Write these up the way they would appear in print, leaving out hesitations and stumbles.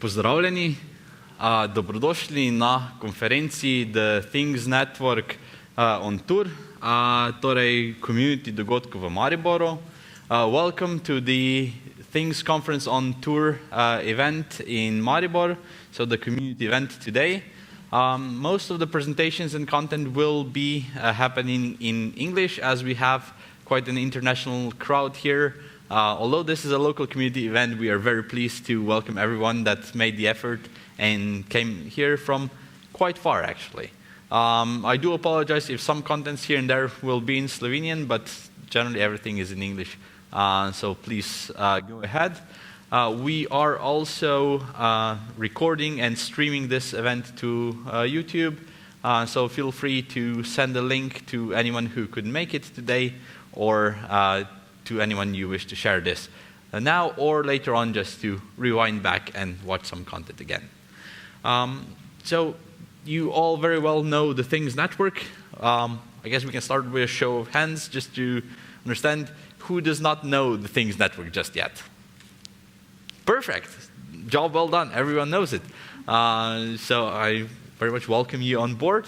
Pozdravljeni, dobrodošli na konferenci The Things Network on Tour, torej community dogodkov v Mariboru. Welcome to the Things Conference on Tour event in Maribor, so the community event today. Most of the presentations and content will be happening in English, as we have quite an international crowd here. Although this is a local community event, we are very pleased to welcome everyone that made the effort and came here from quite far, actually. I do apologize if some contents here and there will be in Slovenian, but generally everything is in English, so please go ahead. We are also recording and streaming this event to YouTube, so feel free to send a link to anyone who couldn't make it today, or to anyone you wish to share this now or later on, just to rewind back and watch some content again. So you all very well know the Things Network. I guess we can start with a show of hands just to understand who does not know the Things Network just yet. Perfect. Job well done. Everyone knows it. So I very much welcome you on board.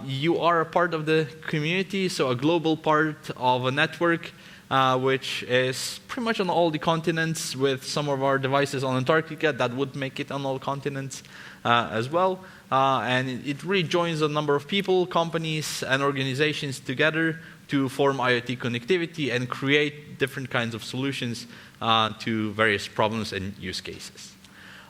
You are a part of the community, so a global part of a network which is pretty much on all the continents, with some of our devices on Antarctica that would make it on all continents as well. And it really joins a number of people, companies, and organizations together to form IoT connectivity and create different kinds of solutions to various problems and use cases.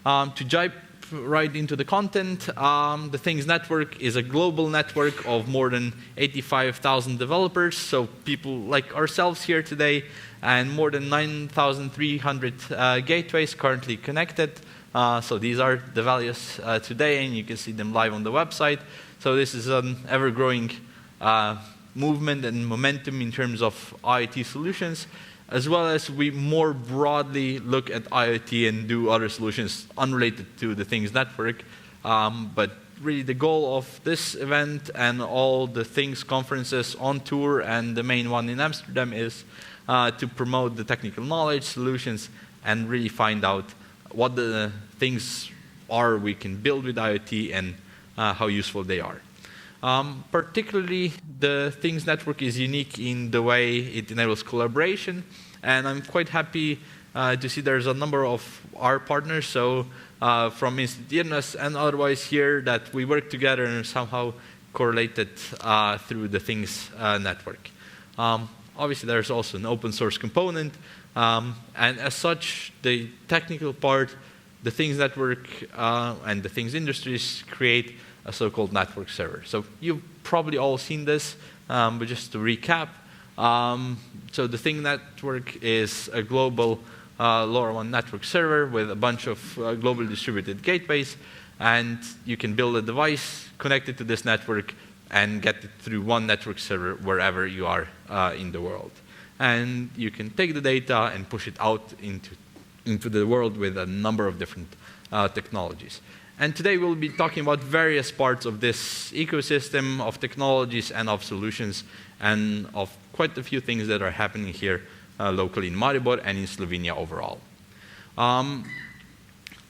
To dive right into the content, the Things Network is a global network of more than 85,000 developers, so people like ourselves here today, and more than 9,300 gateways currently connected. So these are the values today, and you can see them live on the website. So this is an ever-growing movement and momentum in terms of IoT solutions, as well as we more broadly look at IoT and do other solutions unrelated to the Things Network. But really the goal of this event and all the Things conferences on tour, and the main one in Amsterdam, is to promote the technical knowledge, solutions, and really find out what the things are we can build with IoT and how useful they are. Particularly, the Things Network is unique in the way it enables collaboration, and I'm quite happy to see there's a number of our partners, so from Institutiones and otherwise here, that we work together and somehow correlated through the Things Network. Obviously, there's also an open source component, and as such, the technical part, the Things Network and the Things industries create a so-called network server. So you've probably all seen this, but just to recap, so the Things Network is a global LoRaWAN network server with a bunch of globally distributed gateways, and you can build a device connected to this network and get it through one network server wherever you are in the world. And you can take the data and push it out into the world with a number of different technologies. And today we'll be talking about various parts of this ecosystem of technologies and of solutions and of quite a few things that are happening here locally in Maribor and in Slovenia overall.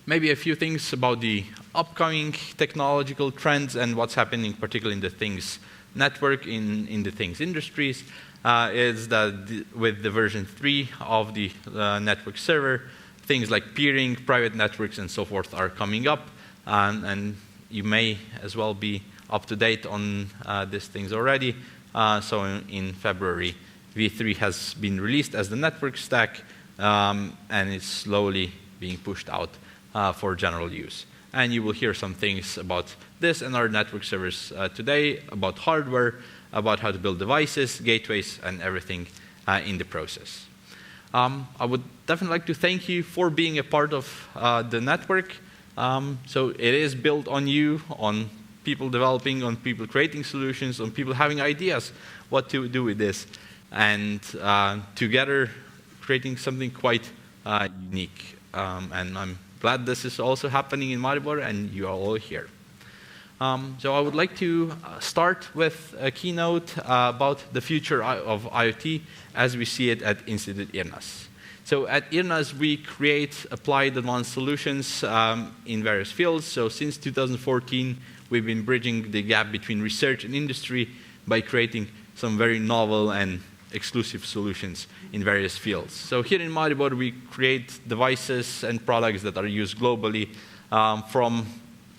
Maybe a few things about the upcoming technological trends and what's happening particularly in the Things network, in the Things industries, is that with the version 3 of the network server, things like peering, private networks, and so forth are coming up. And you may as well be up to date on these things already. So in February, V3 has been released as the network stack, and it's slowly being pushed out for general use. And you will hear some things about this and our network servers today, about hardware, about how to build devices, gateways, and everything in the process. I would definitely like to thank you for being a part of the network. So it is built on you, on people developing, on people creating solutions, on people having ideas what to do with this, and together creating something quite unique. And I'm glad this is also happening in Maribor and you are all here. So I would like to start with a keynote about the future of IoT as we see it at Institute IRNAS. So at IRNAS, we create applied advanced solutions in various fields. So since 2014, we've been bridging the gap between research and industry by creating some very novel and exclusive solutions in various fields. So here in Maribor, we create devices and products that are used globally from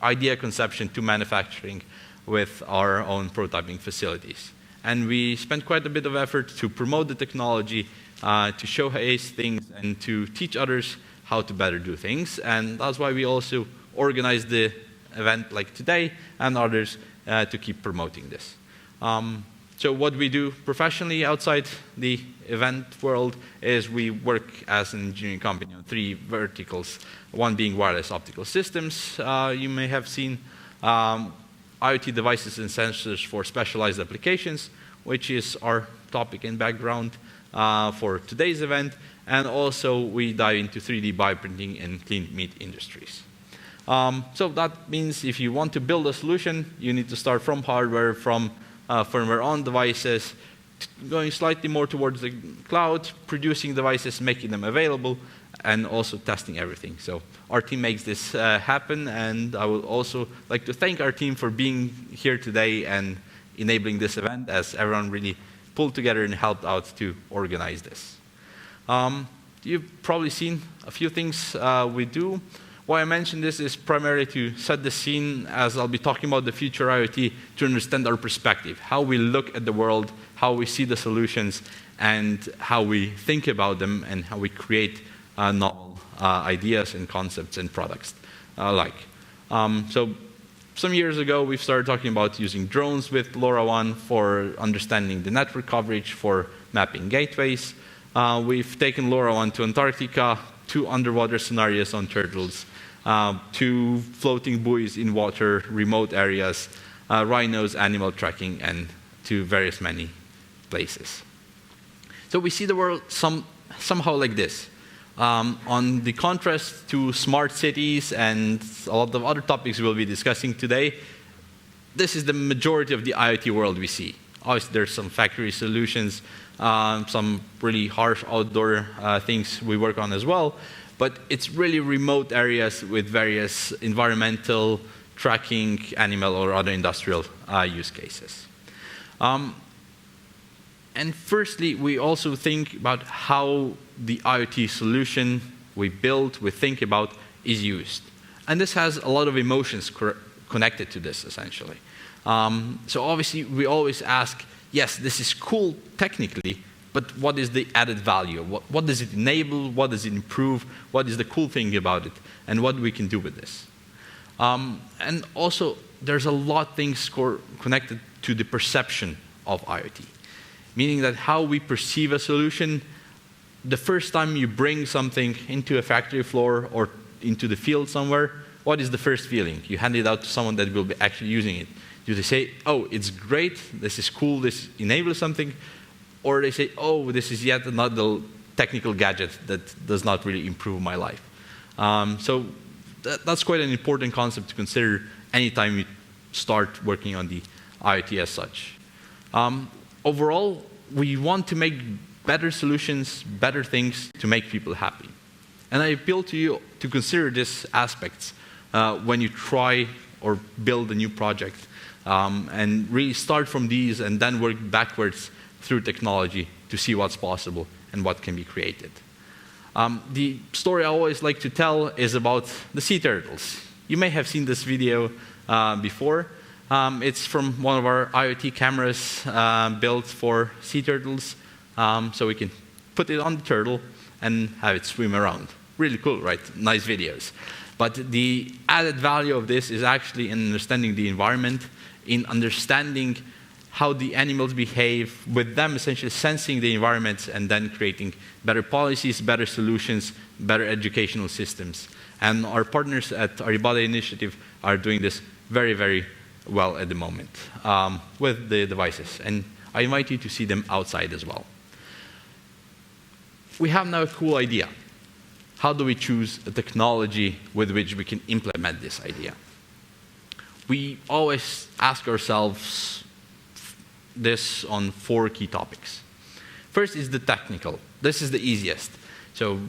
idea conception to manufacturing with our own prototyping facilities. And we spend quite a bit of effort to promote the technology, to showcase things, and to teach others how to better do things. And that's why we also organize the event like today and others to keep promoting this. So what we do professionally outside the event world is we work as an engineering company on 3 verticals, one being wireless optical systems. You may have seen IoT devices and sensors for specialized applications, which is our topic and background for today's event. And also we dive into 3D bioprinting and clean meat industries. So that means if you want to build a solution, you need to start from hardware, from firmware on devices, going slightly more towards the cloud, producing devices, making them available, and also testing everything. So our team makes this happen, and I would also like to thank our team for being here today and enabling this event, as everyone really pulled together and helped out to organize this. You've probably seen a few things we do. Why I mention this is primarily to set the scene, as I'll be talking about the future IoT, to understand our perspective, how we look at the world, how we see the solutions, and how we think about them, and how we create novel ideas and concepts and products alike. So some years ago, we started talking about using drones with LoRaWAN for understanding the network coverage, for mapping gateways. We've taken LoRaWAN to Antarctica, 2 underwater scenarios on turtles, 2 floating buoys in water, remote areas, rhinos, animal tracking, and to various many places. So we see the world somehow like this. On the contrast to smart cities and a lot of other topics we'll be discussing today, this is the majority of the IoT world we see. Obviously, there's some factory solutions, some really harsh outdoor things we work on as well, but it's really remote areas with various environmental, tracking, animal, or other industrial use cases. And firstly, we also think about how the IoT solution we build, we think about, is used. And this has a lot of emotions connected to this, essentially. So obviously, we always ask, yes, this is cool technically, but what is the added value? What does it enable? What does it improve? What is the cool thing about it? And what we can do with this? And also, there's a lot of things connected to the perception of IoT, meaning that how we perceive a solution the first time you bring something into a factory floor or into the field somewhere, what is the first feeling? You hand it out to someone that will be actually using it. Do they say, oh, it's great, this is cool, this enables something? Or they say, oh, this is yet another technical gadget that does not really improve my life. So that's quite an important concept to consider anytime you start working on the IoT as such. Overall, we want to make better solutions, better things to make people happy. And I appeal to you to consider these aspects when you try or build a new project, and really start from these and then work backwards through technology to see what's possible and what can be created. The story I always like to tell is about the sea turtles. You may have seen this video before. It's from one of our IoT cameras built for sea turtles. So we can put it on the turtle and have it swim around. Really cool, right? Nice videos. But the added value of this is actually in understanding the environment, in understanding how the animals behave, with them essentially sensing the environment and then creating better policies, better solutions, better educational systems. And our partners at Aribada Initiative are doing this very, very well at the moment with the devices. And I invite you to see them outside as well. We have now a cool idea. How do we choose a technology with which we can implement this idea? We always ask ourselves this on 4 key topics. First is the technical. This is the easiest. So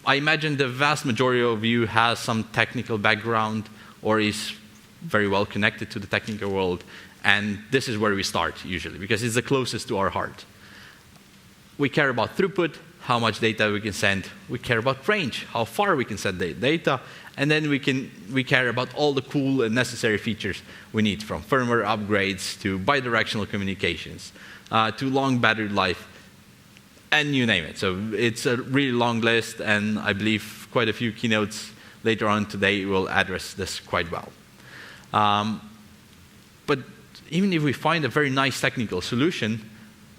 I imagine the vast majority of you has some technical background or is very well connected to the technical world, and this is where we start usually because it's the closest to our heart. We care about throughput, how much data we can send. We care about range, how far we can send the data, and then we care about all the cool and necessary features we need, from firmware upgrades to bidirectional communications, to long battery life, and you name it. So it's a really long list, and I believe quite a few keynotes later on today will address this quite well. But even if we find a very nice technical solution,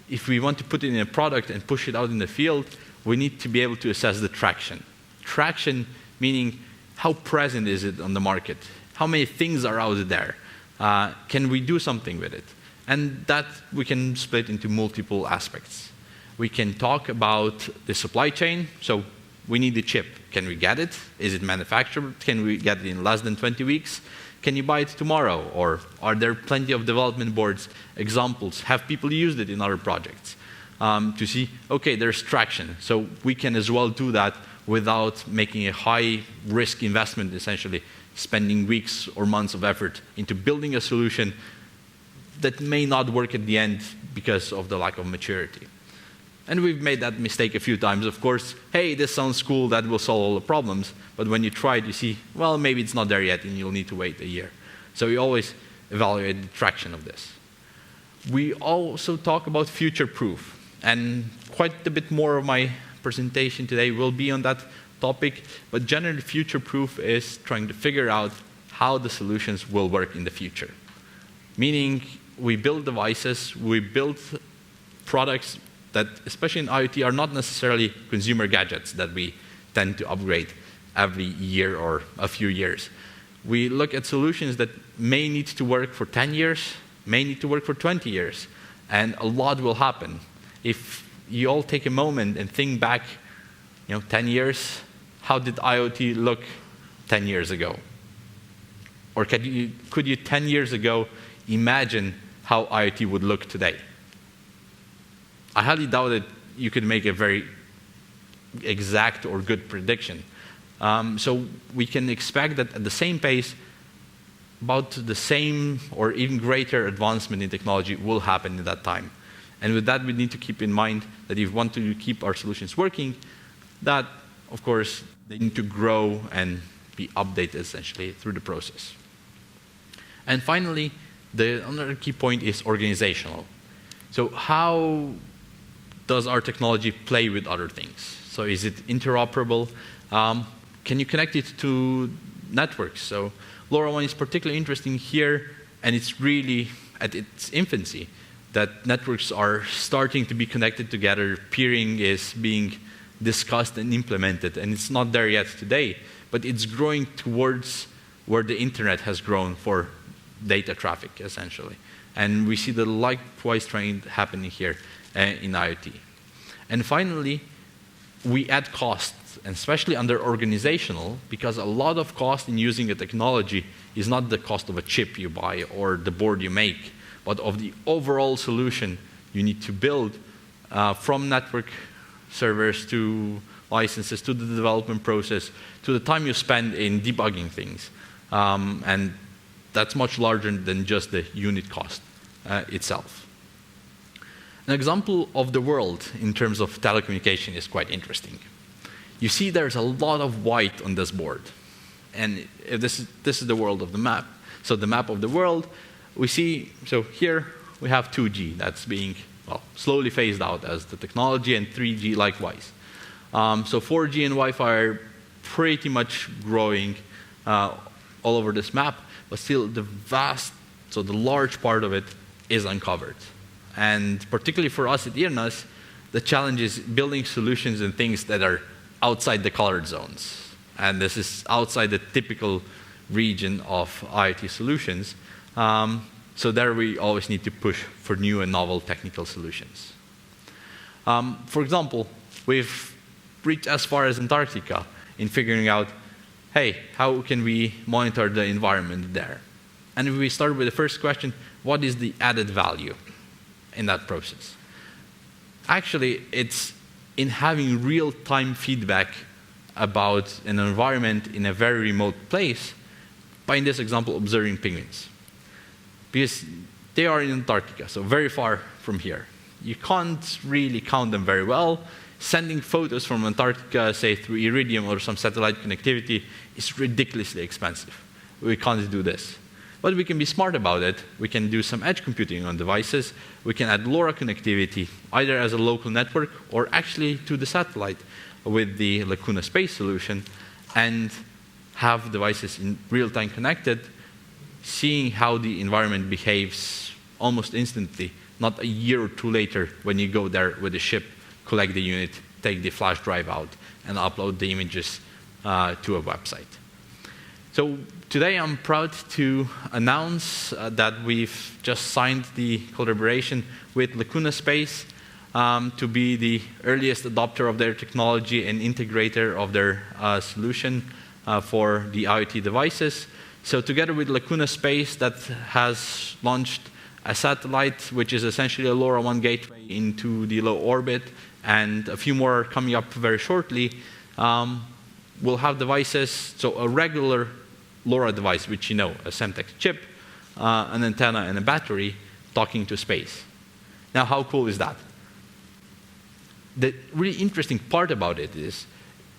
if we want to put it in a product and push it out in the field, we need to be able to assess the traction. Traction meaning how present is it on the market? How many things are out there? Can we do something with it? And that we can split into multiple aspects. We can talk about the supply chain. So we need the chip. Can we get it? Is it manufactured? Can we get it in less than 20 weeks? Can you buy it tomorrow? Or are there plenty of development boards, examples? Have people used it in other projects? To see, okay, there's traction. So we can as well do that without making a high-risk investment, essentially spending weeks or months of effort into building a solution that may not work at the end because of the lack of maturity. And we've made that mistake a few times. Of course, hey, this sounds cool, that will solve all the problems. But when you try it, you see, well, maybe it's not there yet, and you'll need to wait a year. So we always evaluate the traction of this. We also talk about future-proof. And quite a bit more of my presentation today will be on that topic. But generally, future-proof is trying to figure out how the solutions will work in the future. Meaning, we build devices, we build products that, especially in IoT, are not necessarily consumer gadgets that we tend to upgrade every year or a few years. We look at solutions that may need to work for 10 years, may need to work for 20 years, and a lot will happen. If you all take a moment and think back, 10 years, how did IoT look 10 years ago? Or could you 10 years ago imagine how IoT would look today? I highly doubt that you could make a very exact or good prediction. So we can expect that at the same pace, about the same or even greater advancement in technology will happen in that time. And with that, we need to keep in mind that if we want to keep our solutions working, that, of course, they need to grow and be updated essentially through the process. And finally, another key point is organizational. So how does our technology play with other things? So is it interoperable? Can you connect it to networks? So LoRaWAN is particularly interesting here, and it's really at its infancy that networks are starting to be connected together. Peering is being discussed and implemented, and it's not there yet today, but it's growing towards where the internet has grown for data traffic, essentially. And we see the likewise trend happening here in IoT. And finally, we add costs, and especially under organizational, because a lot of cost in using a technology is not the cost of a chip you buy or the board you make, but of the overall solution you need to build from network servers to licenses to the development process to the time you spend in debugging things. And that's much larger than just the unit cost itself. An example of the world in terms of telecommunication is quite interesting. You see there's a lot of white on this board. And if this is the world of the map. So the map of the world, we see, so here we have 2G that's being, well, slowly phased out as the technology, and 3G likewise. So 4G and Wi-Fi are pretty much growing all over this map, but still the large part of it is uncovered. And particularly for us at IRNAS, the challenge is building solutions and things that are outside the colored zones. And this is outside the typical region of IoT solutions. So there we always need to push for new and novel technical solutions. For example, we've reached as far as Antarctica in figuring out, hey, how can we monitor the environment there? And if we start with the first question, what is the added value in that process? Actually, it's in having real-time feedback about an environment in a very remote place, by, in this example, observing penguins. Because they are in Antarctica, so very far from here. You can't really count them very well. Sending photos from Antarctica, say through Iridium or some satellite connectivity, is ridiculously expensive. We can't do this. But we can be smart about it. We can do some edge computing on devices. We can add LoRa connectivity, either as a local network or actually to the satellite with the Lacuna Space solution, and have devices in real time connected, seeing how the environment behaves almost instantly, not a year or two later when you go there with a ship, collect the unit, take the flash drive out, and upload the images to a website. So today I'm proud to announce that we've just signed the collaboration with Lacuna Space to be the earliest adopter of their technology and integrator of their solution for the IoT devices. So together with Lacuna Space, that has launched a satellite, which is essentially a LoRaWAN gateway into the low orbit, and a few more coming up very shortly. We'll have devices, so a regular LoRa device, which you know, a Semtex chip, an antenna, and a battery talking to space. Now, how cool is that? The really interesting part about it is,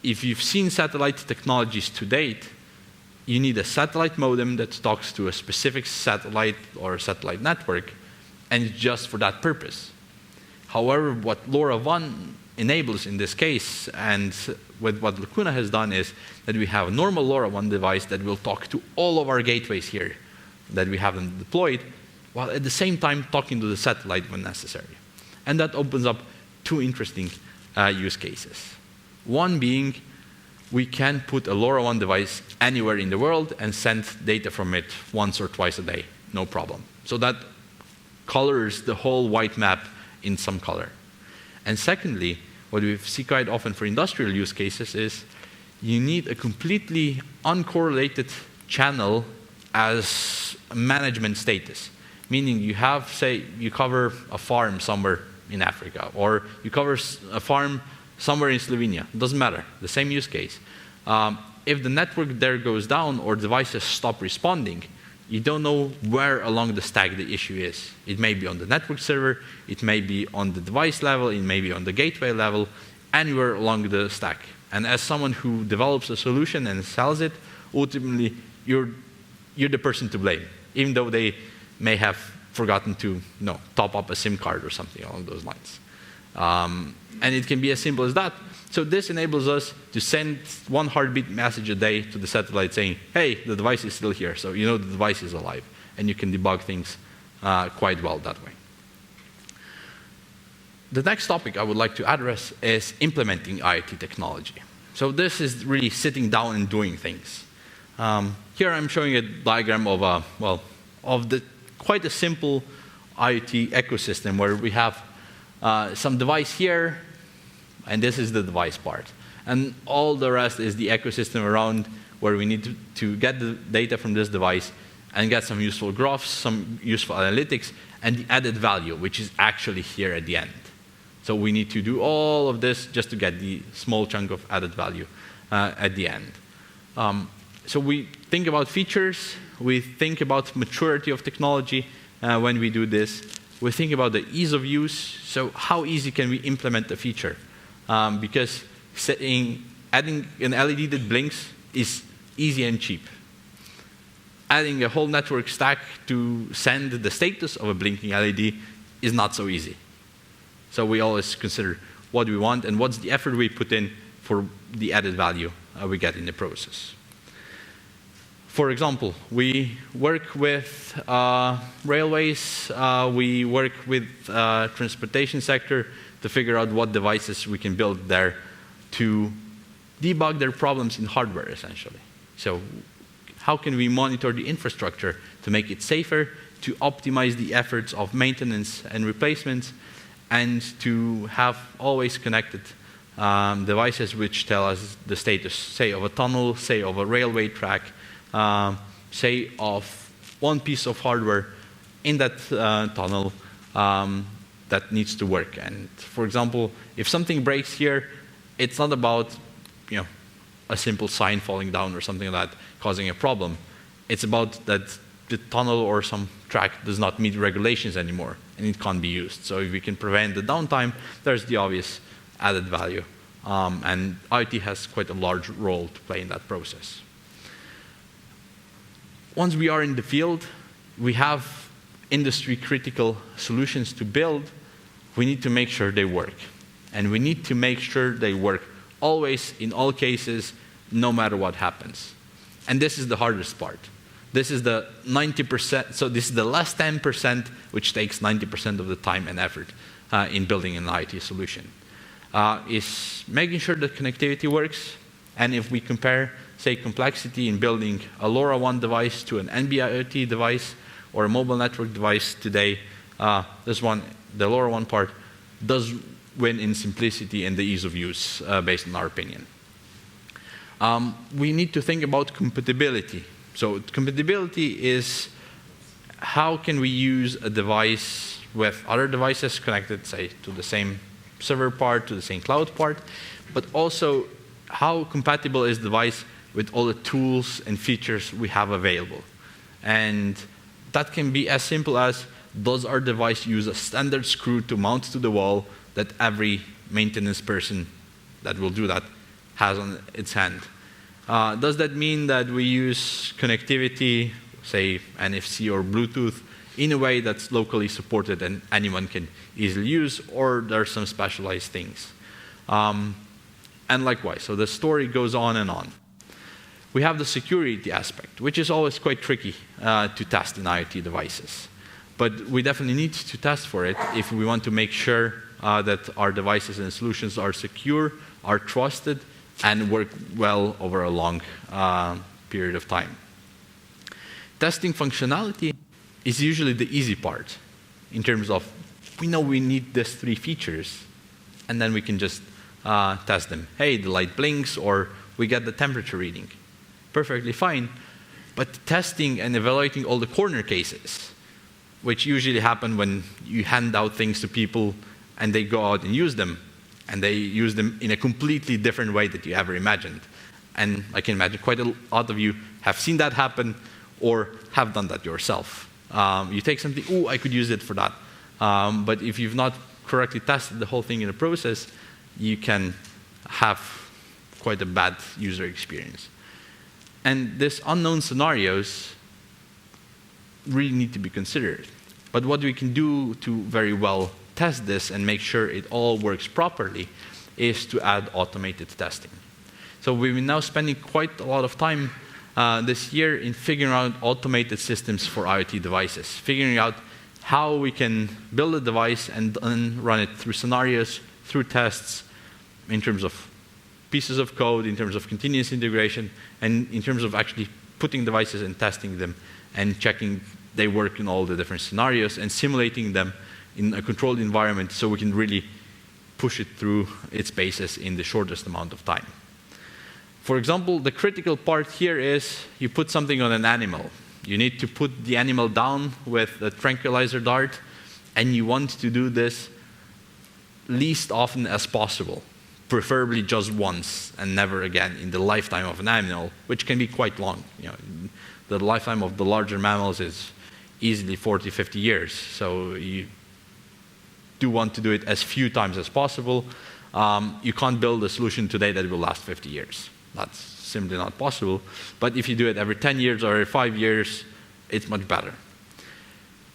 if you've seen satellite technologies to date, you need a satellite modem that talks to a specific satellite or satellite network, and it's just for that purpose. However, what LoRaWAN enables in this case, and with what Lacuna has done, is that we have a normal LoRaWAN device that will talk to all of our gateways here that we have them deployed, while at the same time talking to the satellite when necessary. And that opens up two interesting use cases. One being, we can put a LoRaWAN device anywhere in the world and send data from it once or twice a day, no problem. So that colors the whole white map in some color. And secondly, what we see quite often for industrial use cases is you need a completely uncorrelated channel as a management status. Meaning you have, say, you cover a farm somewhere in Africa, or you cover a farm somewhere in Slovenia. It doesn't matter, the same use case. If the network there goes down or devices stop responding, you don't know where along the stack the issue is. It may be on the network server, it may be on the device level, it may be on the gateway level, anywhere along the stack. And as someone who develops a solution and sells it, ultimately you're the person to blame, even though they may have forgotten to top up a SIM card or something along those lines. And it can be as simple as that. So this enables us to send one heartbeat message a day to the satellite saying, hey, the device is still here, so you know the device is alive. And you can debug things quite well that way. The next topic I would like to address is implementing IoT technology. So this is really sitting down and doing things. Here I'm showing a diagram of quite a simple IoT ecosystem where we have some device here, and this is the device part. And all the rest is the ecosystem around where we need to get the data from this device and get some useful graphs, some useful analytics, and the added value, which is actually here at the end. So we need to do all of this just to get the small chunk of added value at the end. So we think about features, we think about maturity of technology when we do this. We think about the ease of use, so how easy can we implement a feature? Because adding an LED that blinks is easy and cheap. Adding a whole network stack to send the status of a blinking LED is not so easy. So we always consider what we want and what's the effort we put in for the added value we get in the process. For example, we work with railways, we work with transportation sector to figure out what devices we can build there to debug their problems in hardware, essentially. So how can we monitor the infrastructure to make it safer, to optimize the efforts of maintenance and replacements, and to have always connected devices which tell us the status, say, of a tunnel, say, of a railway track, say, of one piece of hardware in that tunnel that needs to work. And for example, if something breaks here, it's not about a simple sign falling down or something like that causing a problem. It's about that the tunnel or some track does not meet regulations anymore and it can't be used. So if we can prevent the downtime, there's the obvious added value. And IoT has quite a large role to play in that process. Once we are in the field, we have industry-critical solutions to build. We need to make sure they work. And we need to make sure they work always, in all cases, no matter what happens. And this is the hardest part. This is the 90%, so this is the last 10%, which takes 90% of the time and effort in building an IoT solution. Is making sure that connectivity works. And if we compare, say, complexity in building a LoRaWAN device to an NB-IoT device or a mobile network device today, the LoRaWAN part does win in simplicity and the ease of use, based on our opinion. We need to think about compatibility. So compatibility is how can we use a device with other devices connected, say, to the same server part, to the same cloud part, but also how compatible is the device with all the tools and features we have available. And that can be as simple as, does our device use a standard screw to mount to the wall that every maintenance person that will do that has on its hand? Does that mean that we use connectivity, say NFC or Bluetooth, in a way that's locally supported and anyone can easily use, or there are some specialized things? And likewise, so the story goes on and on. We have the security aspect, which is always quite tricky to test in IoT devices. But we definitely need to test for it if we want to make sure that our devices and solutions are secure, are trusted, and work well over a long period of time. Testing functionality is usually the easy part in terms of we know we need these 3 features, and then we can just test them. Hey, the light blinks, or we get the temperature reading. Perfectly fine. But testing and evaluating all the corner cases, which usually happen when you hand out things to people and they go out and use them, and they use them in a completely different way that you ever imagined. And I can imagine quite a lot of you have seen that happen or have done that yourself. You take something, oh, I could use it for that. But if you've not correctly tested the whole thing in the process, you can have quite a bad user experience. And these unknown scenarios really need to be considered. But what we can do to very well test this and make sure it all works properly is to add automated testing. So we've been now spending quite a lot of time this year in figuring out automated systems for IoT devices, figuring out how we can build a device and then run it through scenarios, through tests, in terms of pieces of code, in terms of continuous integration, and in terms of actually putting devices and testing them and checking they work in all the different scenarios and simulating them in a controlled environment so we can really push it through its paces in the shortest amount of time. For example, the critical part here is you put something on an animal. You need to put the animal down with a tranquilizer dart, and you want to do this least often as possible, preferably just once and never again in the lifetime of an animal, which can be quite long. The lifetime of the larger mammals is easily 40, 50 years. So you do want to do it as few times as possible. You can't build a solution today that will last 50 years. That's simply not possible. But if you do it every 10 years or every 5 years, it's much better.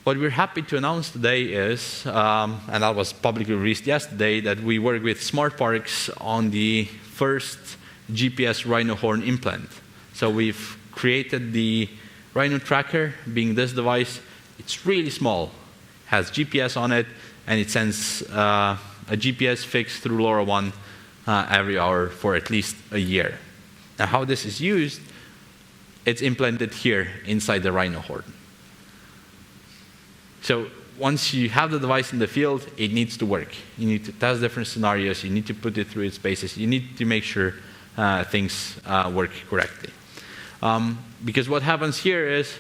What we're happy to announce today is, and that was publicly released yesterday, that we work with smart parks on the first GPS rhino horn implant. So we've created the rhino tracker, being this device. It's really small, has GPS on it, and it sends a GPS fix through LoRaWAN every hour for at least a year. Now, how this is used, it's implanted here inside the rhino horn. So once you have the device in the field, it needs to work. You need to test different scenarios. You need to put it through its paces. You need to make sure things work correctly. Because what happens here is,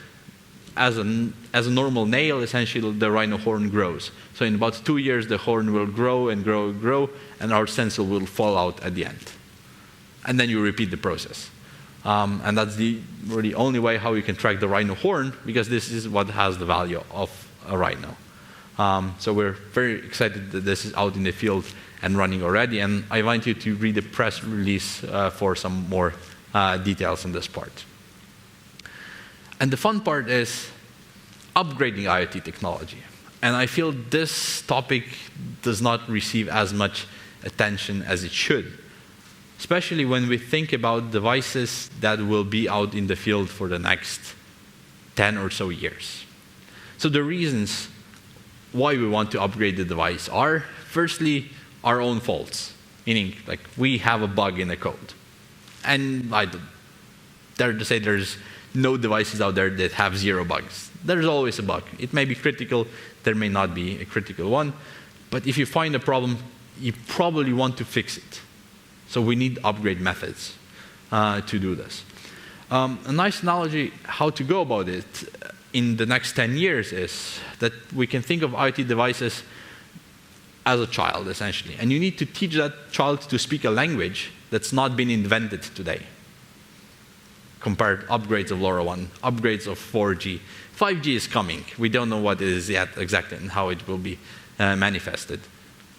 as a normal nail, essentially the rhino horn grows. So in about 2 years, the horn will grow and grow and grow, and our sensor will fall out at the end. And then you repeat the process. And that's the really only way how you can track the rhino horn, because this is what has the value of a rhino. So we're very excited that this is out in the field and running already. And I want you to read the press release for some more details on this part. And the fun part is upgrading IoT technology. And I feel this topic does not receive as much attention as it should, especially when we think about devices that will be out in the field for the next 10 or so years. So the reasons why we want to upgrade the device are, firstly, our own faults, meaning like we have a bug in the code. And I dare to say there's no devices out there that have 0 bugs. There's always a bug. It may be critical, there may not be a critical one, but if you find a problem, you probably want to fix it. So we need upgrade methods to do this. A nice analogy how to go about it in the next 10 years is that we can think of IoT devices as a child, essentially. And you need to teach that child to speak a language that's not been invented today. Compared upgrades of LoRaWAN, upgrades of 4G. 5G is coming. We don't know what it is yet exactly and how it will be manifested.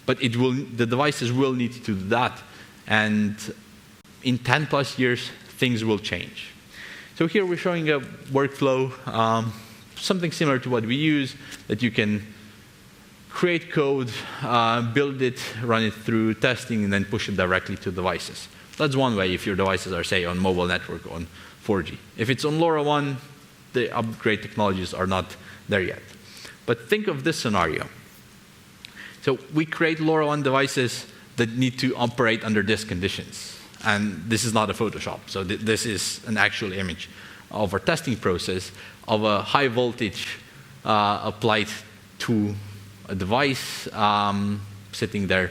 But the devices will need to do that. And in 10 plus years, things will change. So here we're showing a workflow, something similar to what we use, that you can create code, build it, run it through testing, and then push it directly to devices. That's one way if your devices are, say, on mobile network on 4G. If it's on LoRaWAN, the upgrade technologies are not there yet. But think of this scenario. So we create LoRaWAN devices that need to operate under these conditions. And this is not a Photoshop. So this is an actual image of our testing process of a high voltage applied to a device sitting there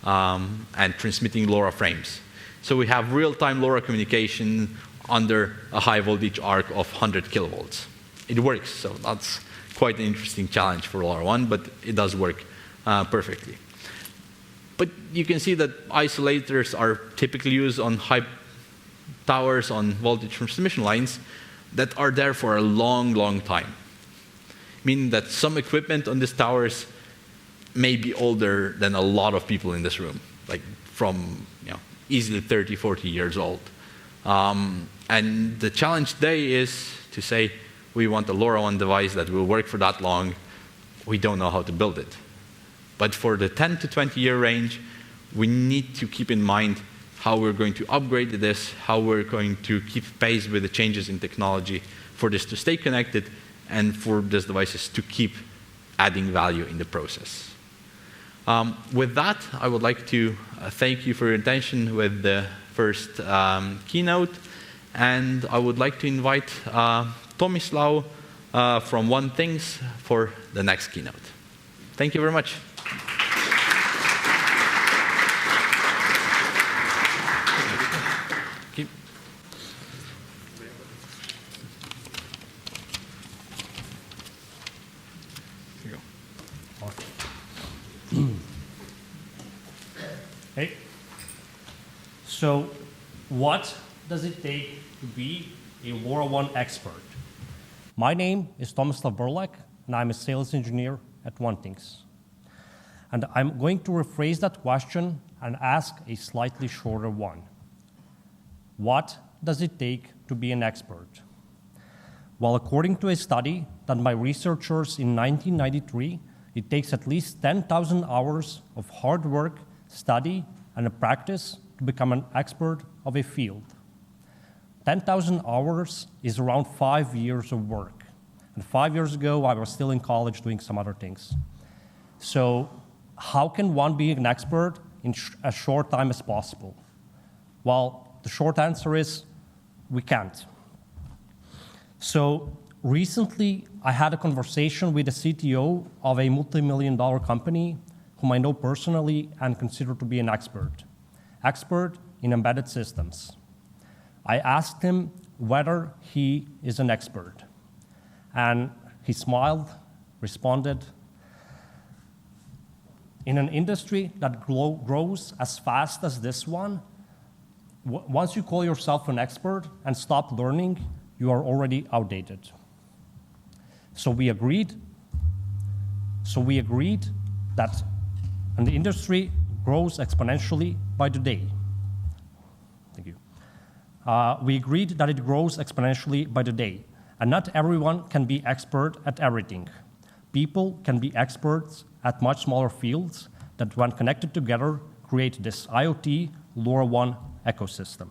and transmitting LoRa frames. So we have real-time LoRa communication under a high voltage arc of 100 kilovolts. It works, so that's quite an interesting challenge for LoRaWAN, but it does work perfectly. But you can see that isolators are typically used on high towers, on voltage transmission lines that are there for a long, long time. Meaning that some equipment on these towers may be older than a lot of people in this room, like from easily 30, 40 years old. And the challenge today is to say, we want a LoRaWAN device that will work for that long. We don't know how to build it. But for the 10 to 20 year range, we need to keep in mind how we're going to upgrade this, how we're going to keep pace with the changes in technology for this to stay connected and for these devices to keep adding value in the process. With that, I would like to thank you for your attention with the first keynote, and I would like to invite Tomislav from One Things for the next keynote. Thank you very much. Hey. So, what does it take to be a LoRaWAN expert? My name is Tomislav Burlak, and I'm a sales engineer at OneThings. And I'm going to rephrase that question and ask a slightly shorter one. What does it take to be an expert? Well, according to a study done by researchers in 1993, it takes at least 10,000 hours of hard work, study, and a practice to become an expert of a field. 10,000 hours is around 5 years of work. And 5 years ago, I was still in college doing some other things. So how can one be an expert in as short time as possible? Well, the short answer is we can't. So recently, I had a conversation with the CTO of a multi-million-dollar company whom I know personally and consider to be an expert in embedded systems. I asked him whether he is an expert, and he smiled, responded, in an industry that grows as fast as this one, once you call yourself an expert and stop learning, you are already outdated. So we agreed that the industry grows exponentially by the day. Thank you. We agreed that it grows exponentially by the day, and not everyone can be expert at everything. People can be experts at much smaller fields that, when connected together, create this IoT LoRaWAN ecosystem.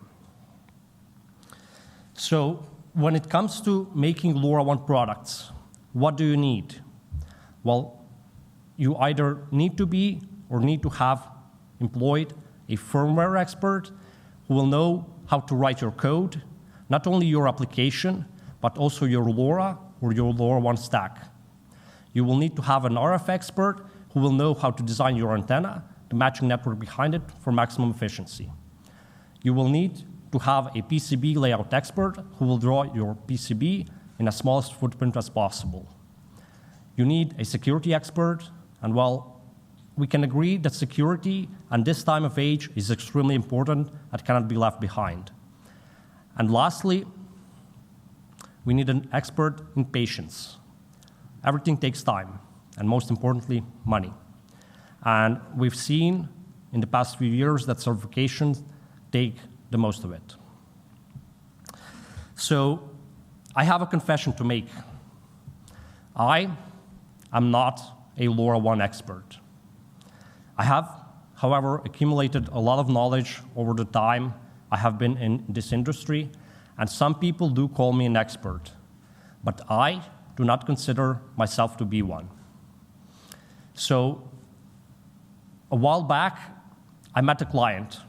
So when it comes to making LoRaWAN products, what do you need? Well, you either need to be or need to have employed a firmware expert who will know how to write your code, not only your application, but also your LoRa or your LoRaWAN stack. You will need to have an RF expert who will know how to design your antenna, the matching network behind it for maximum efficiency. You will need to have a PCB layout expert who will draw your PCB in the smallest footprint as possible. You need a security expert, and well, we can agree that security at this time of age is extremely important and cannot be left behind. And lastly, we need an expert in patience. Everything takes time, and most importantly, money. And we've seen in the past few years that certifications take the most of it. So I have a confession to make. I am not a LoRaWAN expert. I have, however, accumulated a lot of knowledge over the time I have been in this industry, and some people do call me an expert, but I do not consider myself to be one. So a while back, I met a client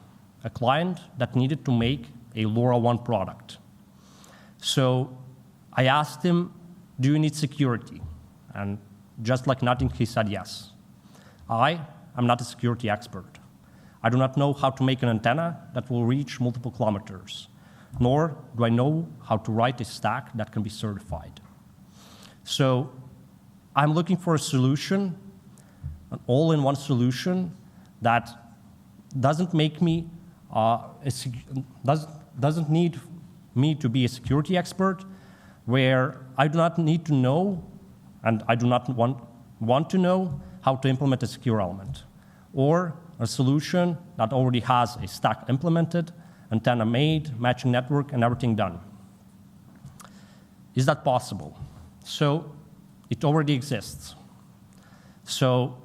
that needed to make a LoRaWAN product. So I asked him, do you need security? And just like nothing, he said yes. I am not a security expert. I do not know how to make an antenna that will reach multiple kilometers, nor do I know how to write a stack that can be certified. So I'm looking for a solution, an all-in-one solution that doesn't make me doesn't need me to be a security expert, where I do not need to know, and I do not want to know how to implement a secure element, or a solution that already has a stack implemented, antenna made, matching network, and everything done. Is that possible? So it already exists. So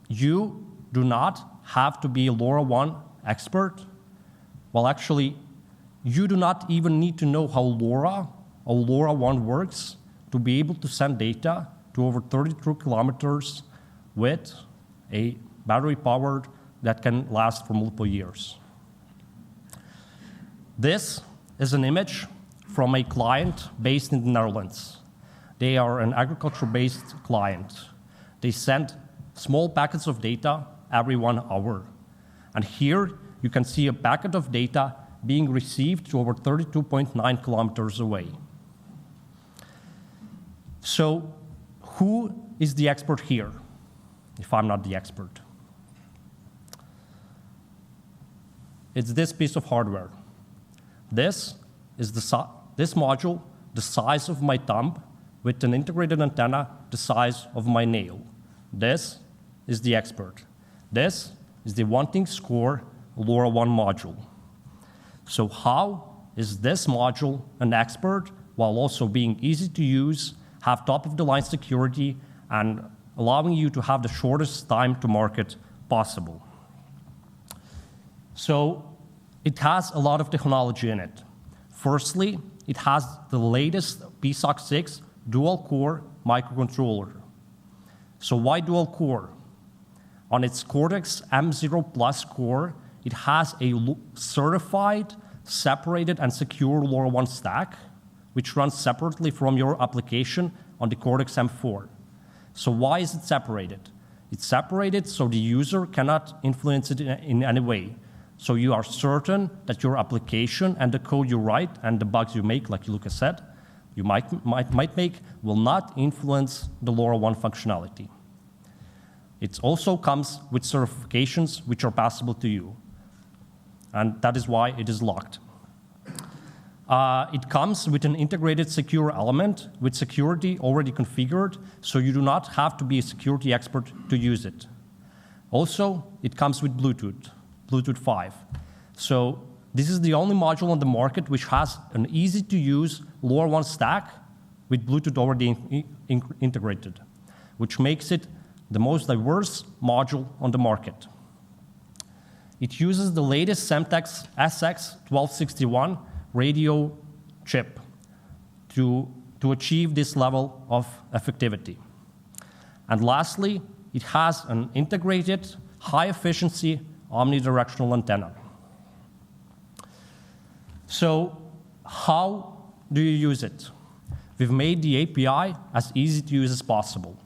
you do not have to be a LoRaWAN expert. Well, actually, you do not even need to know how LoRaWAN works to be able to send data to to over 32 kilometers with a battery powered that can last for multiple years. This is an image from a client based in the Netherlands. They are an agriculture-based client. They send small packets of data every 1 hour. And here you can see a packet of data being received to over 32.9 kilometers away. So who is the expert here, if I'm not the expert? It's this piece of hardware. This is this module, the size of my thumb, with an integrated antenna the size of my nail. This is the expert. This is the OneThingScore LoRaWAN module. So how is this module an expert while also being easy to use, have top-of-the-line security, and allowing you to have the shortest time to market possible? So it has a lot of technology in it. Firstly, it has the latest PSOC 6 dual-core microcontroller. So why dual-core? On its Cortex M0 Plus core, it has a certified, separated, and secure LoRaWAN stack, which runs separately from your application on the Cortex M4. So why is it separated? It's separated so the user cannot influence it in any way. So you are certain that your application and the code you write and the bugs you make, like Lucas said, you might make, will not influence the LoRaWAN functionality. It also comes with certifications which are passable to you. And that is why it is locked. It comes with an integrated secure element with security already configured, so you do not have to be a security expert to use it. Also, it comes with Bluetooth 5. So this is the only module on the market which has an easy-to-use LoRaWAN stack with Bluetooth already integrated, which makes it the most diverse module on the market. It uses the latest Semtex SX1261 radio chip to achieve this level of effectivity. And lastly, it has an integrated, high-efficiency, omnidirectional antenna. So how do you use it? We've made the API as easy to use as possible.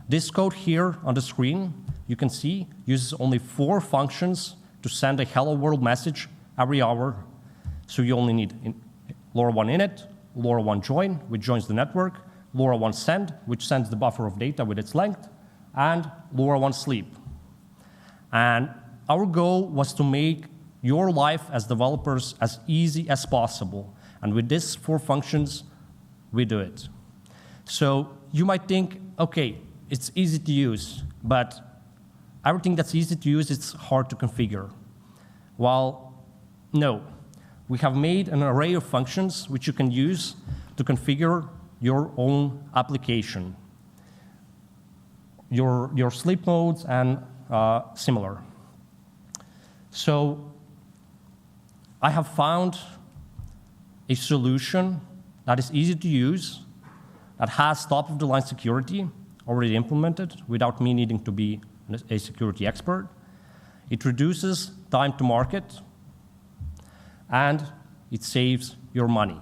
This code here on the screen, you can see, uses only 4 functions to send a hello world message every hour. So you only need LoRaWAN init, LoRaWAN join, which joins the network, LoRaWAN send, which sends the buffer of data with its length, and LoRaWAN sleep. And our goal was to make your life as developers as easy as possible. And with these 4 functions, we do it. So you might think, okay, it's easy to use, but everything that's easy to use, it's hard to configure. Well, no. We have made an array of functions which you can use to configure your own application, your sleep modes and similar. So I have found a solution that is easy to use, that has top-of-the-line security already implemented without me needing to be a security expert. It reduces time to market, and it saves your money.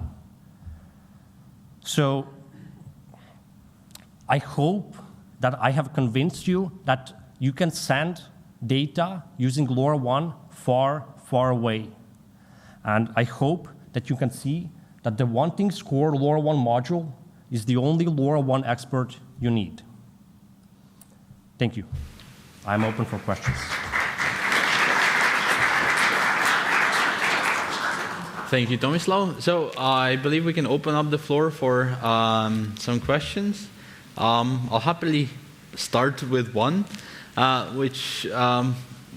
So I hope that I have convinced you that you can send data using LoRaWAN far, far away. And I hope that you can see that the OneThingScore LoRaWAN module is the only LoRaWAN expert you need. Thank you. I'm open for questions. Thank you, Tomislav. So I believe we can open up the floor for some questions. I'll happily start with one, which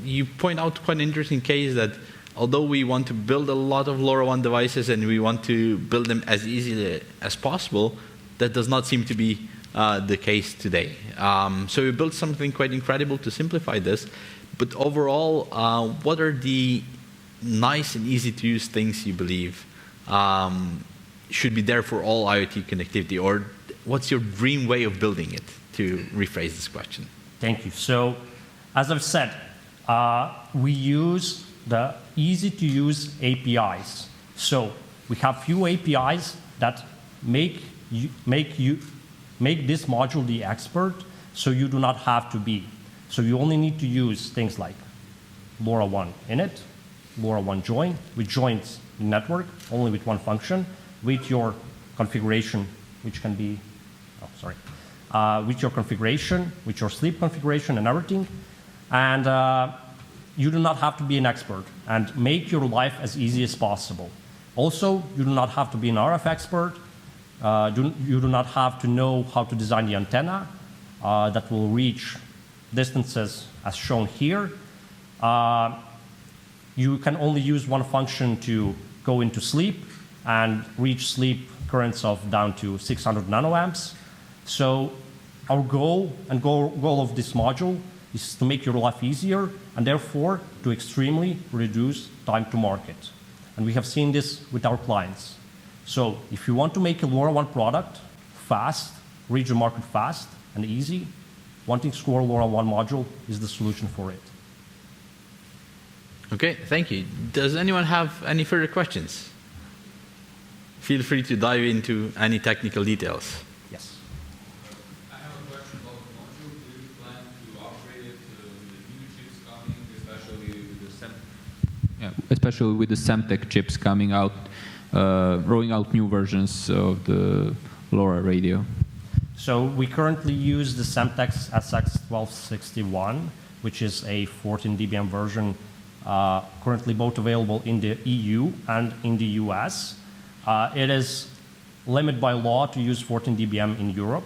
you point out quite an interesting case that although we want to build a lot of LoRaWAN devices and we want to build them as easily as possible, that does not seem to be the case today. So we built something quite incredible to simplify this. But overall, what are the nice and easy to use things you believe should be there for all IoT connectivity? Or what's your dream way of building it, to rephrase this question? Thank you. So, as I've said, we use the easy-to-use APIs. So we have few APIs that make this module the expert, so you do not have to be. So you only need to use things like LoRaWAN init, LoRaWAN join, which joins the network only with one function, with your configuration, which can be, with your configuration, with your sleep configuration and everything. And you do not have to be an expert, and make your life as easy as possible. Also, you do not have to be an RF expert. You do not have to know how to design the antenna that will reach distances as shown here. You can only use one function to go into sleep and reach sleep currents of down to 600 nanoamps. So our goal of this module is to make your life easier, and therefore to extremely reduce time to market. And we have seen this with our clients. So if you want to make a LoRaWAN product fast, reach the market fast and easy, wanting to score LoRaWAN module is the solution for it. Okay, thank you. Does anyone have any further questions? Feel free to dive into any technical details. Yes. I have a question about the module. Do you plan to upgrade it with the new chips coming, especially with the Semtech chips coming out, rolling out new versions of the LoRa radio? So we currently use the Semtech SX1261, which is a 14 dBm version, currently both available in the EU and in the US. It is limited by law to use 14 dBm in Europe,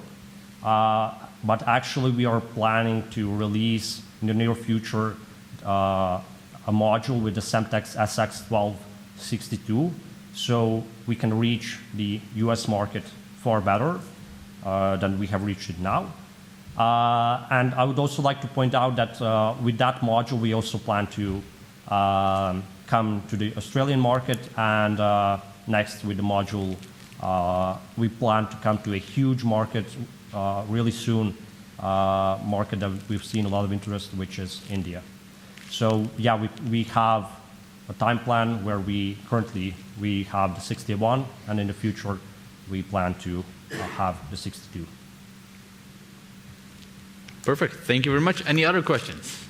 but actually we are planning to release in the near future a module with the Semtech SX1262, so we can reach the US market far better than we have reached it now. And I would also like to point out that with that module, we also plan to come to the Australian market, and next with the module, we plan to come to a huge market really soon, market that we've seen a lot of interest, which is India. So yeah, we have a time plan where we have the 61, and in the future we plan to have the 62. Perfect. Thank you very much. Any other questions?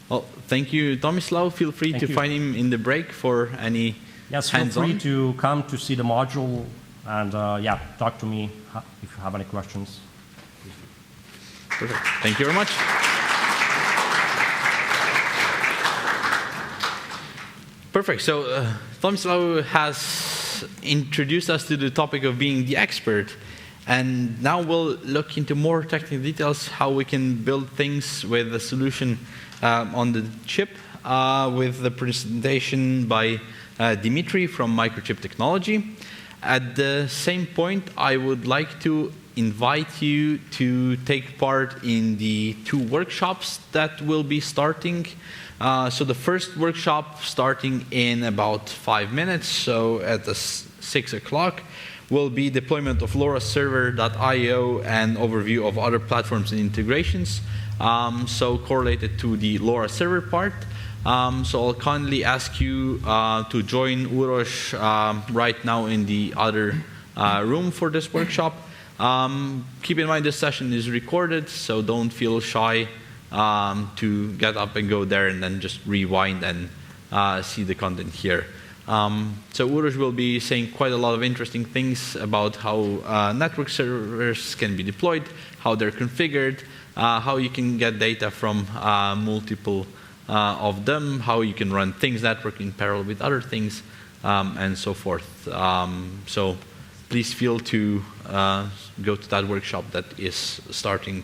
Well, thank you, Tomislav. Feel free to find him in the break for any yes, hands-on. Feel free to come to see the module and yeah, talk to me if you have any questions. Perfect. Thank you very much. Perfect. So Tomislav has introduced us to the topic of being the expert. And now we'll look into more technical details, how we can build things with a solution on the chip, with the presentation by Dimitri from Microchip Technology. At the same point, I would like to invite you to take part in the 2 workshops that will be starting. So the first workshop starting in about 5 minutes, so at the 6 o'clock, will be deployment of LoRaServer.io and overview of other platforms and integrations, so correlated to the LoRa server part. So I'll kindly ask you to join Uroš right now in the other room for this workshop. Keep in mind this session is recorded, so don't feel shy to get up and go there and then just rewind and see the content here. So Uroš will be saying quite a lot of interesting things about how network servers can be deployed, how they're configured, how you can get data from multiple of them, how you can run things network in parallel with other things, and so forth. So please feel to go to that workshop that is starting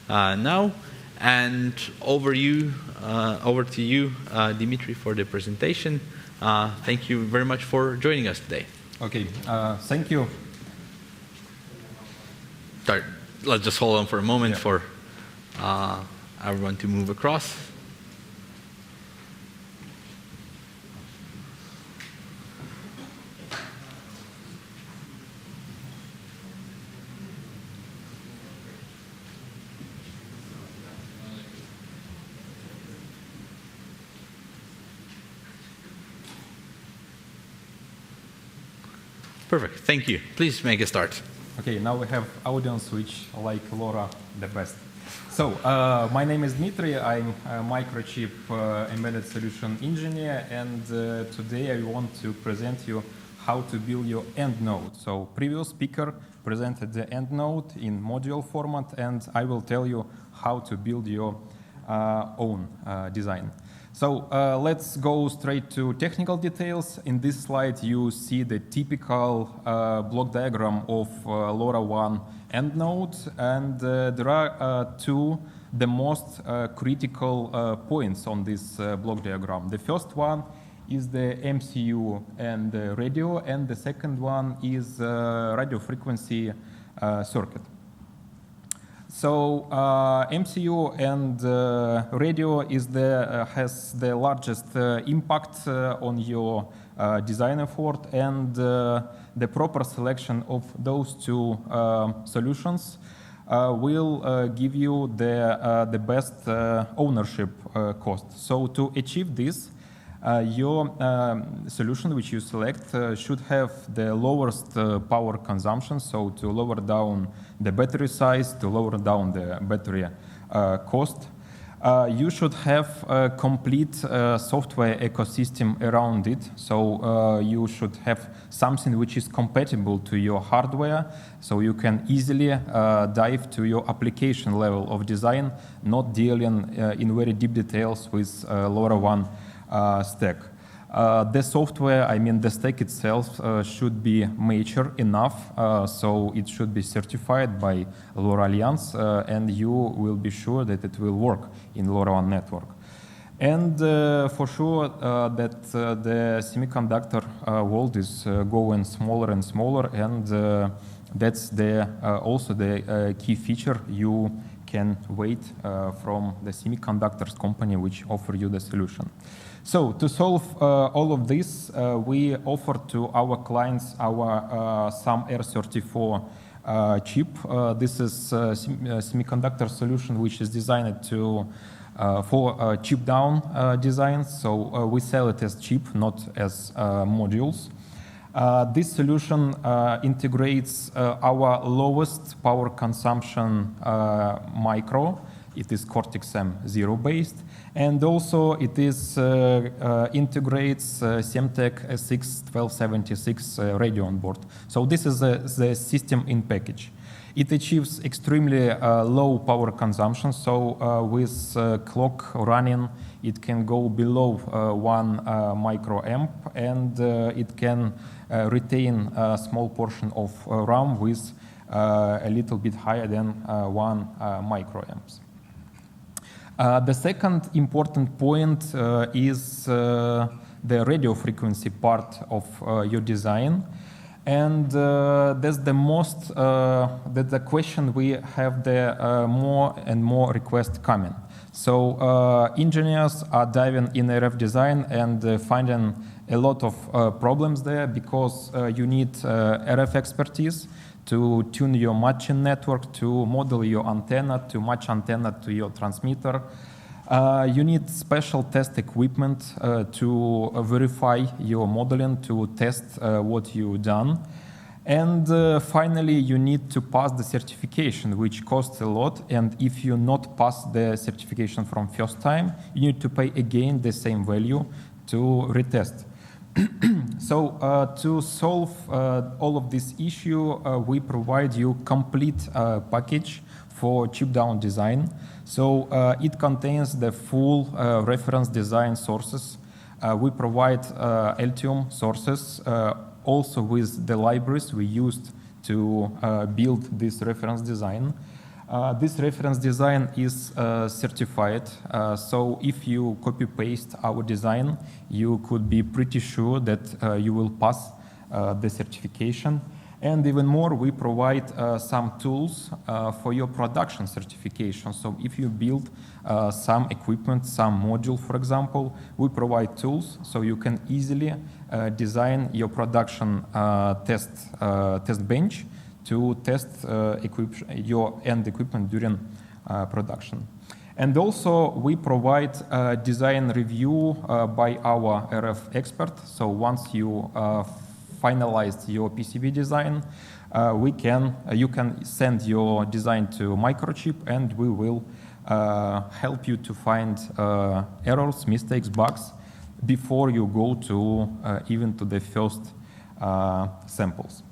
now. And over to you, Dimitri, for the presentation. Thank you very much for joining us today. Okay, thank you. Sorry, let's just hold on for a moment for everyone to move across. Perfect. Thank you. Please make a start. Okay, now we have audience which like LoRa the best. So, my name is Dmitry. I'm a microchip embedded solution engineer, and today I want to present you how to build your end node. So, previous speaker presented the end node in module format, and I will tell you how to build your own design. So let's go straight to technical details. In this slide, you see the typical block diagram of LoRaWAN end node, and there are the most critical points on this block diagram. The first one is the MCU and the radio, and the second one is radio frequency circuit. So MCU and radio has the largest impact on your design effort, and the proper selection of those two solutions will give you the best ownership cost. So to achieve this, your solution which you select should have the lowest power consumption, so to lower down the battery size, to lower down the battery cost. You should have a complete software ecosystem around it, so you should have something which is compatible to your hardware, so you can easily dive to your application level of design, not dealing in very deep details with LoRaWAN stack. The software, I mean the stack itself, should be mature enough, so it should be certified by LoRa Alliance, and you will be sure that it will work in LoRaWAN network. And for sure that the semiconductor world is going smaller and smaller, and that's also the key feature you can wait from the semiconductors company which offer you the solution. So to solve all of this, we offer to our clients our SAM R34 chip. This is a semiconductor solution which is designed for chip down designs. So we sell it as chip, not as modules. This solution integrates our lowest power consumption micro. It is Cortex-M0 based, and also it integrates Semtech SX1276 radio on board. So this is the system in package. It achieves extremely low power consumption, so with clock running, it can go below 1 microamp, and it can retain a small portion of RAM with a little bit higher than 1 microamps. The second important point is the radio frequency part of your design, and that's the question we have the more and more requests coming. So engineers are diving in RF design and finding a lot of problems there, because you need RF expertise to tune your matching network, to model your antenna, to match antenna to your transmitter. You need special test equipment to verify your modeling, to test what you've done. And finally, you need to pass the certification, which costs a lot. And if you not pass the certification from first time, you need to pay again the same value to retest. So to solve all of this issue, we provide you complete package for chip down design. So it contains the full reference design sources. We provide Altium sources also with the libraries we used to build this reference design. This reference design is certified, so if you copy-paste our design, you could be pretty sure that you will pass the certification. And even more, we provide some tools for your production certification. So if you build some equipment, some module, for example, we provide tools so you can easily design your production test bench to test your end equipment during production. And also, we provide design review by our RF expert. So once you finalized your PCB design, you can send your design to Microchip, and we will help you to find errors, mistakes, bugs before you go to even to the first samples.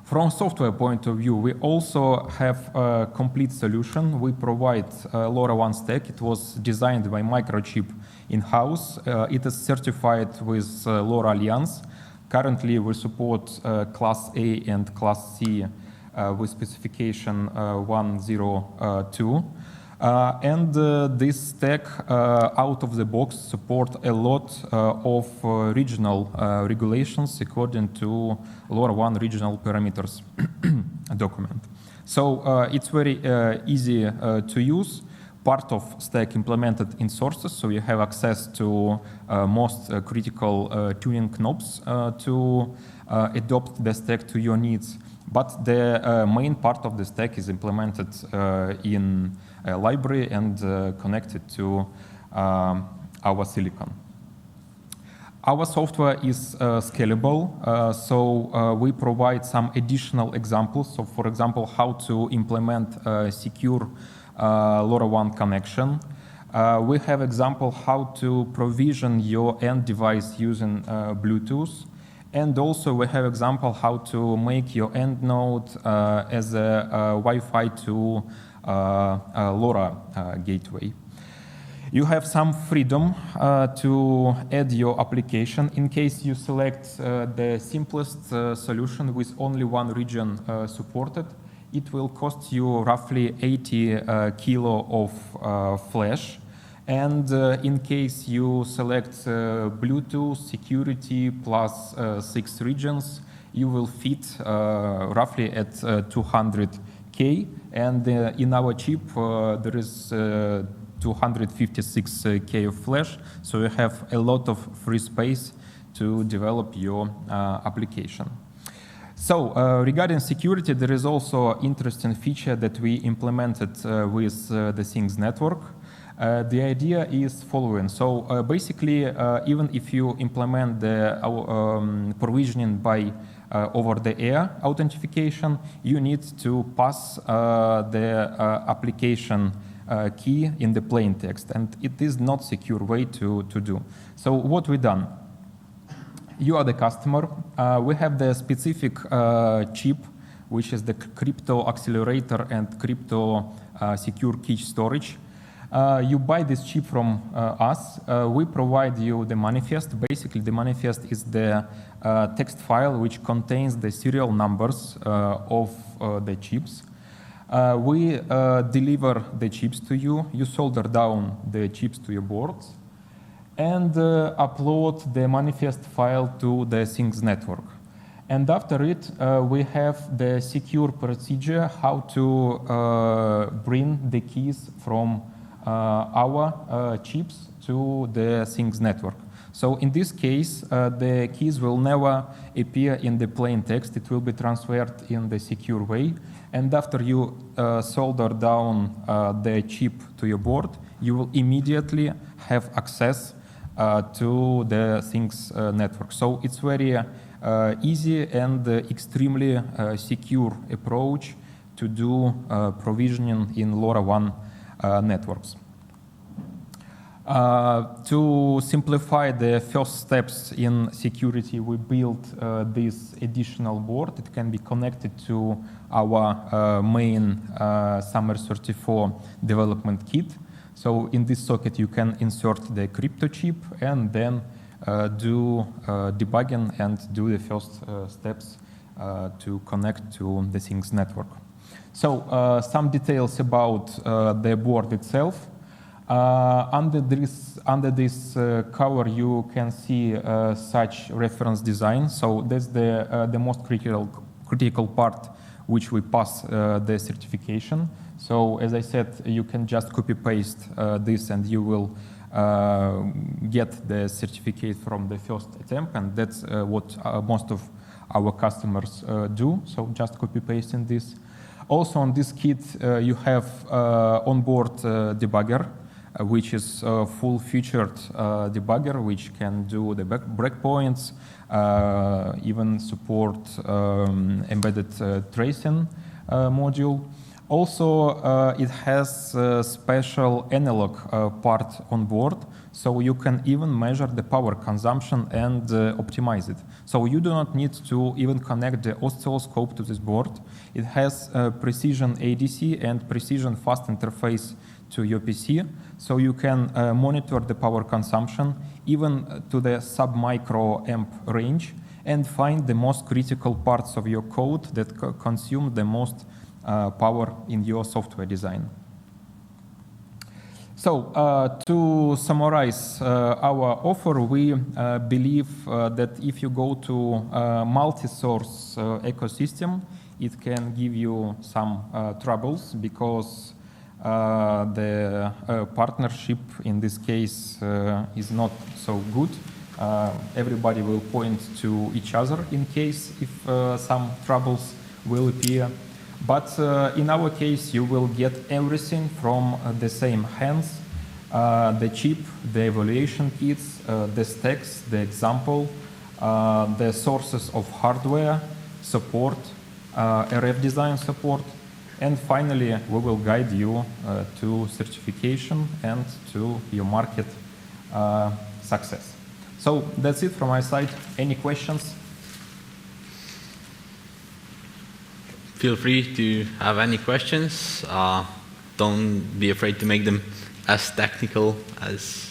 From software point of view, we also have a complete solution. We provide LoRaWAN stack. It was designed by Microchip in-house. It is certified with LoRa Alliance. Currently, we support Class A and Class C with specification 102. This stack, out of the box, support a lot of regional regulations according to LoRaWAN regional parameters document. So it's very easy to use. Part of stack implemented in sources, so you have access to most critical tuning knobs to adopt the stack to your needs. But the main part of the stack is implemented in a library and connected to our silicon. Our software is scalable, so we provide some additional examples. So, for example, how to implement a secure LoRaWAN connection. We have example how to provision your end device using Bluetooth. And also we have example how to make your end node as a Wi-Fi to LoRa gateway. You have some freedom to add your application. In case you select the simplest solution with only one region supported, it will cost you roughly 80 kilo of flash. And in case you select Bluetooth, security, plus 6 regions, you will fit roughly at 200K. And in our chip, there is 256K of flash. So you have a lot of free space to develop your application. So regarding security, there is also an interesting feature that we implemented with the Things network. The idea is following. So basically, even if you implement the provisioning by over-the-air authentication, you need to pass the application key in the plain text, and it is not secure way to do. So what we done? You are the customer. We have the specific chip, which is the crypto accelerator and crypto secure key storage. You buy this chip from us. We provide you the manifest. Basically, the manifest is the text file which contains the serial numbers of the chips. We deliver the chips to you. You solder down the chips to your boards and upload the manifest file to the Things network. And after it, we have the secure procedure how to bring the keys from our chips to the Things network. So in this case, the keys will never appear in the plain text. It will be transferred in the secure way. And after you solder down the chip to your board, you will immediately have access to the Things network. So it's very easy and extremely secure approach to do provisioning in LoRaWAN networks. To simplify the first steps in security, we built this additional board. It can be connected to our main Summer 34 development kit. So in this socket, you can insert the crypto chip and then do debugging and do the first steps to connect to the Things network. So some details about the board itself. Under this cover, you can see such reference design. So that's the most critical part which we pass the certification. So as I said, you can just copy-paste this and you will get the certificate from the first attempt, and that's what most of our customers do. So just copy-pasting this. Also on this kit, you have onboard debugger. which is a full-featured debugger, which can do the breakpoints, even support embedded tracing module. Also, it has a special analog part on board, so you can even measure the power consumption and optimize it. So you do not need to even connect the oscilloscope to this board. It has precision ADC and precision fast interface to your PC, so you can monitor the power consumption even to the sub-microamp range and find the most critical parts of your code that consume the most power in your software design. So to summarize our offer, we believe that if you go to multi-source ecosystem, it can give you some troubles because the partnership in this case is not so good. Everybody will point to each other in case if some troubles will appear. But in our case, you will get everything from the same hands, the chip, the evaluation kits, the stacks, the example, the sources of hardware, support, RF design support, and finally, we will guide you to certification and to your market success. So that's it from my side. Any questions? Feel free to have any questions. Don't be afraid to make them as technical as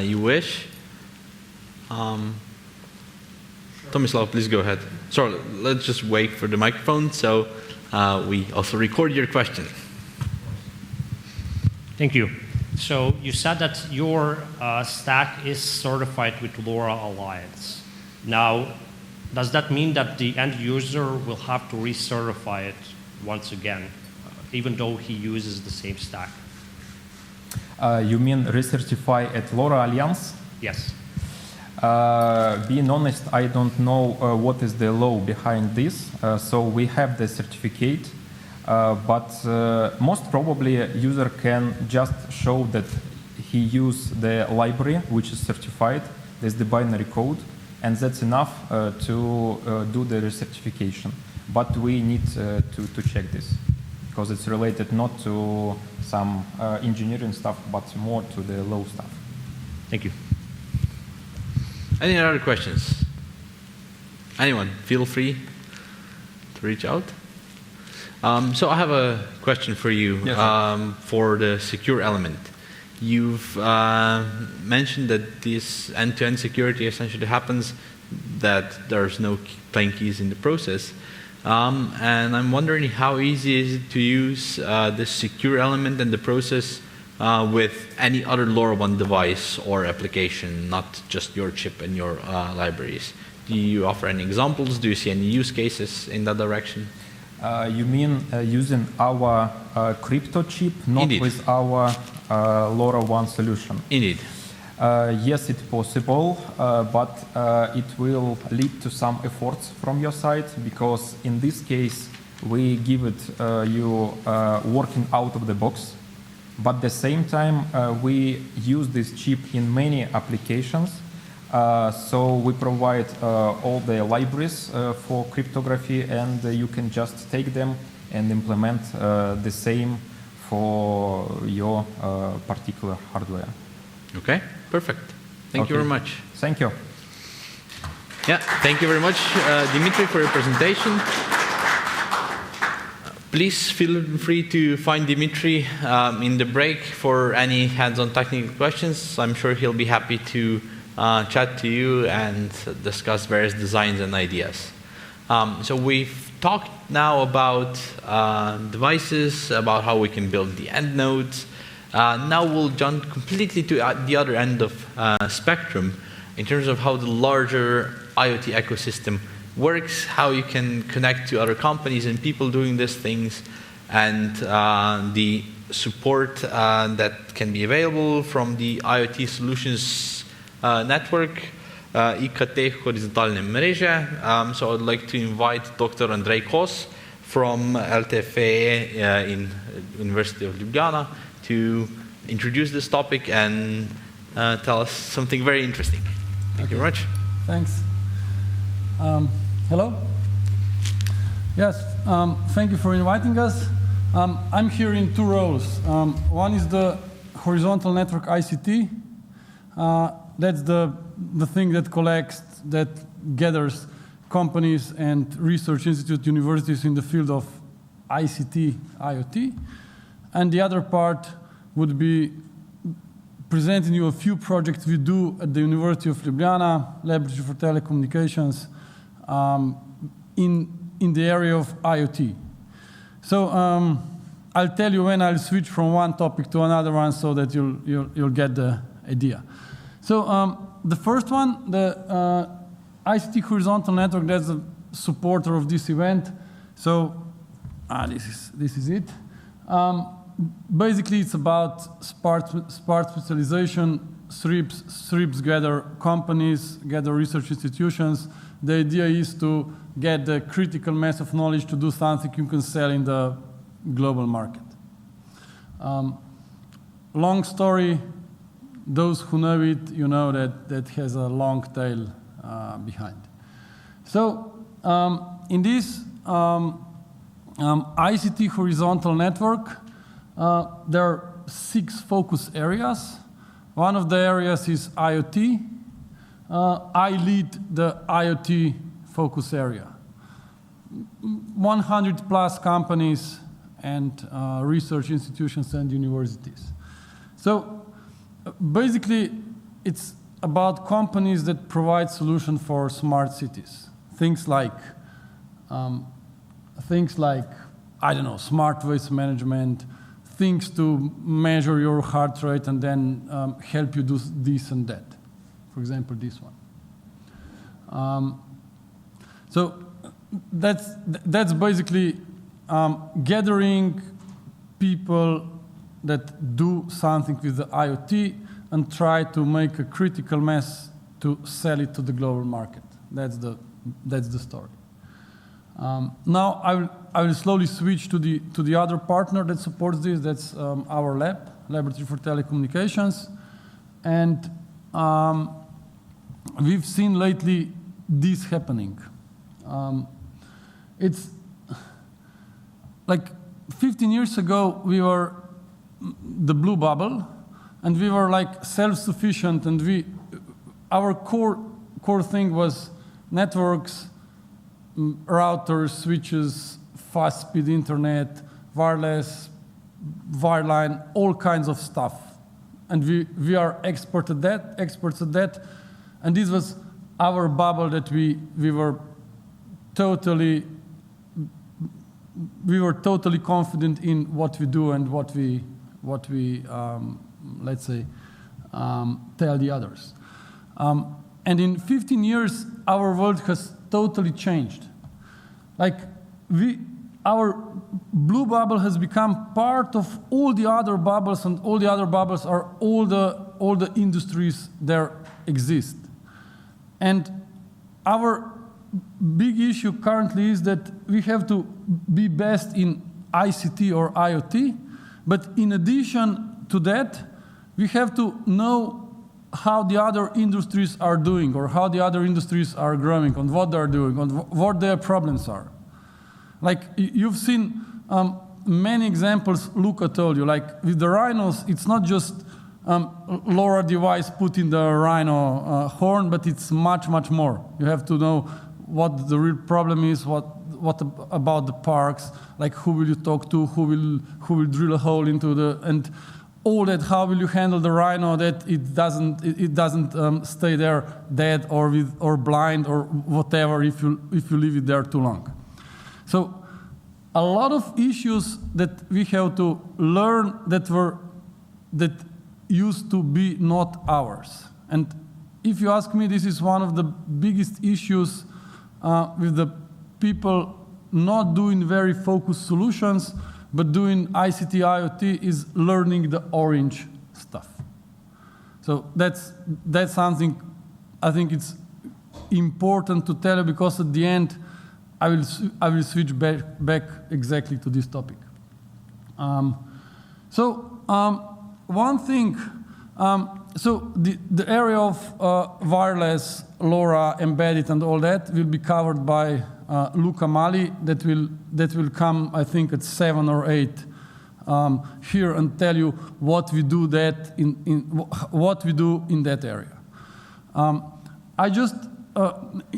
you wish. Tomislav, please go ahead. Sorry, let's just wait for the microphone so we also record your question. Thank you. So you said that your stack is certified with LoRa Alliance. Now, does that mean that the end user will have to recertify it once again, even though he uses the same stack? You mean recertify at LoRa Alliance? Yes. Being honest, I don't know what is the law behind this. So we have the certificate, but most probably a user can just show that he used the library, which is certified. There's the binary code. And that's enough to do the recertification. But we need to check this because it's related not to some engineering stuff, but more to the low stuff. Thank you. Any other questions? Anyone? Feel free to reach out. So I have a question for you. Yes, for the secure element. You've mentioned that this end-to-end security essentially happens that there's no plain keys in the process. And I'm wondering how easy is it to use this secure element and the process with any other LoRaWAN device or application, not just your chip and your libraries. Do you offer any examples? Do you see any use cases in that direction? You mean using our crypto chip, not Indeed. with our LoRaWAN solution? Indeed. Yes, it's possible, but it will lead to some efforts from your side because in this case we give it you working out of the box, but at the same time we use this chip in many applications. So we provide all the libraries for cryptography, and you can just take them and implement the same for your particular hardware. Okay, perfect. Thank you very much. Thank you. Yeah, thank you very much, Dimitri, for your presentation. Please feel free to find Dimitri in the break for any hands-on technical questions. I'm sure he'll be happy to chat to you and discuss various designs and ideas. So we've talked now about devices, about how we can build the end nodes. Now we'll jump completely to the other end of spectrum in terms of how the larger IoT ecosystem works, how you can connect to other companies and people doing these things, and the support that can be available from the IoT Solutions Network, IKT Horizontalne mreže. So I'd like to invite Dr. Andrej Kos from LTFE in University of Ljubljana to introduce this topic and tell us something very interesting. Thank you very much. Thanks. Hello? Yes, thank you for inviting us. I'm here in two roles. One is the horizontal network ICT. That's the thing that collects, that gathers companies and research institute universities in the field of ICT, IoT. And the other part would be presenting you a few projects we do at the University of Ljubljana, Laboratory for Telecommunications, in the area of IoT. So I'll tell you when I'll switch from one topic to another one so that you'll get the idea. So the first one, the ICT horizontal network, that's a supporter of this event. So this is it. Basically, it's about smart specialization. SRIPs gather companies, gather research institutions. The idea is to get the critical mass of knowledge to do something you can sell in the global market. Long story, those who know it, you know that has a long tail behind. So in this ICT horizontal network, there are 6 focus areas. One of the areas is IoT. I lead the IoT focus area. 100 plus companies and research institutions and universities. So basically, it's about companies that provide solutions for smart cities. Things like, I don't know, smart waste management, things to measure your heart rate and then help you do this and that. For example, this one. So that's basically gathering people that do something with the IoT and try to make a critical mass to sell it to the global market. That's the story. Now I will slowly switch to the other partner that supports this. That's our lab, Laboratory for Telecommunications, and we've seen lately this happening. It's like 15 years ago we were the blue bubble, and we were like self-sufficient, and our core thing was networks, routers, switches, fast-speed internet, wireless, wireline, all kinds of stuff. And we are experts at that. And this was our bubble that we were totally confident in what we do and what we let's say tell the others. And in 15 years, our world has totally changed. Like our blue bubble has become part of all the other bubbles, and all the other bubbles are all the industries there exist. And our big issue currently is that we have to be best in ICT or IoT, but in addition to that, we have to know how the other industries are doing, or how the other industries are growing, and what they're doing, and what their problems are. Like, you've seen many examples Luca told you. Like, with the rhinos, it's not just LoRa device put in the rhino horn, but it's much, much more. You have to know what the real problem is, what about the parks, like who will you talk to, who will drill a hole into and all that. How will you handle the rhino that it doesn't stay there dead or blind or whatever if you leave it there too long. So a lot of issues that we have to learn that used to be not ours. And if you ask me, this is one of the biggest issues with the people not doing very focused solutions, but doing ICT, IoT, is learning the orange stuff. So that's something I think it's important to tell you, because at the end, I will switch back exactly to this topic. one thing, so the area of wireless, LoRa, embedded, and all that will be covered by Luca Mali. That will come, I think, at 7 or 8 here and tell you what we do what we do in that area. I just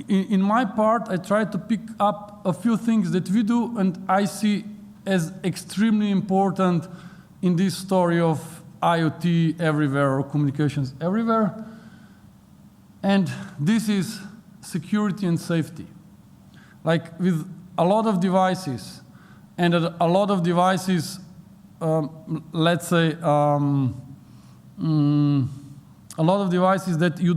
in my part, I try to pick up a few things that we do and I see as extremely important in this story of IoT everywhere or communications everywhere. And this is security and safety. Like with a lot of devices, and a lot of devices, let's say, a lot of devices that you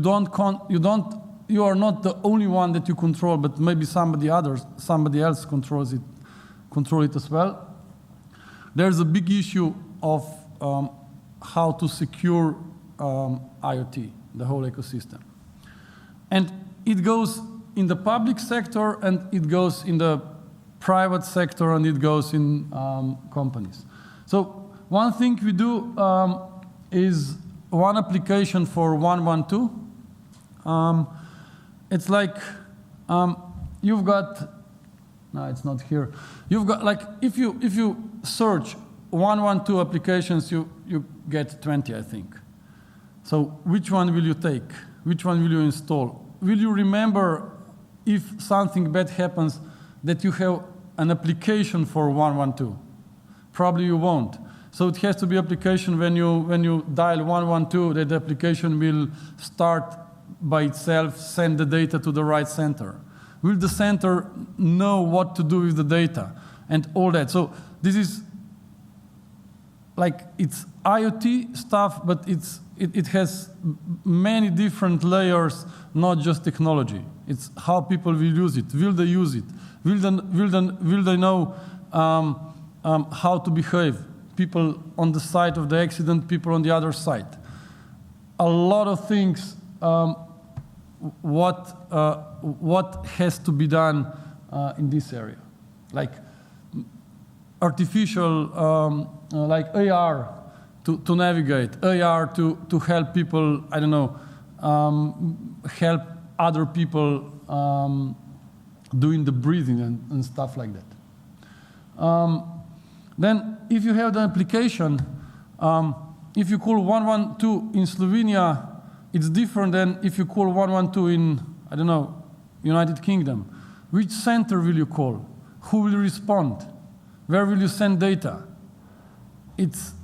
are not the only one that you control, but maybe somebody else control it as well. There's a big issue of how to secure IoT, the whole ecosystem. And it goes in the public sector, and it goes in the private sector, and it goes in companies. So one thing we do is one application for 112. It's like you've got, no, it's not here. You've got, like, if you search 112 applications, you get 20, I think. So which one will you take? Which one will you install? Will you remember if something bad happens that you have an application for 112? Probably you won't. So it has to be application when you dial 112, that the application will start by itself, send the data to the right center. Will the center know what to do with the data and all that? So this is like, it's IoT stuff, but it has many different layers, not just technology. It's how people will use it. Will they use it? Will they know how to behave? People on the side of the accident, people on the other side. A lot of things, what has to be done in this area. Like artificial, like AR to navigate, AR to help people, I don't know, help other people doing the breathing and stuff like that. Then if you have the application, if you call 112 in Slovenia, it's different than if you call 112 in, I don't know, United Kingdom. Which center will you call? Who will respond? Where will you send data? It's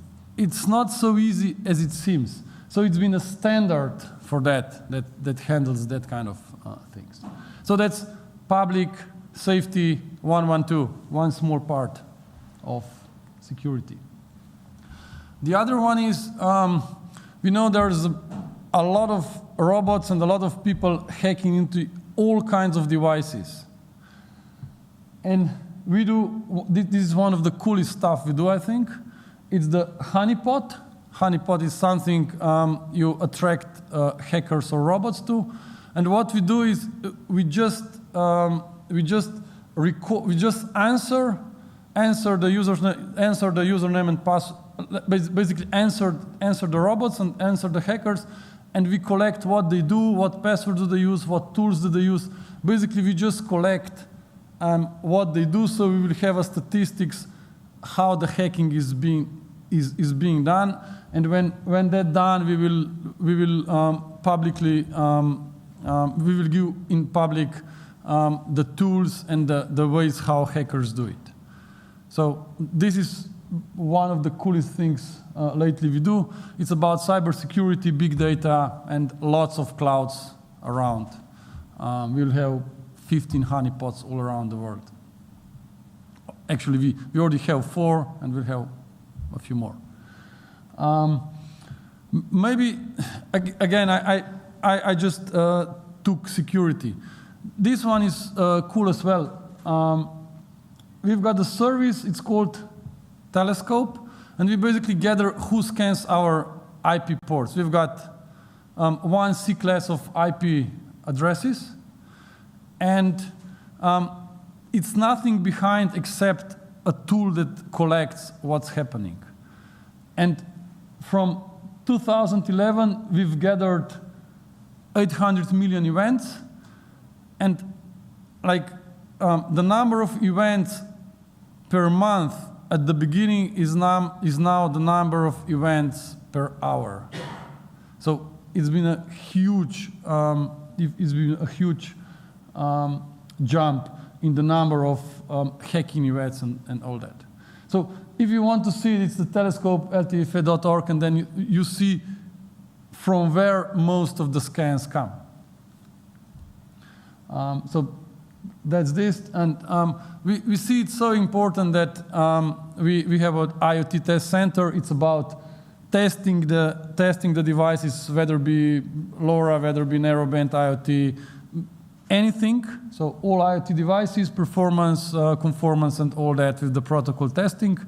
not so easy as it seems. So it's been a standard for that handles that kind of things. So that's public safety 112, one small part of security. The other one is, we know there's a lot of robots and a lot of people hacking into all kinds of devices. And we do, this is one of the coolest stuff we do, I think. It's the honeypot. Honeypot is something you attract hackers or robots to. And what we do is we just answer the username and password. Basically answer the robots and answer the hackers, and we collect what they do, what passwords do they use, what tools do they use. Basically, we just collect what they do, so we will have a statistics how the hacking is being done, and when that's done, we will publicly we will give in public the tools and the ways how hackers do it. So this is one of the coolest things lately we do. It's about cybersecurity, big data, and lots of clouds around. We'll have 15 honeypots all around the world. Actually, we already have 4, and we'll have a few more. Maybe, again, I just took security. This one is cool as well. We've got a service, it's called Telescope, and we basically gather who scans our IP ports. We've got one C class of IP addresses, and it's nothing behind except a tool that collects what's happening. And from 2011, we've gathered 800 million events, and like the number of events per month at the beginning is now the number of events per hour. So it's been a huge jump in the number of hacking events and all that. So if you want to see it, it's the telescope ltfa.org, and then you see from where most of the scans come. So that's this, and we see it's so important that we have an IoT test center. It's about testing the devices, whether it be LoRa, whether it be narrowband IoT, anything. So all IoT devices, performance, conformance, and all that with the protocol testing.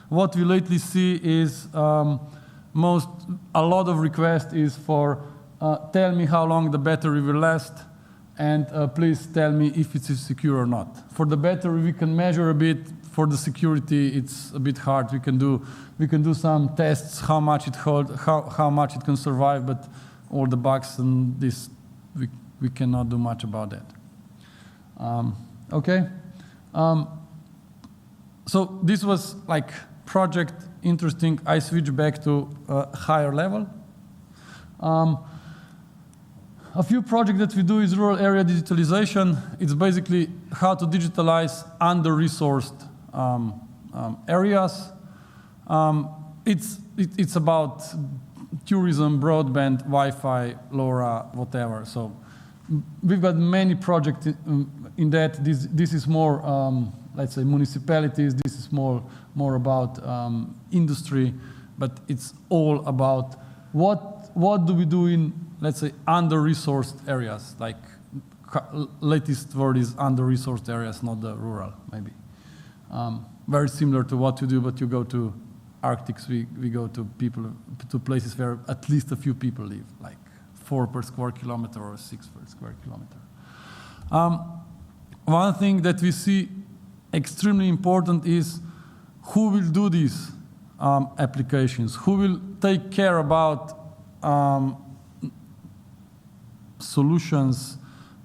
What we lately see is a lot of requests is for tell me how long the battery will last, and please tell me if it is secure or not. For the battery, we can measure a bit. For the security, it's a bit hard. We can do some tests, how much it holds, how much it can survive, but all the bugs and this, we cannot do much about that. Okay. So this was like project interesting. I switch back to a higher level. A few projects that we do is rural area digitalization. It's basically how to digitalize under-resourced areas. It's about tourism, broadband, Wi-Fi, LoRa, whatever. So we've got many projects in that. This is more, let's say, municipalities. This is more about industry, but it's all about what do we do in, let's say, under-resourced areas. Like latest word is under-resourced areas, not the rural, maybe. Very similar to what you do, but you go to Arctics, we go to places where at least a few people live, like 4 per square kilometer or 6 per square kilometer. One thing that we see extremely important is who will do these applications, who will take care about solutions,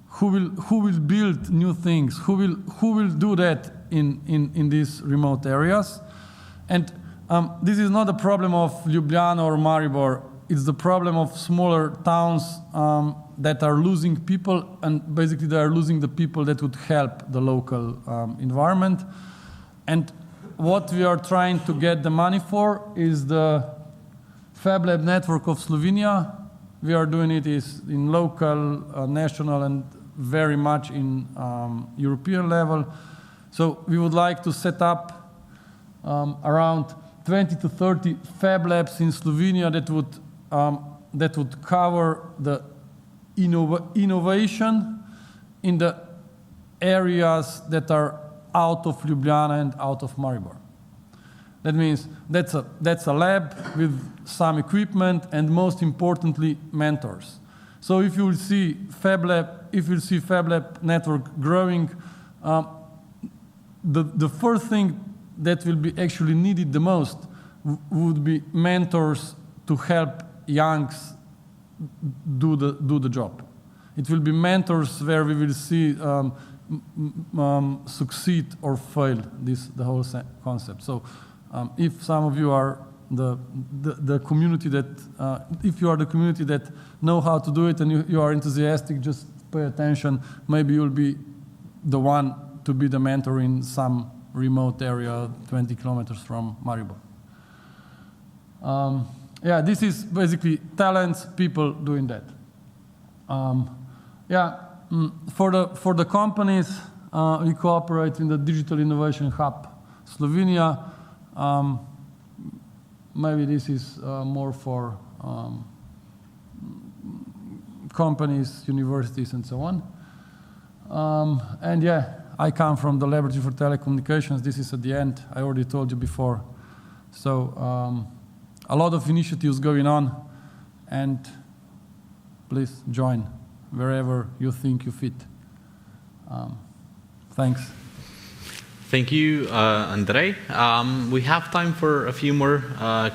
who will build new things, who will do that in these remote areas. And this is not a problem of Ljubljana or Maribor. It's the problem of smaller towns that are losing people, and basically they are losing the people that would help the local environment. And what we are trying to get the money for is the Fab Lab network of Slovenia. We are doing it is in local, national, and very much in European level. So we would like to set up around 20 to 30 Fab Labs in Slovenia that would cover the innovation in the areas that are out of Ljubljana and out of Maribor. That means that's a lab with some equipment and, most importantly, mentors. So if you will see Fab Lab network growing, the first thing that will be actually needed the most would be mentors to help youngs do the job. It will be mentors where we will see succeed or fail the whole concept. So if some of you are the community that, if you are the community that know how to do it and you are enthusiastic, just pay attention. Maybe you'll be the one to be the mentor in some remote area 20 kilometers from Maribor. Yeah, this is basically talents, people doing that. For the companies, we cooperate in the Digital Innovation Hub Slovenia. Maybe this is more for companies, universities, and so on. And yeah, I come from the Laboratory for Telecommunications. This is at the end. I already told you before. So a lot of initiatives going on, and please join wherever you think you fit. Thanks. Thank you, Andrei. We have time for a few more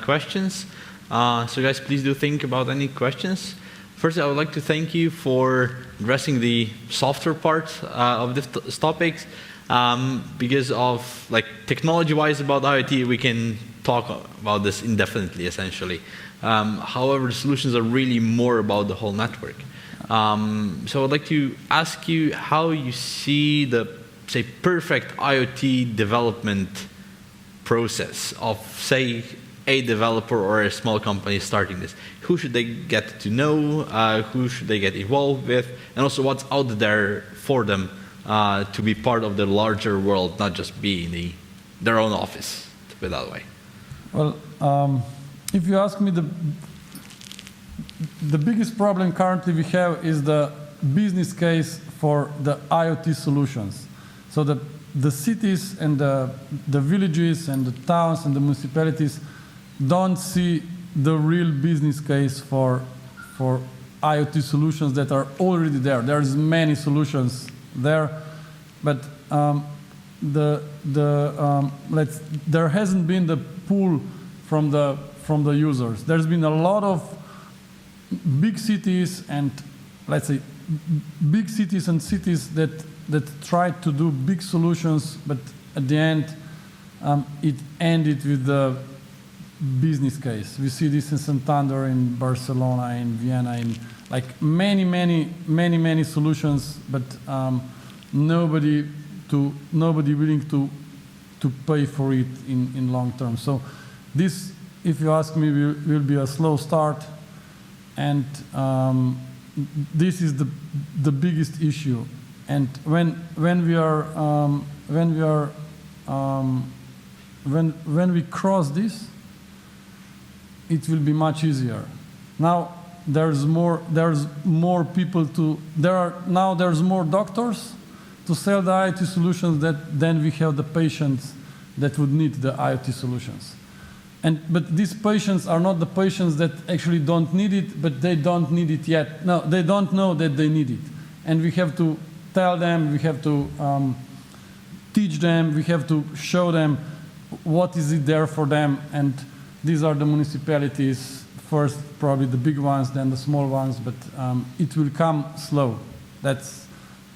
questions. So guys, please do think about any questions. First, I would like to thank you for addressing the software part of this topics. Because of technology-wise about IoT, we can talk about this indefinitely, essentially. However, the solutions are really more about the whole network. So I'd like to ask you how you see the, say, perfect IoT development process of, say, a developer or a small company starting this. Who should they get to know? Who should they get involved with? And also, what's out there for them to be part of the larger world, not just be in their own office, to put it that way? Well, if you ask me, the biggest problem currently we have is the business case for the IoT solutions. So the cities and the villages and the towns and the municipalities don't see the real business case for IoT solutions that are already there. There's many solutions there, but there hasn't been the pull from the users. There's been a lot of big cities and, let's say, big cities and cities that tried to do big solutions, but at the end, it ended with the business case. We see this in Santander, in Barcelona, in Vienna, in many solutions, but nobody willing to pay for it in long term. So this, if you ask me, will be a slow start, and this is the biggest issue. And when we cross this, it will be much easier. Now there's more people there's more doctors to sell the IoT solutions than we have the patients that would need the IoT solutions. But these patients are not the patients that actually don't need it, but they don't need it yet. No, they don't know that they need it. And we have to tell them, we have to teach them, we have to show them what is it there for them. And these are the municipalities, first probably the big ones, then the small ones, but it will come slow. That's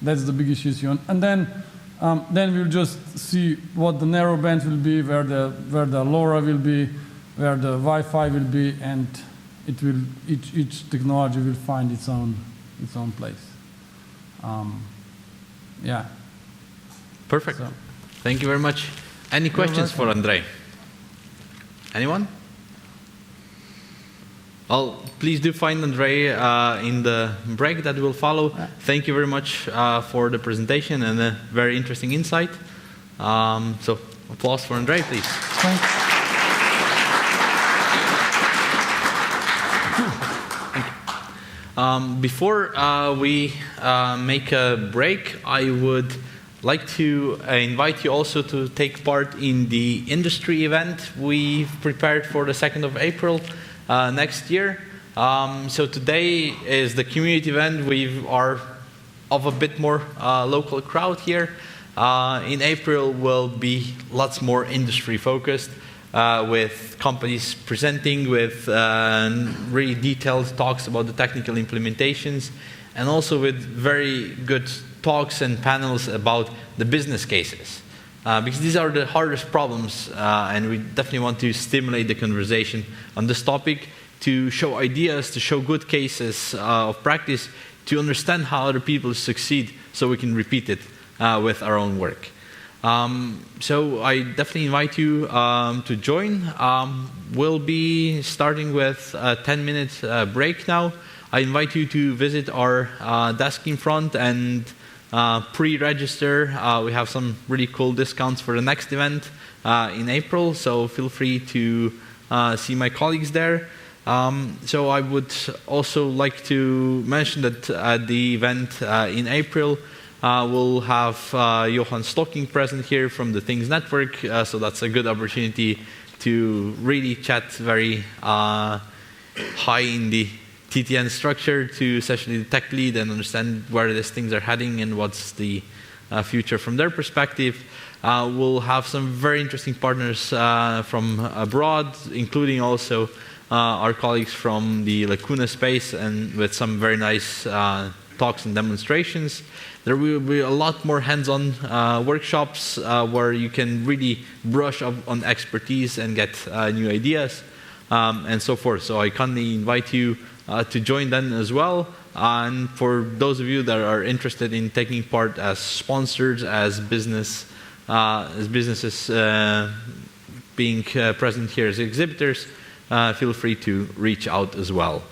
the biggest issue. And then we'll just see what the narrowband will be, where the LoRa will be, where the Wi-Fi will be, and it will each technology will find its own place. Yeah. Perfect. So. Thank you very much. Any questions for Andrei? Anyone? Well, please do find Andrei in the break that will follow. Thank you very much for the presentation and a very interesting insight. So applause for Andrei, please. Thanks. Before we make a break, I would like to invite you also to take part in the industry event we've prepared for the 2nd of April next year. So today is the community event. We are of a bit more local crowd here. In April will be lots more industry focused with companies presenting with really detailed talks about the technical implementations, and also with very good talks and panels about the business cases. Because these are the hardest problems, and we definitely want to stimulate the conversation on this topic, to show ideas, to show good cases of practice, to understand how other people succeed so we can repeat it with our own work. So I definitely invite you to join. We'll be starting with a 10-minute break now. I invite you to visit our desk in front and pre-register. We have some really cool discounts for the next event in April, so feel free to see my colleagues there. So I would also like to mention that at the event in April, we'll have Johan Stocking present here from the Things Network, so that's a good opportunity to really chat very high in the TTN structure to essentially the tech lead and understand where these things are heading and what's the future from their perspective. We'll have some very interesting partners from abroad, including also our colleagues from the Lacuna space, and with some very nice talks and demonstrations. There will be a lot more hands-on workshops where you can really brush up on expertise and get new ideas and so forth. So I kindly invite you to join them as well. And for those of you that are interested in taking part as sponsors, as businesses being present here as exhibitors, feel free to reach out as well.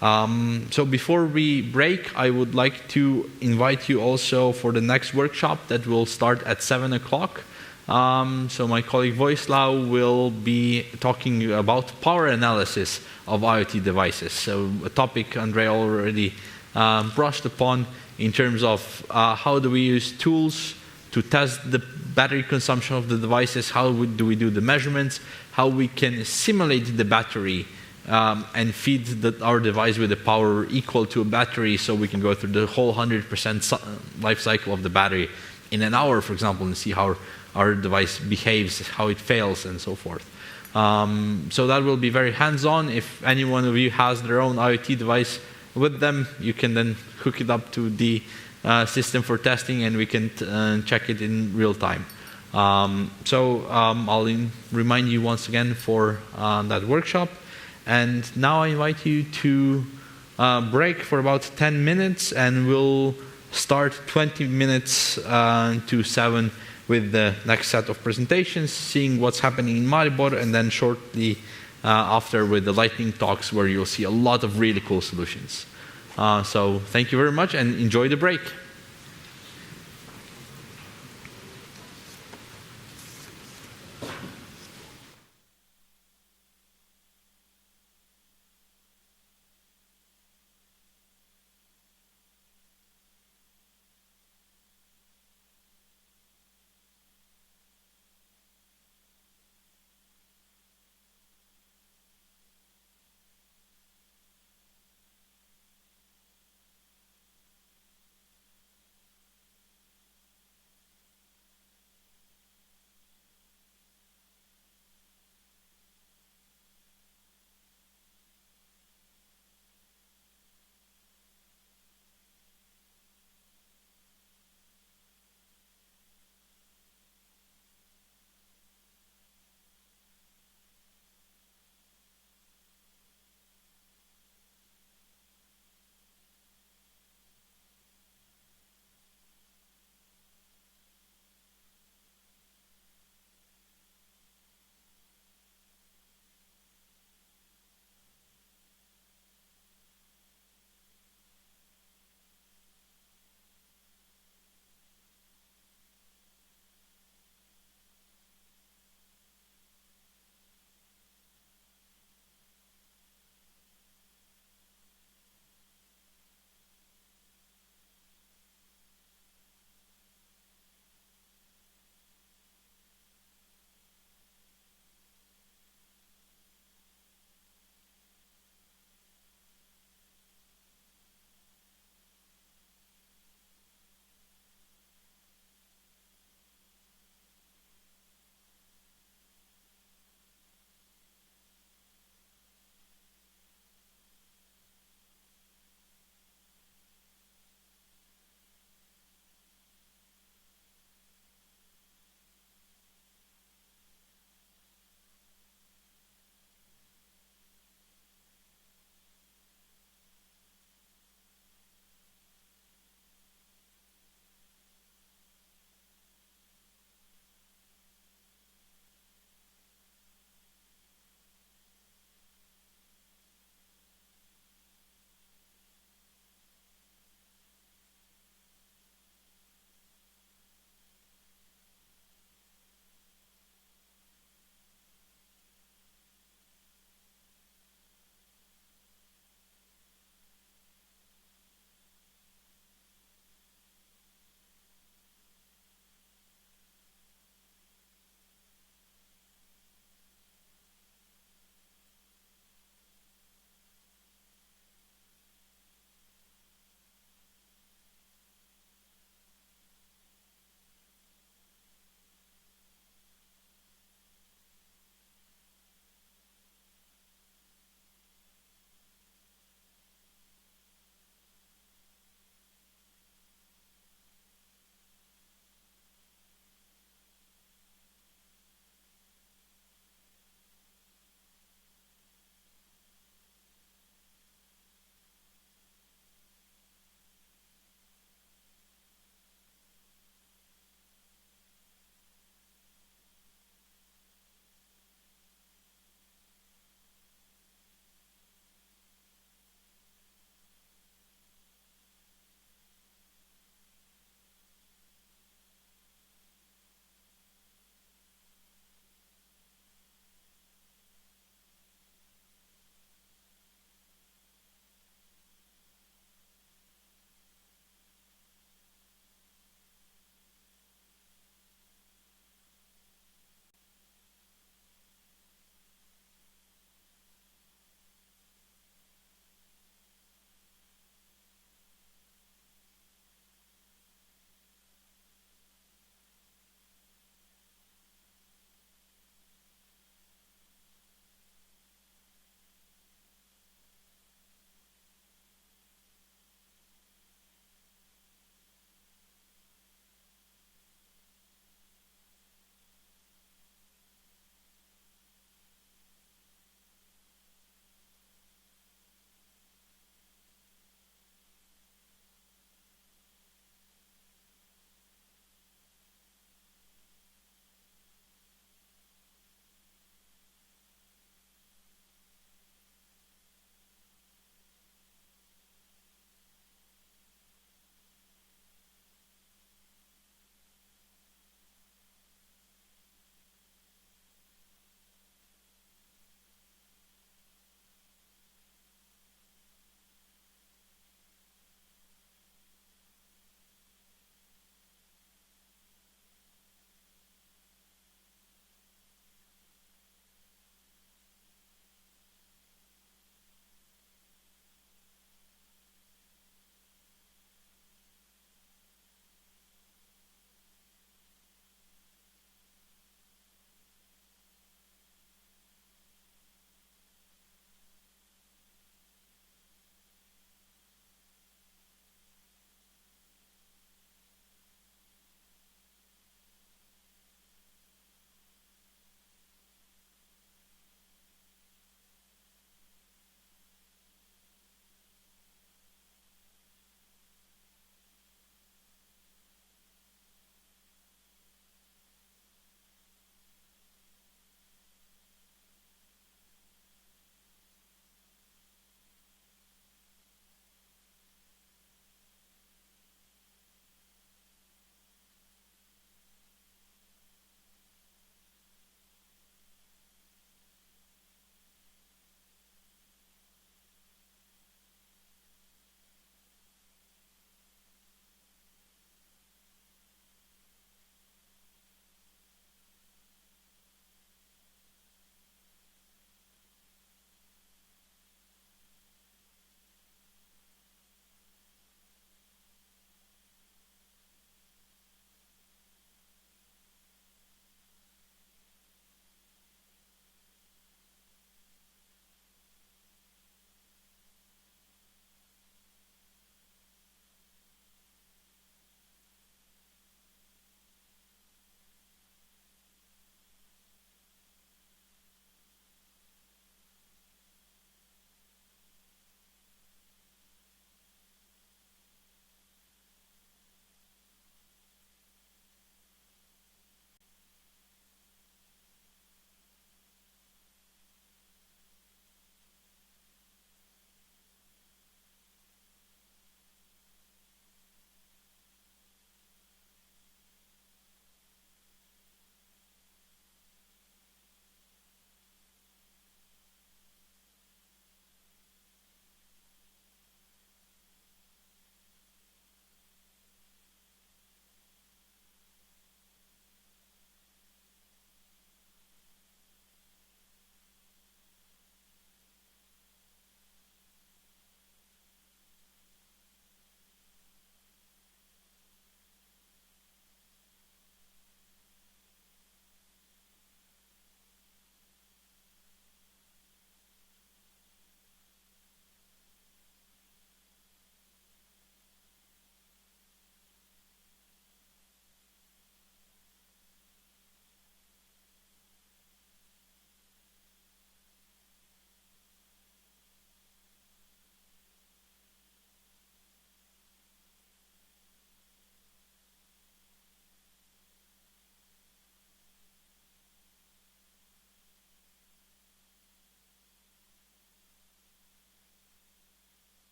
So before we break, I would like to invite you also for the next workshop that will start at 7 o'clock. So my colleague Voislav will be talking about power analysis of IoT devices. So a topic Andrei already brushed upon in terms of how do we use tools to test the battery consumption of the devices, how do we do the measurements, how we can simulate the battery and feed our device with a power equal to a battery, so we can go through the whole 100% life cycle of the battery in an hour, for example, and see how our device behaves, how it fails, and so forth. So that will be very hands-on. If any one of you has their own IoT device with them, you can then hook it up to the system for testing, and we can check it in real time. I'll remind you once again for that workshop. And now I invite you to break for about 10 minutes, and we'll start 20 minutes to 7 with the next set of presentations, seeing what's happening in Maribor, and then shortly after with the lightning talks, where you'll see a lot of really cool solutions. So thank you very much, and enjoy the break.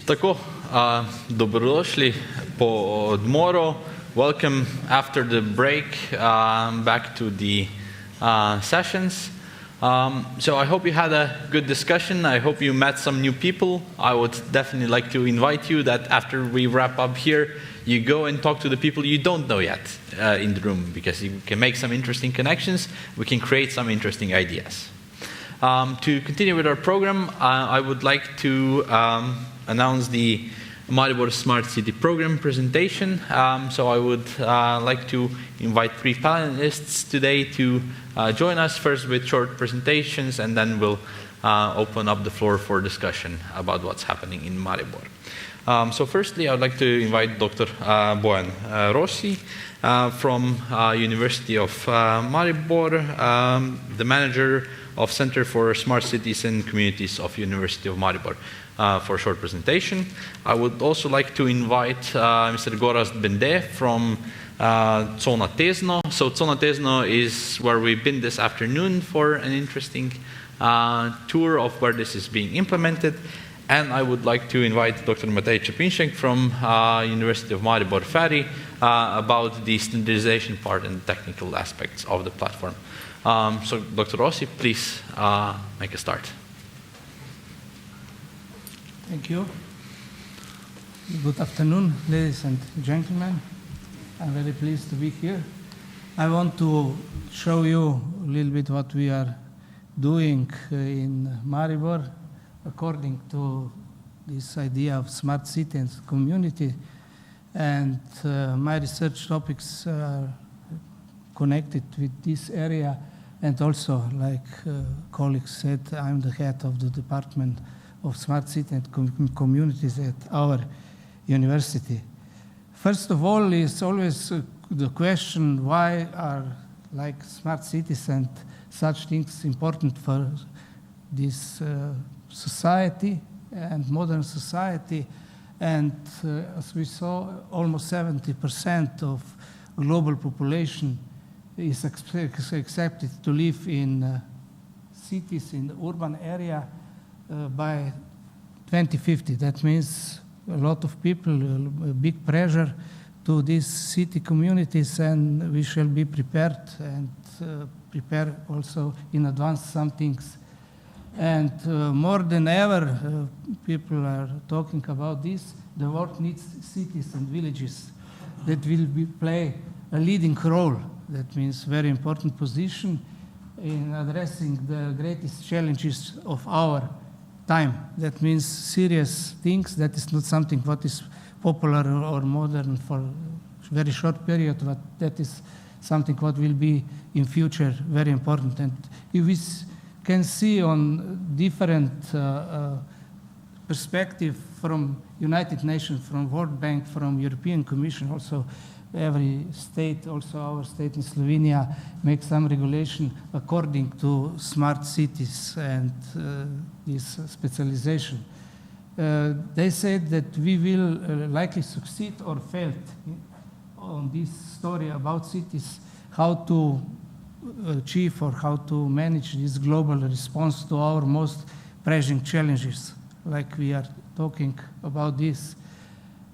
Tako, dobrodošli po odmoru. Welcome after the break back to the sessions. So I hope you had a good discussion. I hope you met some new people. I would definitely like to invite you that after we wrap up here, you go and talk to the people you don't know yet in the room, because you can make some interesting connections. We can create some interesting ideas. To continue with our program, I would like to announce the Maribor Smart City Program presentation. So I would like to invite 3 panelists today to join us, first with short presentations, and then we'll open up the floor for discussion about what's happening in Maribor. So firstly, I would like to invite Dr. Bojan Rossi from University of Maribor, the manager of Center for Smart Cities and Communities of University of Maribor, for a short presentation. I would also like to invite Mr. Gorazd Bende from Zona Tezno. So Zona Tezno is where we've been this afternoon for an interesting tour of where this is being implemented. And I would like to invite Dr. Matej Čepinšek from University of Maribor Fari about the standardization part and technical aspects of the platform. So Dr. Rossi, please make a start. Thank you. Good afternoon, ladies and gentlemen. I'm very pleased to be here. I want to show you a little bit what we are doing in Maribor according to this idea of smart city and community. And my research topics are connected with this area. And also, like colleagues said, I'm the head of the Department of Smart City and Communities at our university. First of all, is always the question, why are like smart cities and such things important for this society and modern society? And as we saw, almost 70% of global population is accepted to live in cities, in the urban area, by 2050. That means a lot of people, a big pressure to these city communities, and we shall be prepared and prepare also in advance some things. And more than ever, people are talking about this. The world needs cities and villages that will play a leading role. That means very important position in addressing the greatest challenges of our time. That means serious things. That is not something what is popular or modern for a very short period, but that is something what will be in future very important. And if we can see on different perspective from United Nations, from World Bank, from European Commission, also every state, also our state in Slovenia, makes some regulation according to smart cities and this specialization. They said that we will likely succeed or fail on this story about cities, how to achieve or how to manage this global response to our most pressing challenges, like we are talking about this.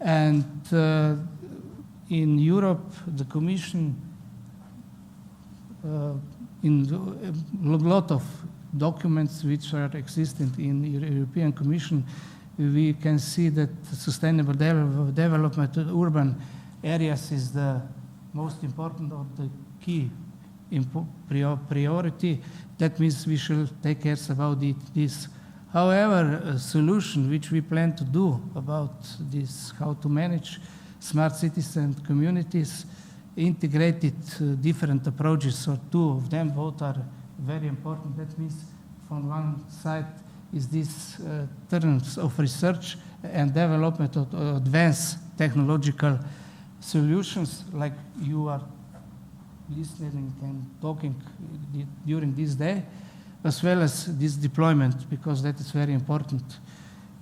And in Europe, the Commission, in a lot of documents which are existent in the European Commission, we can see that sustainable development of urban areas is the most important or the key priority. That means we should take care about this. However, a solution which we plan to do about this, how to manage smart cities and communities, integrated different approaches, or 2 of them, both are very important. That means from one side is this terms of research and development of advanced technological solutions, like you are listening and talking during this day, as well as this deployment, because that is very important.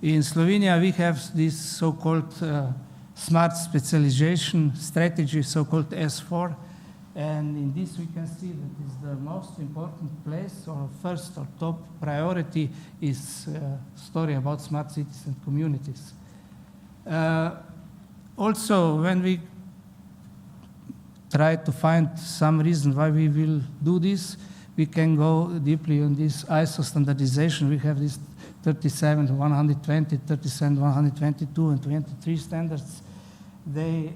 In Slovenia, we have this so-called smart specialization strategy, so-called S4, and in this we can see that is the most important place, or first or top priority is story about smart cities and communities. Also, when we try to find some reason why we will do this, we can go deeply on this ISO standardization. We have this 37120, 37122, and 23 standards. They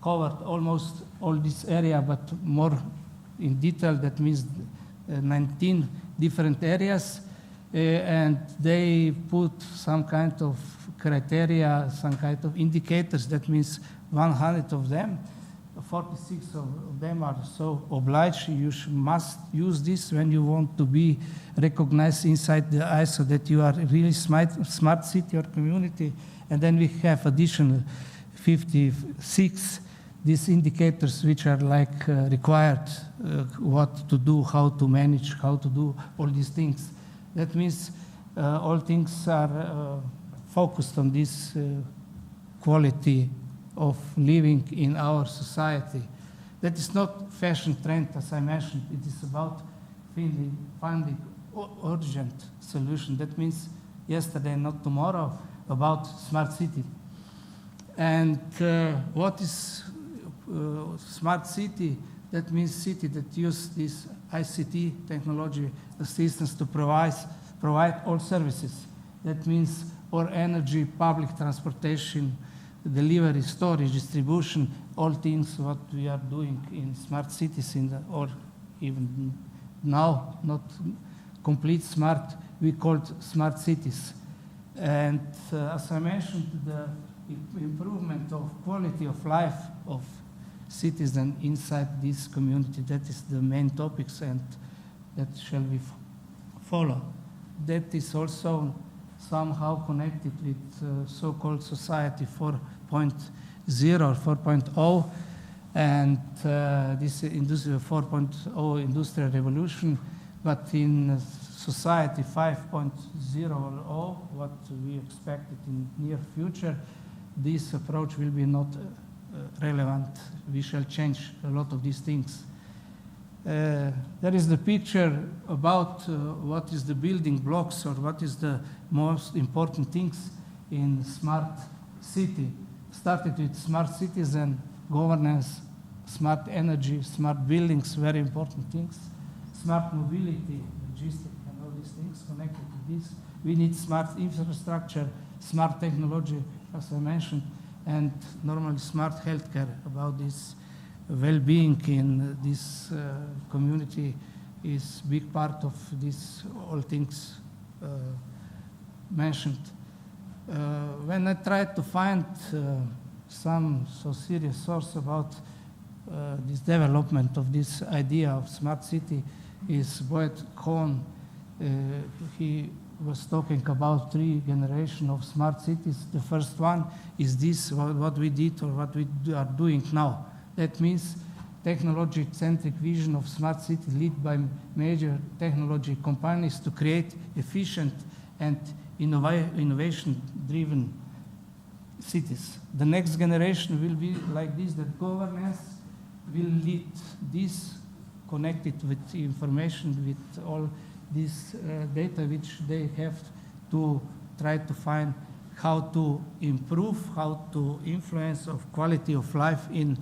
covered almost all this area, but more in detail. That means 19 different areas, and they put some kind of criteria, some kind of indicators. That means 100 of them. 46 of them are so obliged. You must use this when you want to be recognized inside the ISO that you are really smart city or community. And then we have additional 56 these indicators which are like required, what to do, how to manage, how to do all these things. That means all things are focused on this quality of living in our society. That is not fashion trend, as I mentioned. It is about finding urgent solution. That means yesterday, not tomorrow, about smart city. And what is smart city? That means city that use this ICT technology assistance to provide all services. That means all energy, public transportation, delivery, storage, distribution, all things what we are doing in smart cities, or even now, not complete smart, we call it smart cities. And as I mentioned, the improvement of quality of life of citizens inside this community, that is the main topics, and that shall we follow. That is also somehow connected with so-called society 4.0 or 4.0, and this industrial 4.0 industrial revolution. But in society 5.0, what we expect in near future, this approach will be not relevant. We shall change a lot of these things. There is the picture about what is the building blocks or what is the most important things in smart city. Started with smart cities and governance, smart energy, smart buildings, very important things. Smart mobility, logistics, and all these things connected to this. We need smart infrastructure, smart technology, as I mentioned, and normally smart healthcare. About this well-being in this community is big part of this all things mentioned. When I tried to find some so serious source about this development of this idea of smart city, is Boyd Cohn. He was talking about 3 generations of smart cities. The first one is this, what we did or what we are doing now. That means technology-centric vision of smart city led by major technology companies to create efficient and innovation-driven cities. The next generation will be like this, that governance will lead this, connected with information, with all this data which they have to try to find how to improve, how to influence of quality of life in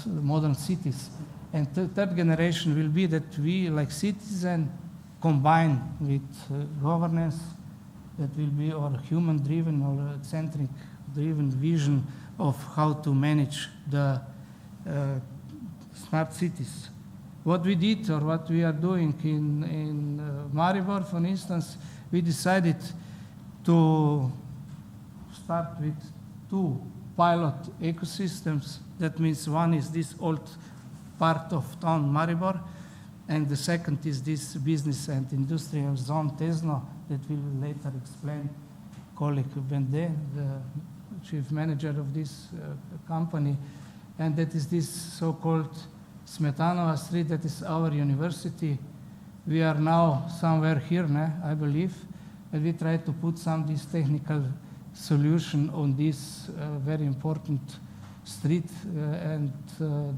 modern cities. And third generation will be that we, like citizens, combine with governance, that will be our human-driven or centric-driven vision of how to manage the smart cities. What we did or what we are doing in Maribor, for instance, we decided to start with 2 pilot ecosystems. That means one is this old part of town Maribor, and the second is this business and industrial zone Tesno that will later explain colleague Bende, the chief manager of this company. And that is this so-called Smetanova Street, that is our university. We are now somewhere here, I believe, and we try to put some this technical solution on this very important street, and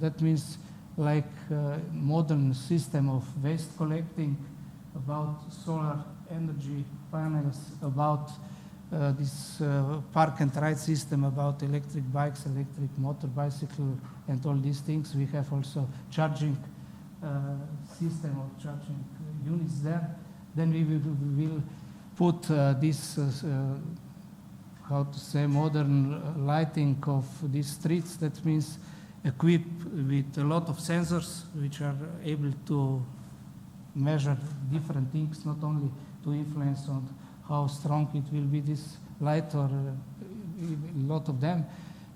that means like modern system of waste collecting, about solar energy panels, about this park and ride system about electric bikes, electric motor bicycle, and all these things. We have also charging system or charging units there. Then we will put this, how to say, modern lighting of these streets. That means equipped with a lot of sensors which are able to measure different things, not only to influence on how strong it will be, this light, or a lot of them.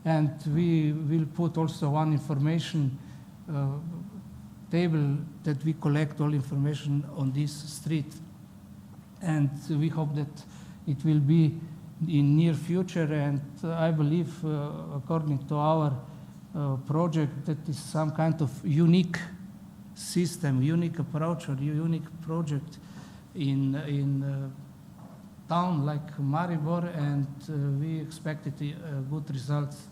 And we will put also one information table that we collect all information on this street. And we hope that it will be in near future, and I believe, according to our project, that is some kind of unique system, unique approach, or unique project in town like Maribor, and we expected good results.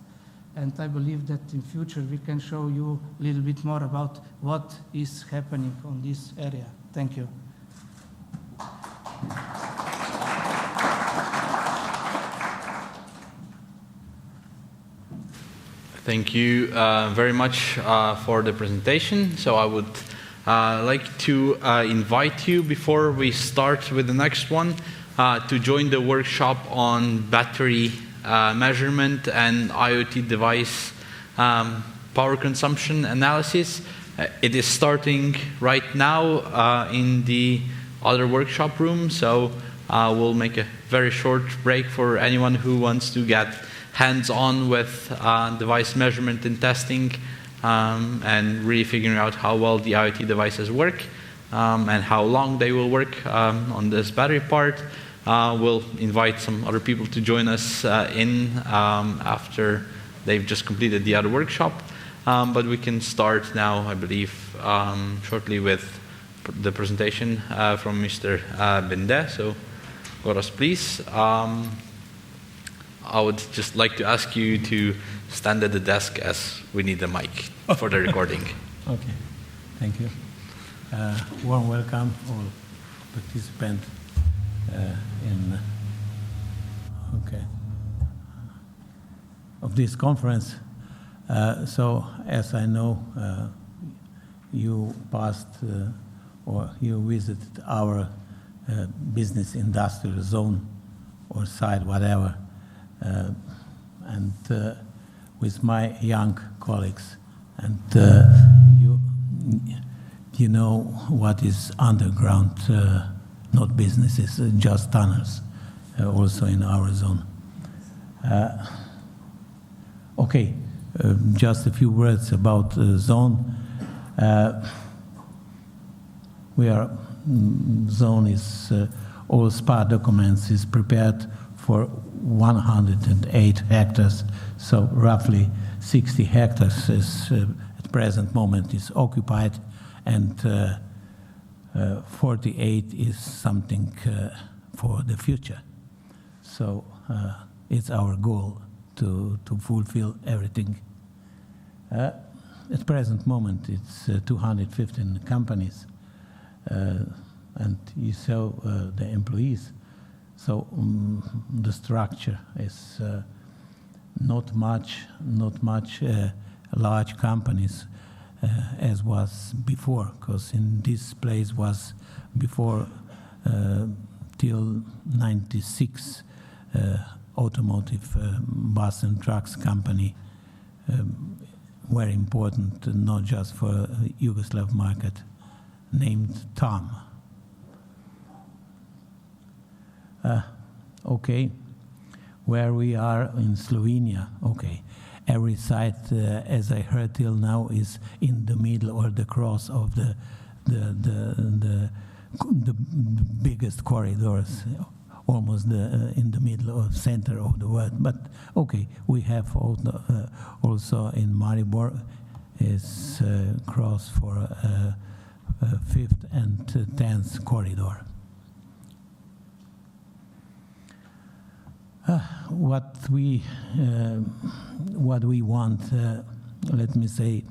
And I believe that in future we can show you a little bit more about what is happening on this area. Thank you. Thank you very much for the presentation. So I would like to invite you, before we start with the next one, to join the workshop on battery measurement and IoT device power consumption analysis. It is starting right now in the other workshop room, so we'll make a very short break for anyone who wants to get hands-on with device measurement and testing, and really figuring out how well the IoT devices work and how long they will work on this battery part. We'll invite some other people to join us after they've just completed the other workshop. But we can start now, I believe, shortly with the presentation from Mr. Bende. So, Goras, please. I would just like to ask you to stand at the desk, as we need the mic for the recording. Okay, thank you. Warm welcome all participants of this conference. So, as I know, you passed or you visited our business industrial zone or site, whatever. And with my young colleagues, and you know what is underground, not businesses, just tunnels, also in our zone. Okay, just a few words about zone. Zone is all SPA documents is prepared for 108 hectares, so roughly 60 hectares is, at present moment is occupied, and 48 is something for the future. So it's our goal to fulfill everything. At present moment it's 215 companies, and you saw the employees. So the structure is not much large companies as was before, because in this place was before till 96 automotive bus and trucks company, very important, not just for Yugoslav market, named TOM. Okay, where we are in Slovenia, okay. Every site, as I heard till now, is in the middle or the cross of the biggest corridors, almost in the middle or center of the world. But okay, we have also in Maribor is cross for 5th and 10th corridor. What we want, let me say,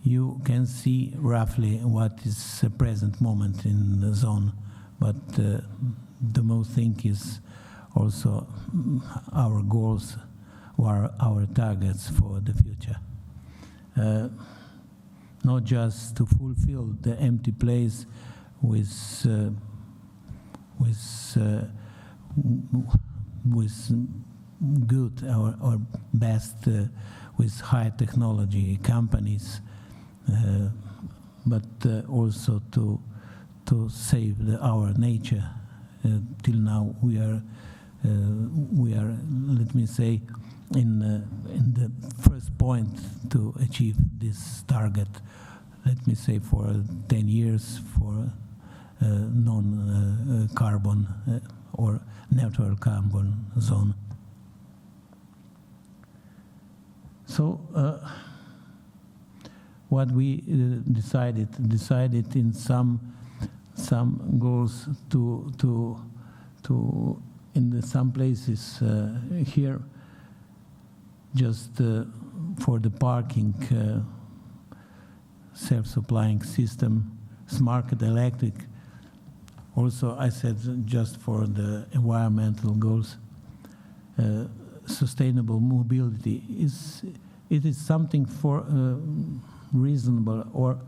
you can see roughly what is the present moment in the zone, but the most thing is also our goals or our targets for the future. Not just to fulfill the empty place with good or best with high technology companies, but also to save our nature. Till now we are, let me say, in the first point to achieve this target, let me say, for 10 years for non-carbon or neutral carbon zone. So what we decided in some goals to in some places here, just for the parking self-supplying system, smart electric. Also, I said just for the environmental goals, sustainable mobility it is something for reasonable or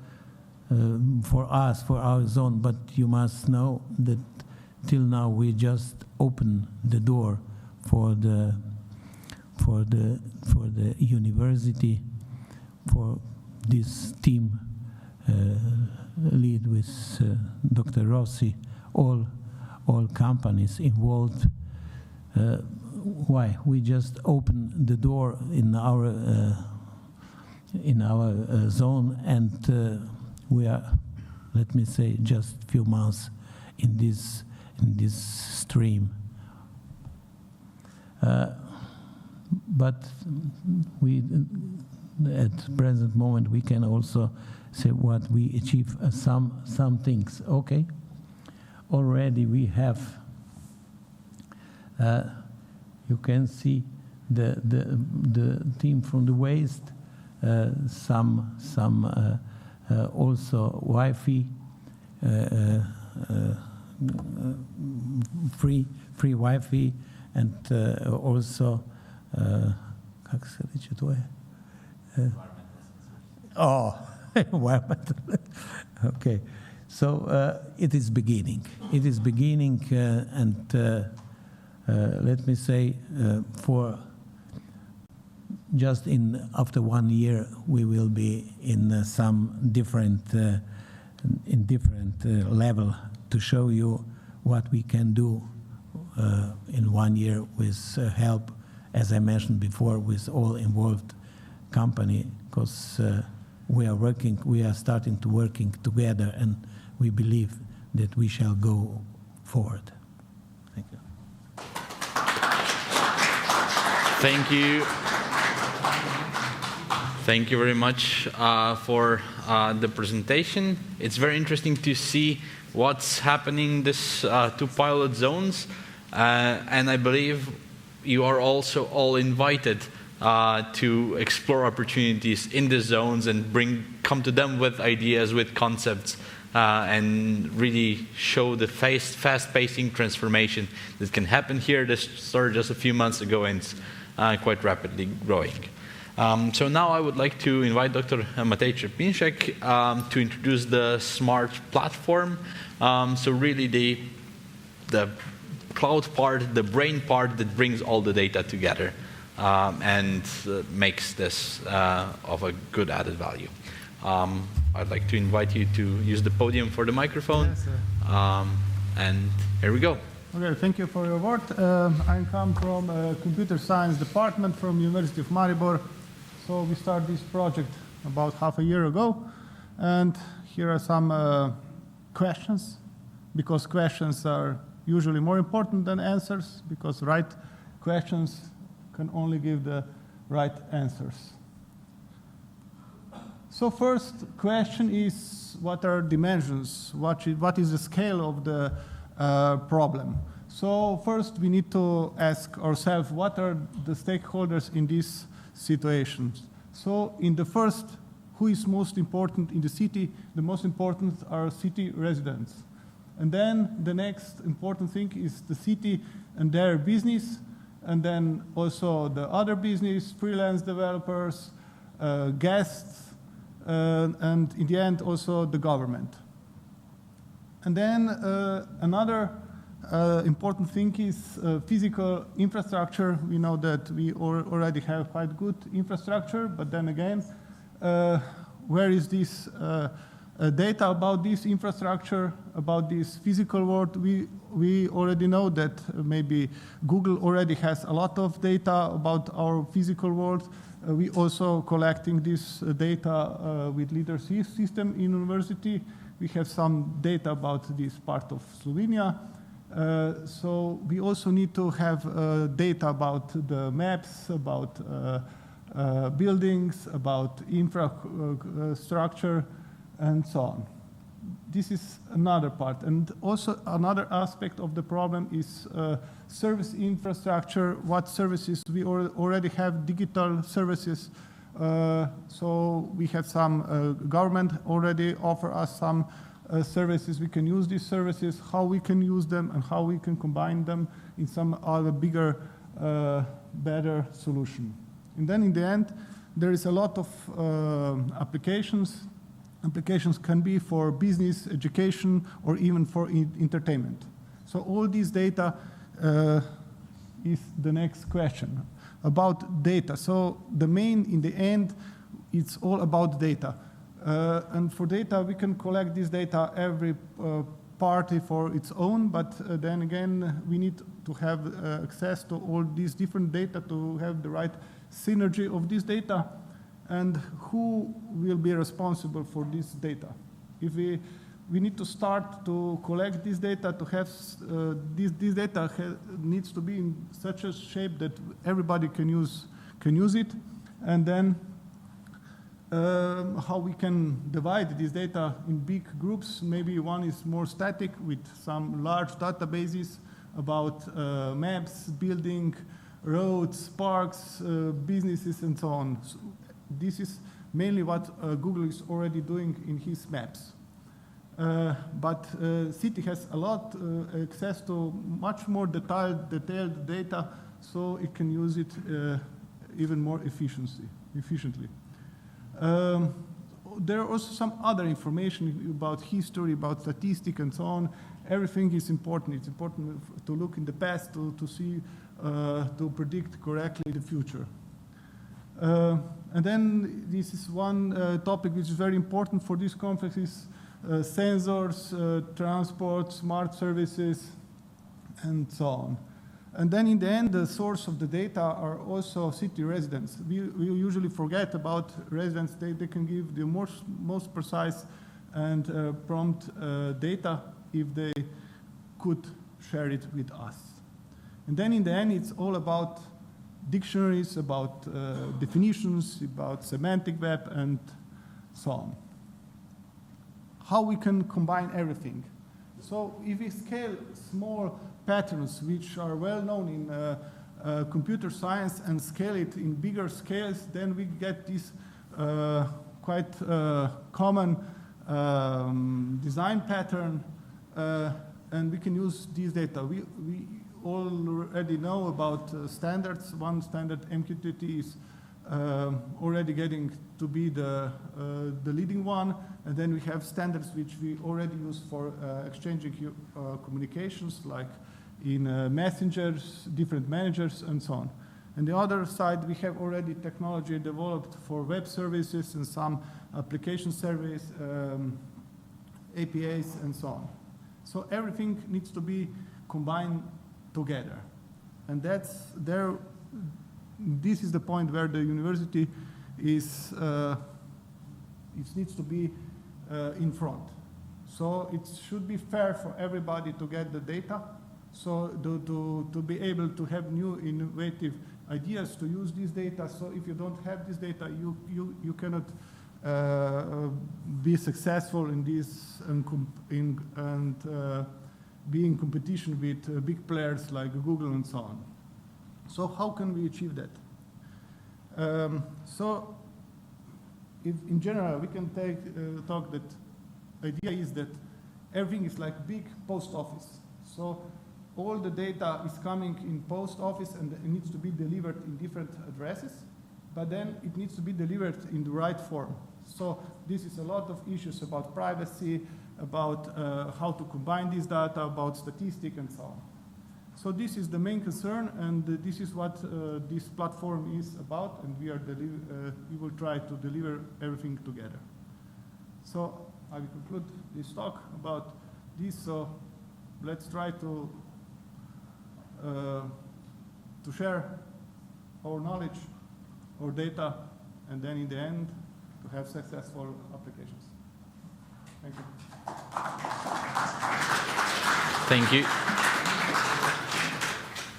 for us, for our zone. But you must know that till now we just open the door for the university, for this team lead with Dr. Rossi, all companies involved. Why? We just open the door in our zone, and we are, let me say, just few months in this stream. But we, at present moment, we can also say what we achieve some things. Okay, already we have. You can see the team from the waste. Some also Wi-Fi, free Wi-Fi, and also. Как се рече това? Environmental. Okay, so it is beginning. It is beginning, and let me say, for just after 1 year, we will be in some different level to show you what we can do in 1 year with help, as I mentioned before, with all involved company, because we are starting to working together, and we believe that we shall go forward. Thank you. Thank you. Thank you very much for the presentation. It's very interesting to see what's happening in these 2 pilot zones, and I believe you are also all invited to explore opportunities in the zones and come to them with ideas, with concepts, and really show the fast-pacing transformation that can happen here. This started just a few months ago and it's quite rapidly growing. So now I would like to invite Dr. Matej Čerpinšek to introduce the smart platform. So really the cloud part, the brain part that brings all the data together and makes this of a good added value. I'd like to invite you to use the podium for the microphone. Yes, and here we go. Okay, thank you for your word. I come from computer science department from University of Maribor. So we started this project about half a year ago. And here are some questions, because questions are usually more important than answers, because right questions can only give the right answers. So first question is, what are dimensions? What is the scale of the problem? So first we need to ask ourselves, what are the stakeholders in these situations? So in the first, who is most important in the city? The most important are city residents. And then the next important thing is the city and their business, and then also the other business, freelance developers, guests, and in the end also the government. And then another important thing is physical infrastructure. We know that we already have quite good infrastructure, but then again, where is this data about this infrastructure, about this physical world? We already know that maybe Google already has a lot of data about our physical world. We also collecting this data with leadership system in university. We have some data about this part of Slovenia. So we also need to have data about the maps, about buildings, about infrastructure, and so on. This is another part. And also another aspect of the problem is service infrastructure. What services we already have, digital services. So we have some government already offer us some services. We can use these services, how we can use them, and how we can combine them in some other bigger, better solution. And then in the end, there is a lot of applications. Applications can be for business, education, or even for entertainment. So all this data is the next question about data. So the main, in the end, it's all about data. And for data, we can collect this data every party for its own, but then again, we need to have access to all these different data to have the right synergy of this data. And who will be responsible for this data? If we need to start to collect this data, to have this data needs to be in such a shape that everybody can use it, and then how we can divide this data in big groups. Maybe one is more static with some large databases about maps, building, roads, parks, businesses, and so on. So this is mainly what Google is already doing in his maps. But city has a lot access to much more detailed data, so it can use it even more efficiently. There are also some other information about history, about statistics, and so on. Everything is important. It's important to look in the past to see, to predict correctly the future. And then this is one topic which is very important for this conference is sensors, transport, smart services, and so on. And then in the end, the source of the data are also city residents. We usually forget about residents. They can give the most precise and prompt data if they could share it with us. And then in the end, it's all about dictionaries, about definitions, about semantic web, and so on. How we can combine everything. So if we scale small patterns which are well known in computer science and scale it in bigger scales, then we get this quite common design pattern, and we can use this data. We already know about standards. One standard, MQTT, is already getting to be the leading one, and then we have standards which we already use for exchanging communications, like in messengers, different managers, and so on. And the other side, we have already technology developed for web services and some application service, APIs, and so on. So everything needs to be combined together. And that's there. This is the point where the university is, it needs to be in front. So it should be fair for everybody to get the data, so to be able to have new innovative ideas to use this data. So if you don't have this data, you cannot be successful in this and be in competition with big players like Google and so on. So how can we achieve that? So if in general we can talk that idea is that everything is like big post office. So all the data is coming in post office and it needs to be delivered in different addresses, but then it needs to be delivered in the right form. So this is a lot of issues about privacy, about how to combine this data, about statistics and so on. So this is the main concern, and this is what this platform is about, and we will try to deliver everything together. So I will conclude this talk about this. So let's try to share our knowledge, our data, and then in the end, to have successful applications. Thank you. Thank you.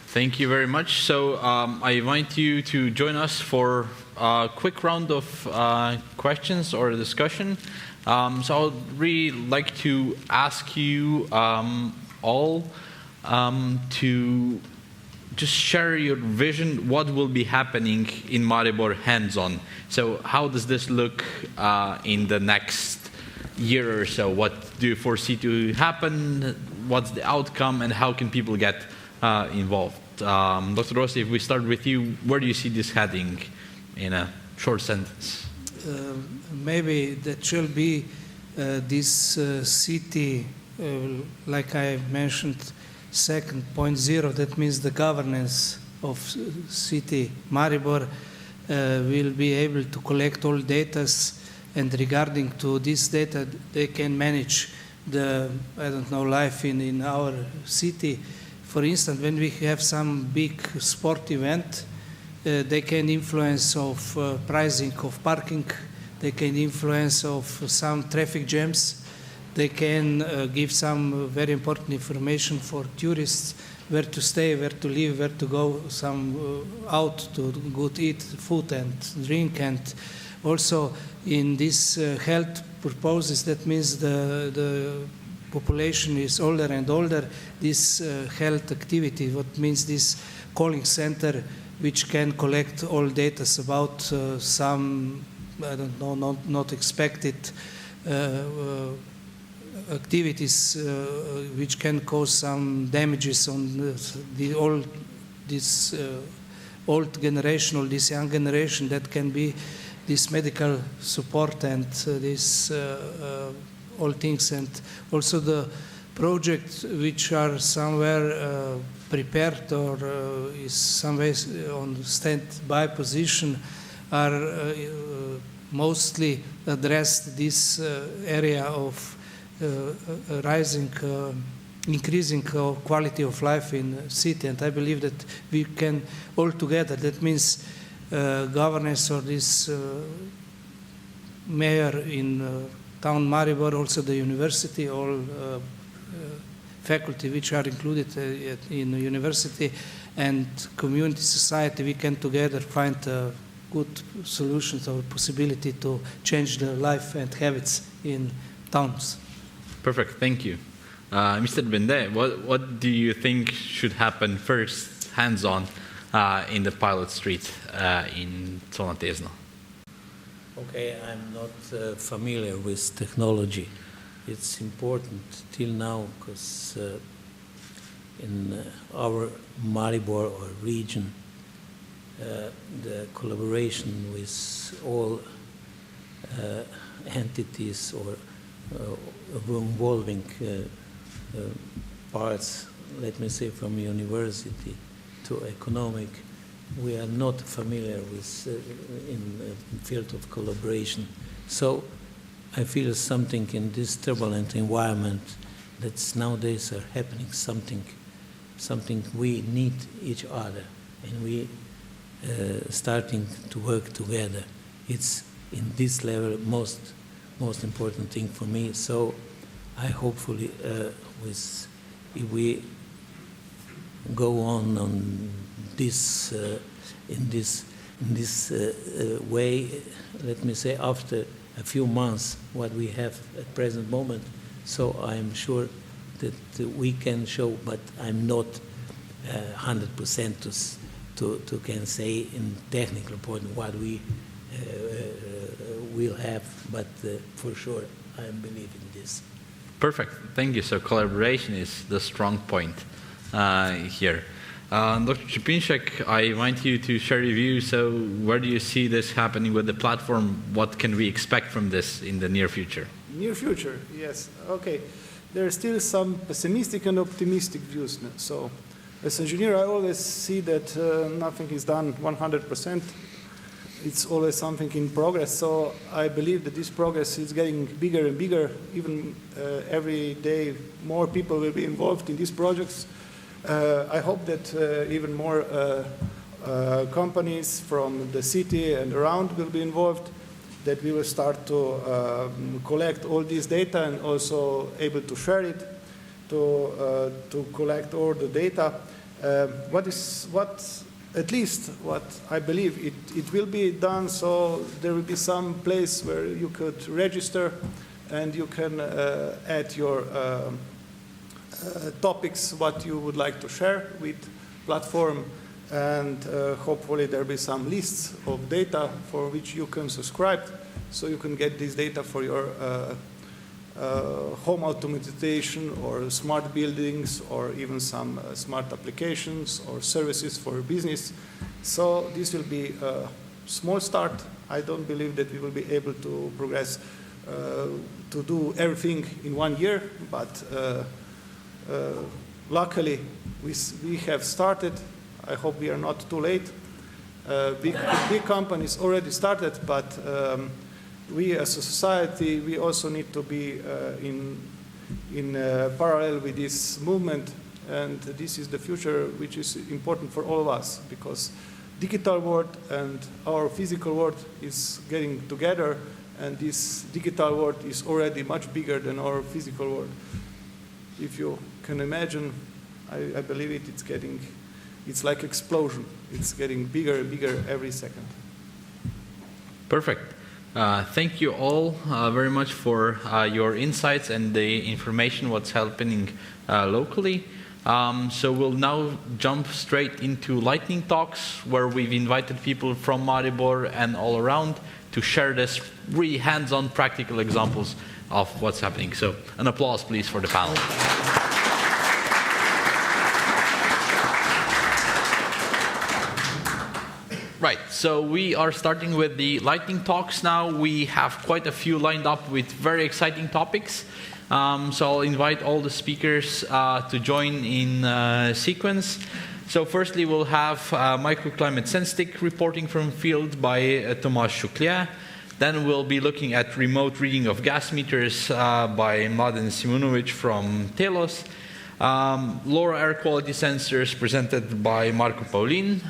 Thank you very much. So I invite you to join us for a quick round of questions or discussion. So I would really like to ask you all to just share your vision. What will be happening in Maribor hands-on? So how does this look in the next year or so? What do you foresee to happen? What's the outcome, and how can people get involved? Dr. Rossi, if we start with you, where do you see this heading in a short sentence? Maybe that should be this city, like I mentioned, 2.0, that means the governance of city Maribor will be able to collect all data, and regarding to this data, they can manage the, I don't know, life in our city. For instance, when we have some big sport event, they can influence of pricing of parking, they can influence of some traffic jams, they can give some very important information for tourists, where to stay, where to live, where to go, some out to good eat food and drink, and also in this health purposes, that means the population is older and older, this health activity, what means this calling center, which can collect all data about some, I don't know, not expected activities which can cause some damages on the old, this old generation or this young generation, that can be this medical support and this all things, and also the projects which are somewhere prepared or is somewhere on standby position are mostly addressed this area of increasing quality of life in the city, and I believe that we can all together, that means governance or this mayor in town Maribor, also the university, all faculty which are included in the university, and community society, we can together find good solutions or possibility to change the life and habits in towns. Perfect, thank you. Mr. Bende, what do you think should happen first, hands-on, in the pilot street in Zona Tesno? Okay, I'm not familiar with technology. It's important till now because in our Maribor or region, the collaboration with all entities or involving parts, let me say from university to economic, we are not familiar with in the field of collaboration. So I feel something in this turbulent environment that's nowadays are happening, something we need each other, and we starting to work together. It's in this level most important thing for me. So I hopefully if we go on this in this way, let me say, after a few months what we have at present moment, so I'm sure that we can show, but I'm not 100% to can say in technical point what we will have, but for sure I believe in this. Perfect. Thank you. So collaboration is the strong point here. Dr. Čepinšek, I invite you to share your view. So where do you see this happening with the platform? What can we expect from this in the near future? Near future, yes. Okay. There are still some pessimistic and optimistic views. So as an engineer, I always see that nothing is done 100%. It's always something in progress. So I believe that this progress is getting bigger and bigger. Even every day, more people will be involved in these projects. I hope that even more companies from the city and around will be involved, that we will start to collect all this data and also able to share it, to collect all the data. At least what I believe, it will be done, so there will be some place where you could register and you can add your topics, what you would like to share with platform, and hopefully there will be some lists of data for which you can subscribe, so you can get this data for your home automation or smart buildings or even some smart applications or services for business. So this will be a small start. I don't believe that we will be able to progress to do everything in 1 year, but luckily we have started. I hope we are not too late. Big companies already started, but we as a society, we also need to be in parallel with this movement, and this is the future which is important for all of us, because digital world and our physical world is getting together, and this digital world is already much bigger than our physical world. If you can imagine, I believe it's like explosion. It's getting bigger and bigger every second. Perfect. Thank you all very much for your insights and the information what's happening locally. So we'll now jump straight into lightning talks, where we've invited people from Maribor and all around to share this really hands-on practical examples of what's happening. So an applause, please, for the panel. Right, so we are starting with the lightning talks now. We have quite a few lined up with very exciting topics. So I'll invite all the speakers to join in sequence. So firstly, we'll have microclimate senstic reporting from field by Tomáš Šuklia. Then we'll be looking at remote reading of gas meters by Mladen Simunovic from Telos. LoRa air quality sensors presented by Marko Paulin.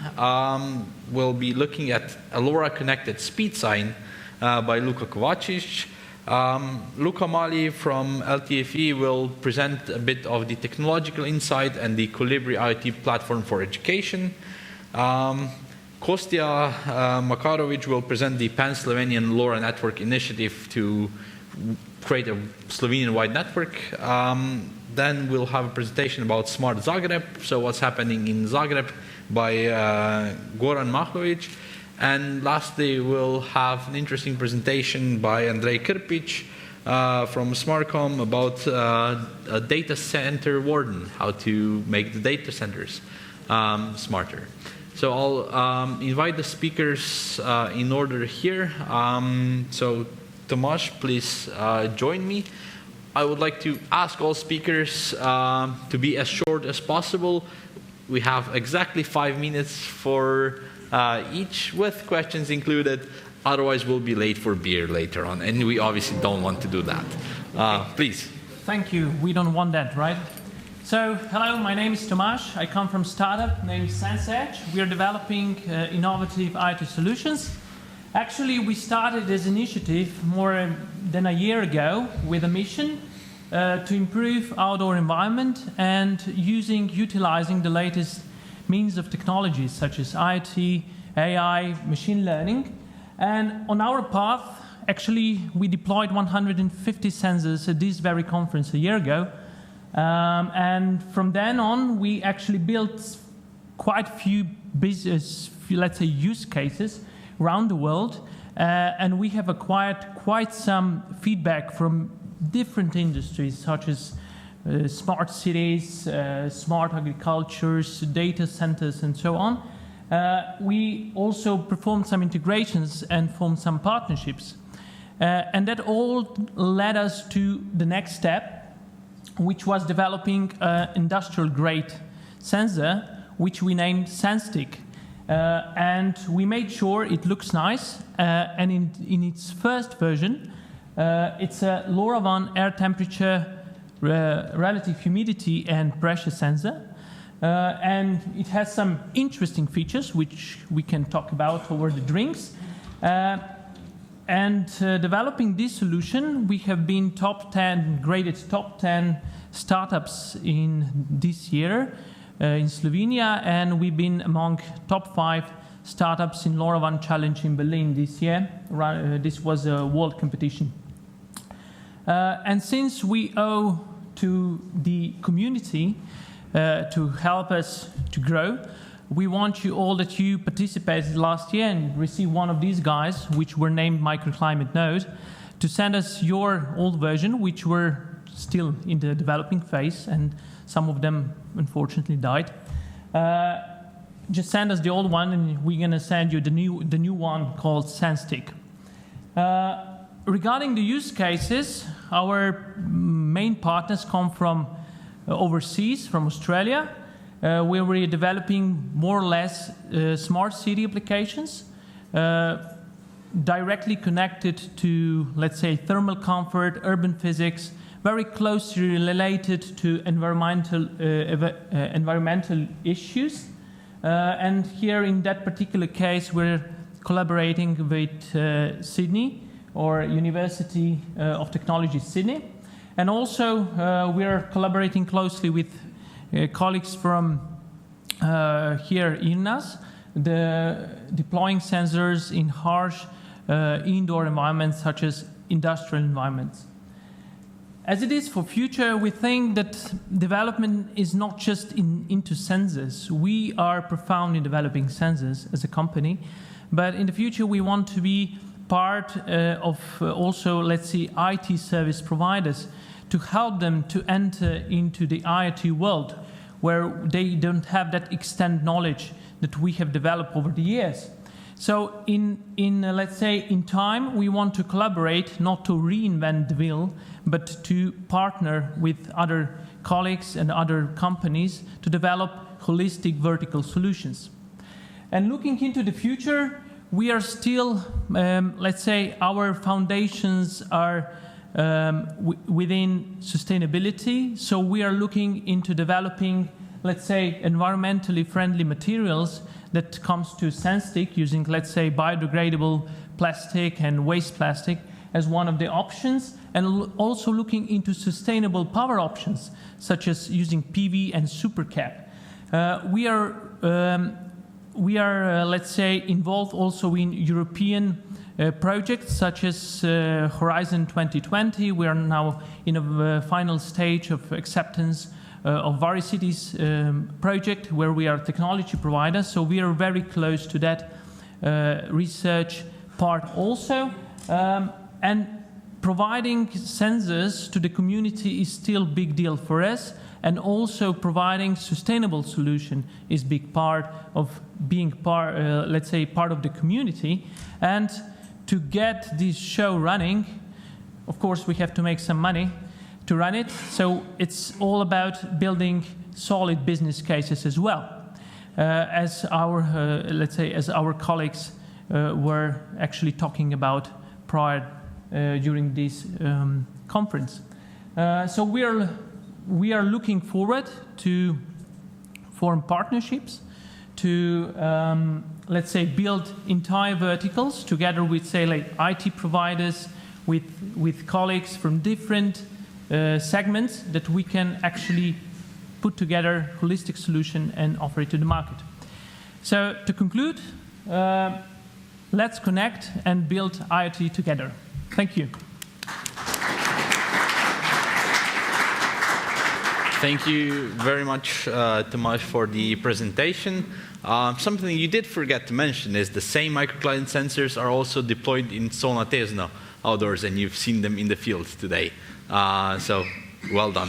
We'll be looking at a LoRa connected speed sign by Luka Kovacic. Luka Mali from LTFE will present a bit of the technological insight and the Colibri IoT platform for education. Kostya Makarovic will present the Pan-Slovenian LoRa network initiative to create a Slovenian-wide network. Then we'll have a presentation about Smart Zagreb, so what's happening in Zagreb by Goran Mahlovic. And lastly, we'll have an interesting presentation by Andrej Krpic from Smartcom about a data center warden, how to make the data centers smarter. So I'll invite the speakers in order here. So Tomáš, please join me. I would like to ask all speakers to be as short as possible. We have exactly 5 minutes for each, with questions included. Otherwise, we'll be late for beer later on, and we obviously don't want to do that. Please. Thank you. We don't want that, right? So, hello, my name is Tomáš. I come from a startup named SenseEdge. We are developing innovative IoT solutions. Actually, we started this initiative more than a year ago with a mission to improve outdoor environment and utilizing the latest means of technologies such as IoT, AI, machine learning. And on our path, actually, we deployed 150 sensors at this very conference a year ago. And from then on, we actually built quite a few business, let's say, use cases around the world, and we have acquired quite some feedback from different industries such as smart cities, smart agricultures, data centers, and so on. We also performed some integrations and formed some partnerships. And that all led us to the next step, which was developing an industrial-grade sensor, which we named SenseTick. And we made sure it looks nice. And in its first version, it's a LoRaWAN air temperature, relative humidity, and pressure sensor. And it has some interesting features, which we can talk about over the drinks. Developing this solution, we have been graded top 10 startups in this year in Slovenia, and we've been among top 5 startups in LoRaWAN Challenge in Berlin this year. This was a world competition. And since we owe to the community to help us to grow, we want you all that you participated last year and received one of these guys, which were named Microclimate Node, to send us your old version, which were still in the developing phase, and some of them unfortunately died. Just send us the old one, and we're going to send you the new one called SenseTick. Regarding the use cases, our main partners come from overseas, from Australia, where we're developing more or less smart city applications directly connected to, let's say, thermal comfort, urban physics, very closely related to environmental issues. And here in that particular case, we're collaborating with Sydney, or University of Technology Sydney. And also we are collaborating closely with colleagues from here in NAS, deploying sensors in harsh indoor environments such as industrial environments. As it is for future, we think that development is not just into sensors. We are profound in developing sensors as a company, but in the future we want to be part of also, let's see, IT service providers to help them to enter into the IoT world where they don't have that extent knowledge that we have developed over the years. So let's say, in time, we want to collaborate, not to reinvent the wheel, but to partner with other colleagues and other companies to develop holistic vertical solutions. And looking into the future, we are still, let's say, our foundations are within sustainability. So we are looking into developing, let's say, environmentally friendly materials that comes to SenseTick using, let's say, biodegradable plastic and waste plastic as one of the options, and also looking into sustainable power options, such as using PV and supercap. We are, let's say, involved also in European projects such as Horizon 2020. We are now in a final stage of acceptance of various cities project where we are technology providers. So we are very close to that research part also. And providing sensors to the community is still a big deal for us. And also providing sustainable solution is big part of being let's say, part of the community. And to get this show running, of course, we have to make some money to run it. So it's all about building solid business cases as well, as our, let's say, as our colleagues were actually talking about prior during this conference. So we are looking forward to form partnerships, to, let's say, build entire verticals together with, say, like IT providers, with colleagues from different segments that we can actually put together a holistic solution and offer it to the market. So to conclude, let's connect and build IoT together. Thank you. Thank you very much, Tomasz, for the presentation. Something you did forget to mention is the same microclimate sensors are also deployed in Solna Tesno, outdoors, and you've seen them in the field today. So well done.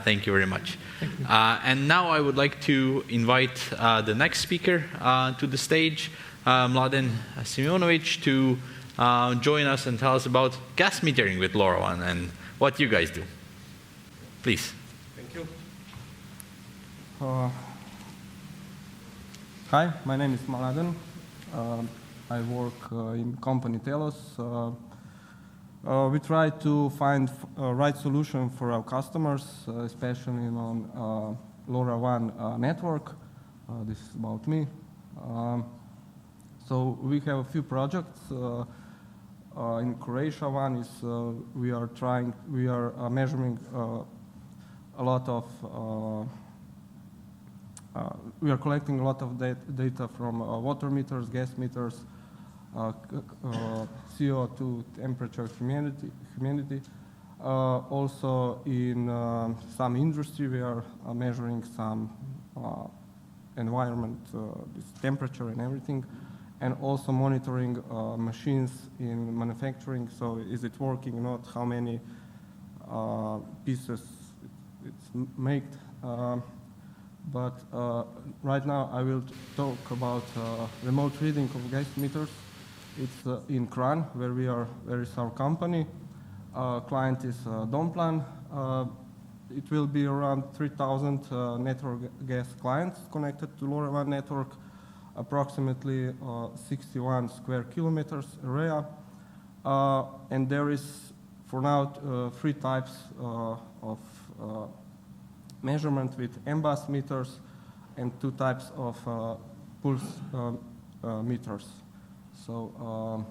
Thank you very much. Thank you. And now I would like to invite the next speaker to the stage, Mladen Simjonovic, to join us and tell us about gas metering with LoRaWAN and what you guys do. Please. Thank you. Hi, my name is Mladen. I work in company Telos. We try to find a right solution for our customers, especially on LoRaWAN network. This is about me. So we have a few projects. In Croatia, one is we are measuring a lot of, we are collecting a lot of data from water meters, gas meters, CO2 temperature, humidity. Also in some industry, we are measuring some environment, this temperature and everything, and also monitoring machines in manufacturing. So is it working, not how many pieces it's made. But right now I will talk about remote reading of gas meters. It's in Kran, where is our company. Client is Domplan. It will be around 3,000 network gas clients connected to LoRaWAN network, approximately 61 square kilometers area. And there is, for now, 3 types of measurement with MBUS meters and 2 types of pulse meters. So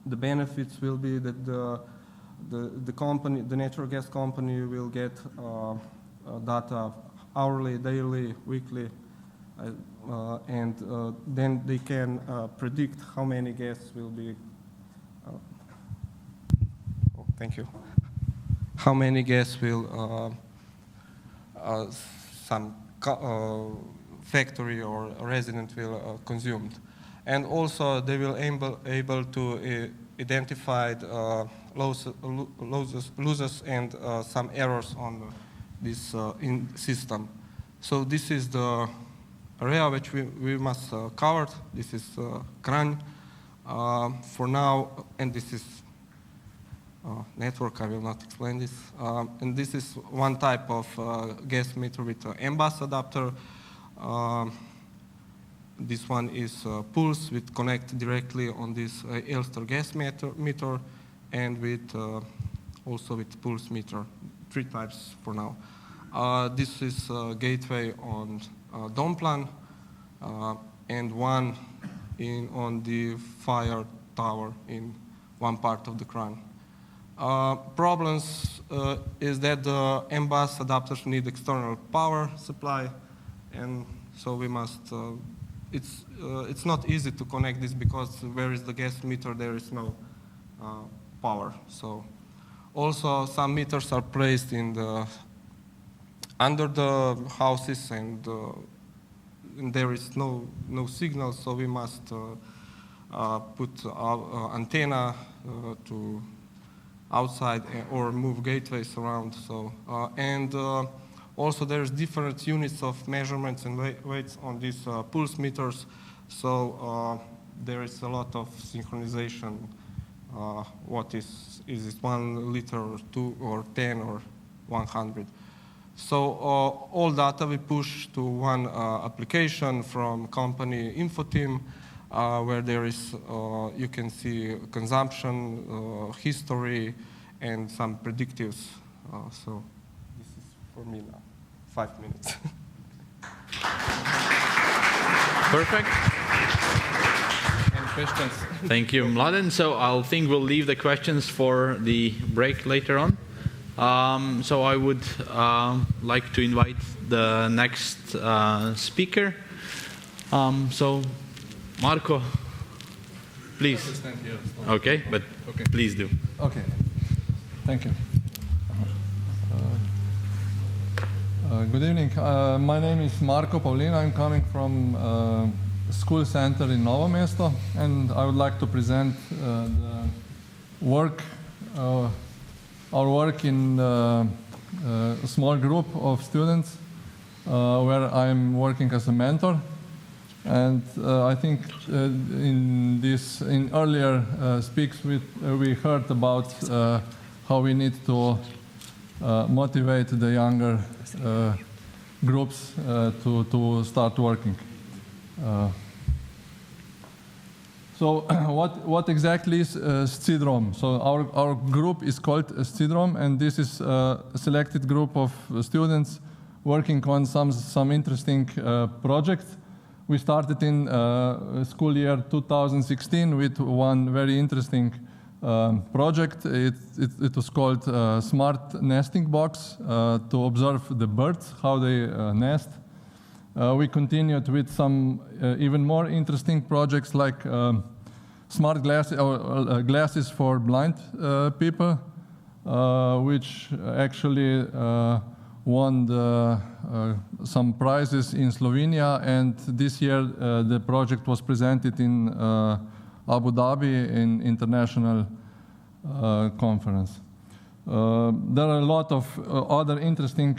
the benefits will be that the company, the natural gas company, will get data hourly, daily, weekly, and then they can predict how many gas will be. Thank you. How many gas will some factory or resident will consumed. And also they will able to identify losses and some errors on this system. So this is the area which we must cover. This is Kran for now, and this is network. I will not explain this. And this is one type of gas meter with MBUS adapter. This one is pulse, with connect directly on this Elster gas meter, and with also with pulse meter. 3 types for now. This is gateway on Domplan, and one on the fire tower in one part of the Kran. Problems is that the MBUS adapters need external power supply, and so we must. It's not easy to connect this because where is the gas meter, there is no power. So also some meters are placed in the under the houses, and there is no signal. So we must put our antenna to outside or move gateways around. So also there's different units of measurements and weights on these pulse meters. So there is a lot of synchronization. What is it 1 liter or 2 or 10 or 100? So all data we push to one application from company info team, where there is you can see consumption, history, and some predictives. So this is for me now. 5 minutes. Perfect. Any questions? Thank you, Mladen. So I think we'll leave the questions for the break later on. So I would like to invite the next speaker. So Marko, please. Okay, but okay. Please do. Okay. Thank you. Good evening. My name is Marko Paulina. I'm coming from school center in Novo Mesto, and I would like to present the work our work in a small group of students where I'm working as a mentor. And I think in earlier speaks we heard about how we need to motivate the younger groups to start working. So what exactly is SCIDROM? So our group is called SCIDROM, and this is a selected group of students working on some interesting projects. We started in school year 2016 with one very interesting project. It was called Smart Nesting Box to observe the birds, how they nest. We continued with some even more interesting projects like smart glasses for blind people, which actually won some prizes in Slovenia, and this year the project was presented in Abu Dhabi in international conference. There are a lot of other interesting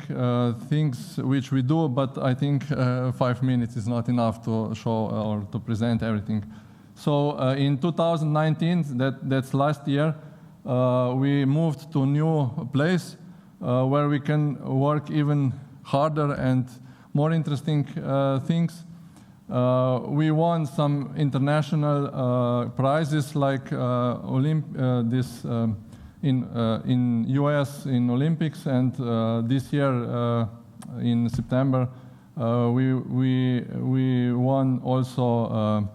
things which we do, but I think 5 minutes is not enough to show or to present everything. So in 2019, that's last year, we moved to a new place where we can work even harder and more interesting things. We won some international prizes like in US in Olympics, and this year in September we won also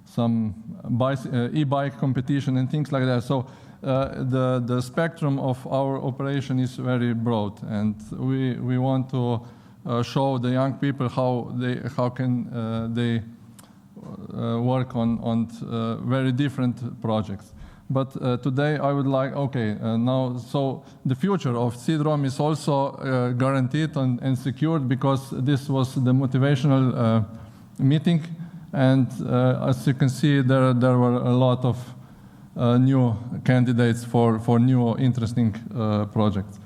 some e-bike competition and things like that. So the spectrum of our operation is very broad, and we want to show the young people how can they work on very different projects. But today I would like, now, so the future of SCIDROM is also guaranteed and secured, because this was the motivational meeting, and as you can see, there were a lot of new candidates for new interesting projects.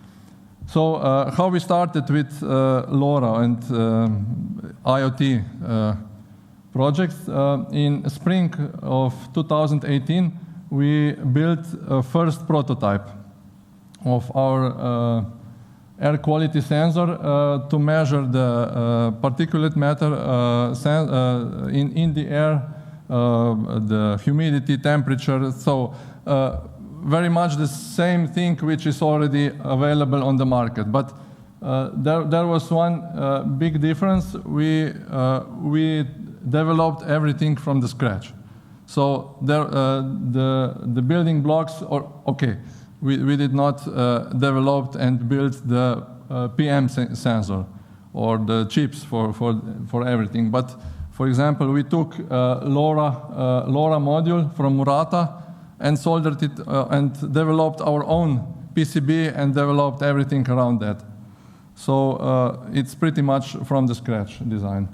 So how we started with LoRa and IoT projects. In spring of 2018, we built a first prototype of our air quality sensor to measure the particulate matter in the air, the humidity, temperature. So very much the same thing which is already available on the market. But there was one big difference. We developed everything from the scratch. So the building blocks, we did not develop and build the PM sensor or the chips for everything. But for example, we took LoRa module from Murata and soldered it and developed our own PCB and developed everything around that. So it's pretty much from the scratch design.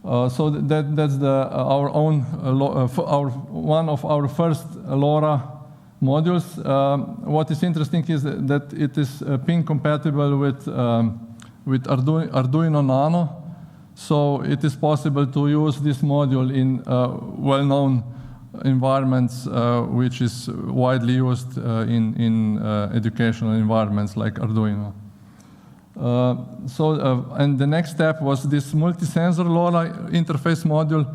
So that's our own one of our first LoRa modules. What is interesting is that it is pin compatible with Arduino Nano. So it is possible to use this module in well-known environments, which is widely used in educational environments like Arduino. And the next step was this multi-sensor LoRa interface module,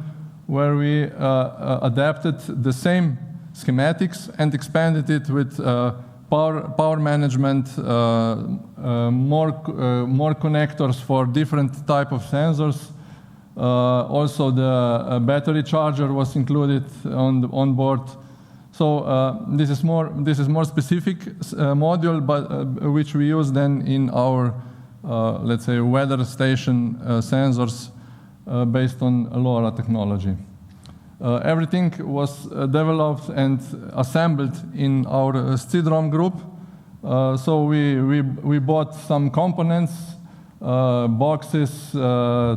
where we adapted the same schematics and expanded it with power management, more connectors for different type of sensors. Also, the battery charger was included on board. So this is more specific module, but which we use then in our let's say weather station sensors based on LoRa technology. Everything was developed and assembled in our SCIDROM group. So we bought some components, boxes,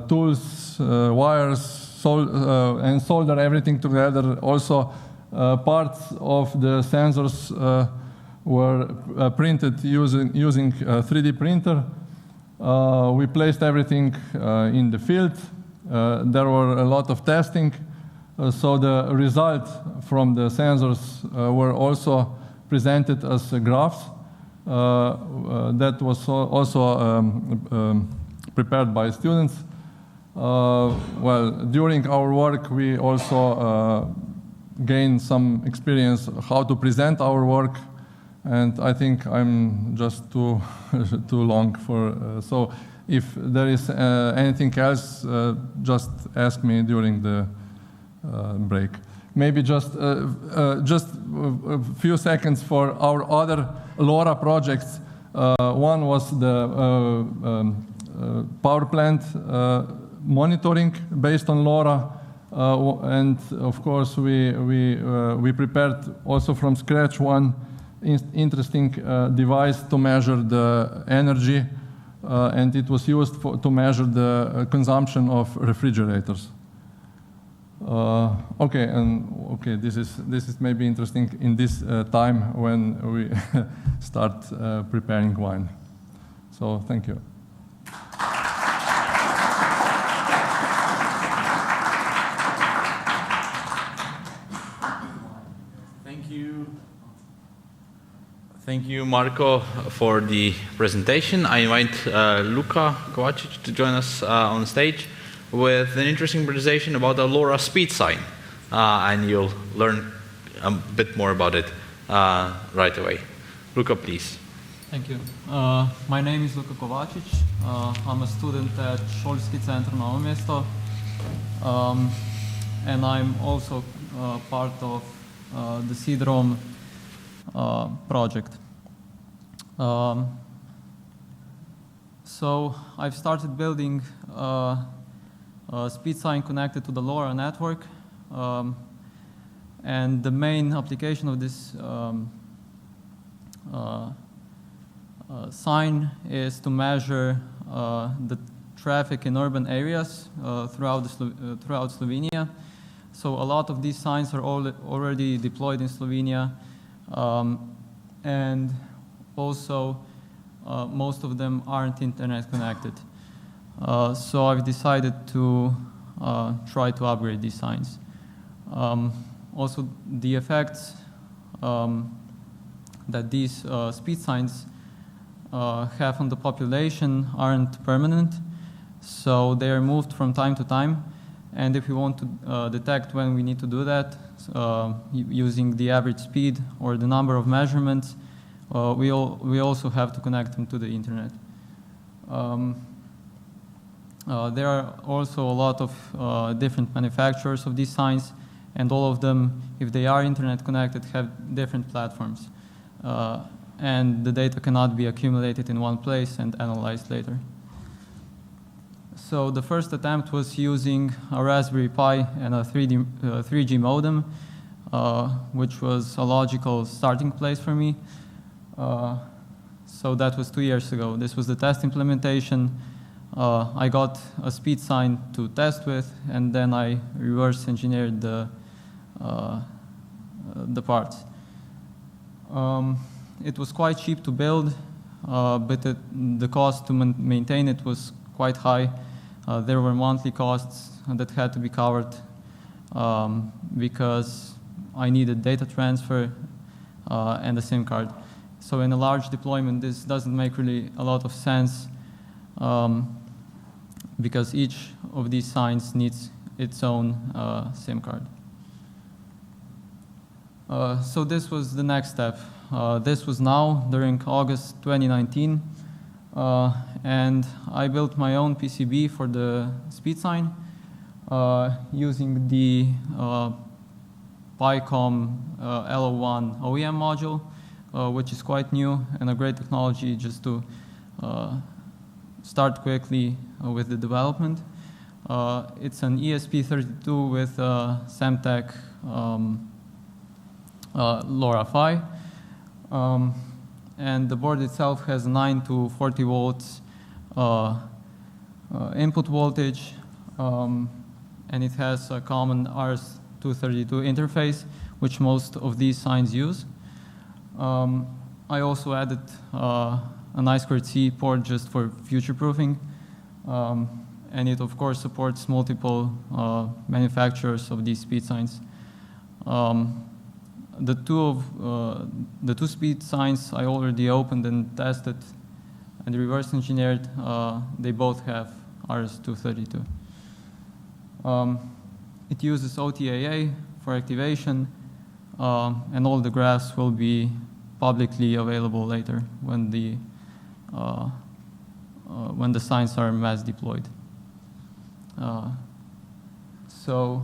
tools, wires, and solder everything together. Also parts of the sensors were printed using 3D printer. We placed everything in the field. There were a lot of testing. So the result from the sensors were also presented as graphs. That was also prepared by students. Well, during our work, we also gained some experience how to present our work, and I think I'm just too long for. So, if there is anything else, just ask me during the break. Maybe just a few seconds for our other LoRa projects. One was the power plant monitoring based on LoRa, and of course we prepared also from scratch one interesting device to measure the energy, and it was used to measure the consumption of refrigerators. Okay, this is maybe interesting in this time when we start preparing wine. So thank you. Thank you, Marko, for the presentation. I invite Luka Kovacic to join us on stage with an interesting presentation about the LoRa speed sign, and you'll learn a bit more about it right away. Luka, please. Thank you. My name is Luka Kovacic. I'm a student at Školski centar Novo Mesto, and I'm also part of the C-DROM project. So I've started building a speed sign connected to the LoRa network, and the main application of this sign is to measure the traffic in urban areas throughout Slovenia. So a lot of these signs are already deployed in Slovenia, and also most of them aren't internet connected. So I've decided to try to upgrade these signs. Also, the effects that these speed signs have on the population aren't permanent, so they are moved from time to time. And if we want to detect when we need to do that, using the average speed or the number of measurements, we also have to connect them to the internet. There are also a lot of different manufacturers of these signs, and all of them, if they are internet connected, have different platforms. And the data cannot be accumulated in one place and analyzed later. So the first attempt was using a Raspberry Pi and a 3G modem, which was a logical starting place for me. So that was 2 years ago. This was the test implementation. I got a speed sign to test with, and then I reverse engineered the parts. It was quite cheap to build, but the cost to maintain it was quite high. There were monthly costs that had to be covered because I needed data transfer and a SIM card. So in a large deployment, this doesn't make really a lot of sense because each of these signs needs its own SIM card. So this was the next step. This was now during August 2019. And I built my own PCB for the speed sign using the PyCom LO1 OEM module, which is quite new and a great technology just to start quickly with the development. It's an ESP32 with Semtech LoRa PHY. And the board itself has 9 to 40 volts input voltage, and it has a common RS-232 interface, which most of these signs use. I also added an I2C port just for future-proofing. And it, of course, supports multiple manufacturers of these speed signs. The two speed signs I already opened and tested and reverse engineered. They both have RS-232. It uses OTAA for activation, and all the graphs will be publicly available later when the signs are mass deployed. So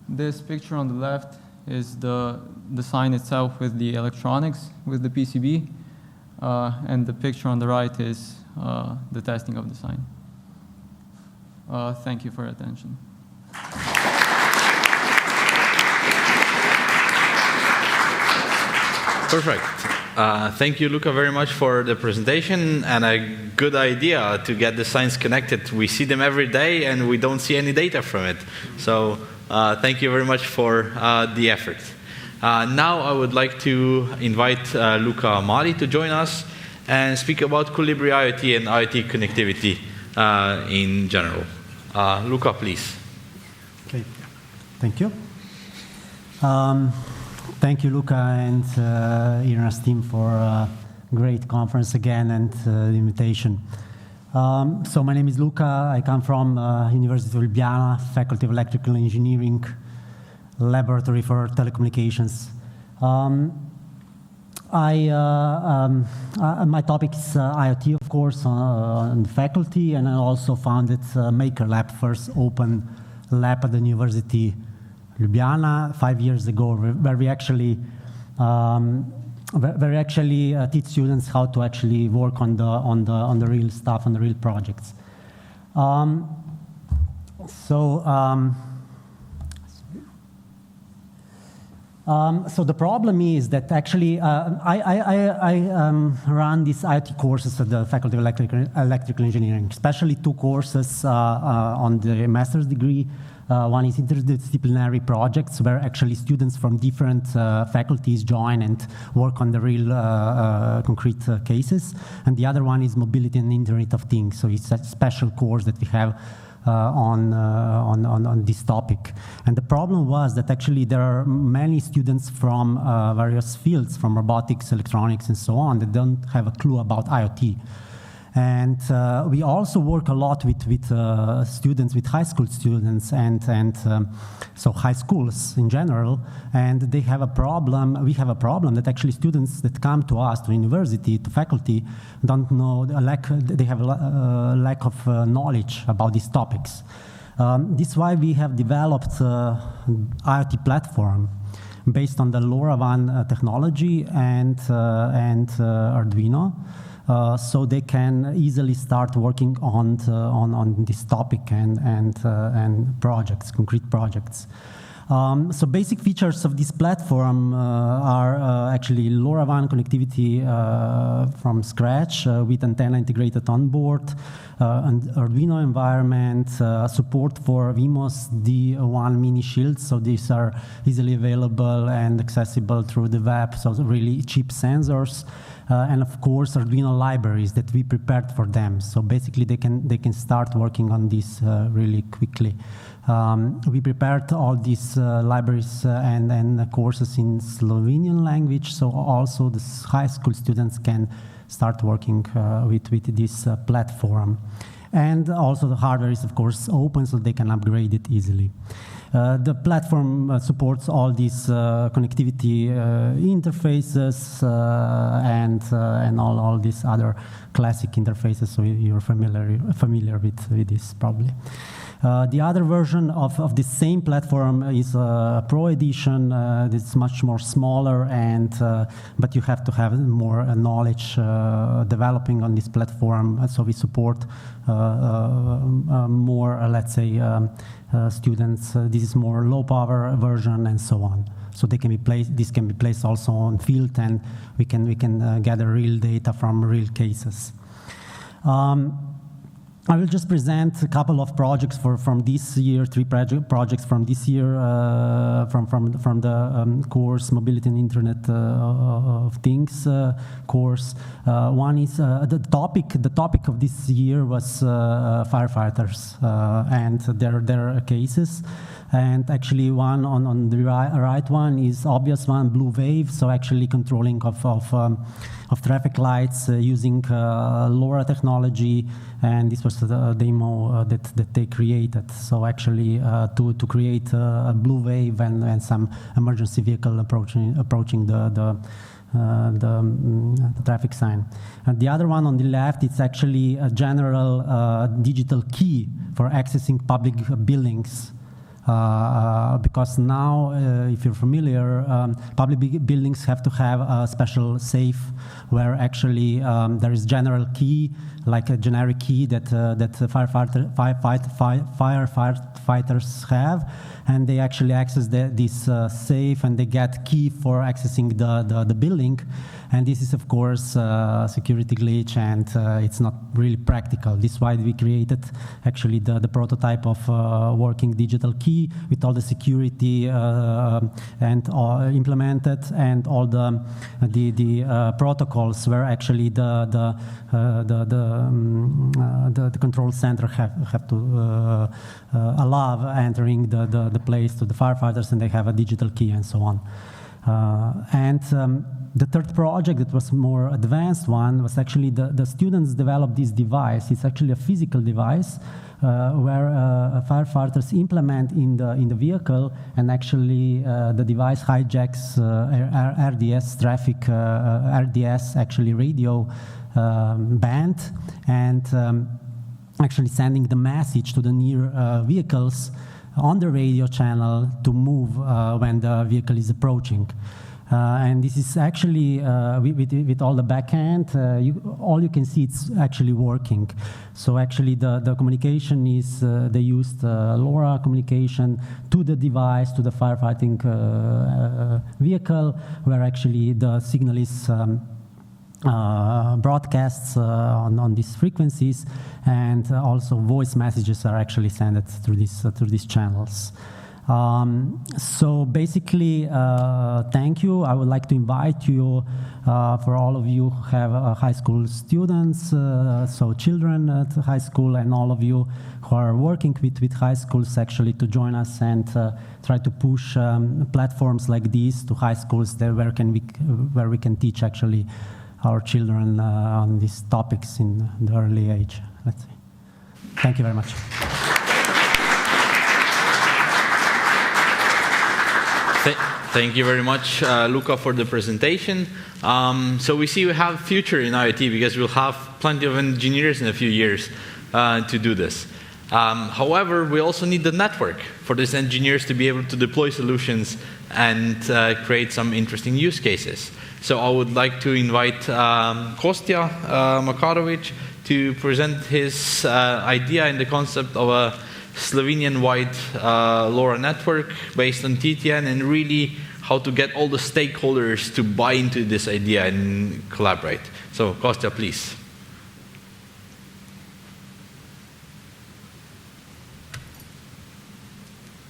this picture on the left is the sign itself with the electronics, with the PCB, and the picture on the right is the testing of the sign. Thank you for your attention. Perfect. Thank you, Luca, very much for the presentation and a good idea to get the signs connected. We see them every day and we don't see any data from it. So thank you very much for the effort. Now I would like to invite Luca Mari to join us and speak about Colibri IoT and IoT connectivity in general. Luca, please. Okay. Thank you. Thank you, Luca, and IRNA's team for a great conference again and the invitation. So my name is Luca. I come from University of Ljubljana, Faculty of Electrical Engineering, Laboratory for Telecommunications. My topic is IoT, of course, on the faculty, and I also founded Maker Lab, first open lab at the University Ljubljana 5 years ago, where we actually teach students how to actually work on the real stuff, on the real projects. So the problem is that actually I run these IoT courses at the Faculty of Electrical Engineering, especially two courses on the master's degree. One is interdisciplinary projects, where actually students from different faculties join and work on the real concrete cases. And the other one is mobility and Internet of Things. So it's a special course that we have on this topic. And the problem was that actually there are many students from various fields, from robotics, electronics, and so on, that don't have a clue about IoT. And we also work a lot with students, with high school students, and so high schools in general. And they have a problem. We have a problem that actually students that come to us, to university, to faculty, don't know. They have a lack of knowledge about these topics. This is why we have developed IoT platform based on the LoRaWAN technology and Arduino. So they can easily start working on this topic and projects, concrete projects. So basic features of this platform are actually LoRaWAN connectivity from scratch with antenna integrated on board, an Arduino environment, support for Wemos D1 mini shields. So these are easily available and accessible through the web. So really cheap sensors. And of course, Arduino libraries that we prepared for them. So basically, they can start working on this really quickly. We prepared all these libraries and courses in Slovenian language, so also the high school students can start working with this platform. And also the hardware is, of course, open, so they can upgrade it easily. The platform supports all these connectivity interfaces and all these other classic interfaces, so you're familiar with this probably. The other version of the same platform is a Pro Edition. It's much more smaller, but you have to have more knowledge developing on this platform. So we support more, let's say, students. This is more low power version and so on. So they can be placed. This can be placed also on field, and we can gather real data from real cases. I will just present a couple of projects from this year, three projects from this year, from the course Mobility and Internet of Things course. One is the topic of this year was firefighters and their cases. And actually one on the right one is obvious one, blue wave, so actually controlling of traffic lights using LoRa technology, and this was the demo that they created. So actually to create a blue wave and some emergency vehicle approaching the traffic sign. And the other one on the left, it's actually a general digital key for accessing public buildings. Because now, if you're familiar, public buildings have to have a special safe where actually there is general key, like a generic key that firefighters have, and they actually access this safe, and they get key for accessing the building. And this is, of course, a security glitch, and it's not really practical. This is why we created actually the prototype of working digital key with all the security and implemented, and all the protocols where actually the control center have to allow entering the place to the firefighters, and they have a digital key and so on. The third project that was more advanced one was actually the students developed this device. It's actually a physical device where firefighters implement in the vehicle, and actually the device hijacks RDS traffic, RDS actually radio band, and actually sending the message to the near vehicles on the radio channel to move when the vehicle is approaching. And this is actually, with all the backend, all you can see it's actually working. So actually the communication is, they used LoRa communication to the device, to the firefighting vehicle, where actually the signal is broadcasts on these frequencies, and also voice messages are actually sent through these channels. So basically, thank you. I would like to invite you, for all of you who have high school students, so children at high school, and all of you who are working with high schools actually, to join us and try to push platforms like these to high schools where we can teach actually our children on these topics in the early age, let's say. Thank you very much. Thank you very much, Luca, for the presentation. So we see we have a future in IoT because we'll have plenty of engineers in a few years to do this. However, we also need the network for these engineers to be able to deploy solutions and create some interesting use cases. So I would like to invite Kostya Makarovic to present his idea and the concept of a Slovenian-wide LoRa network based on TTN, and really how to get all the stakeholders to buy into this idea and collaborate. So, Kostya, please.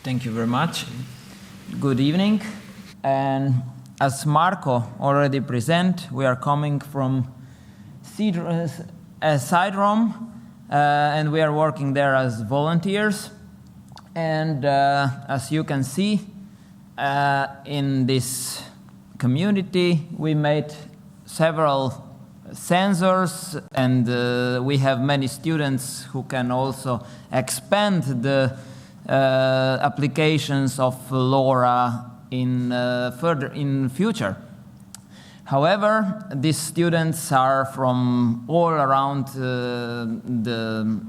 Thank you very much. Good evening. And as Marco already presented, we are coming from SideROM, and we are working there as volunteers. And as you can see, in this community, we made several sensors, and we have many students who can also expand the applications of LoRa further in future. However, these students are from all around the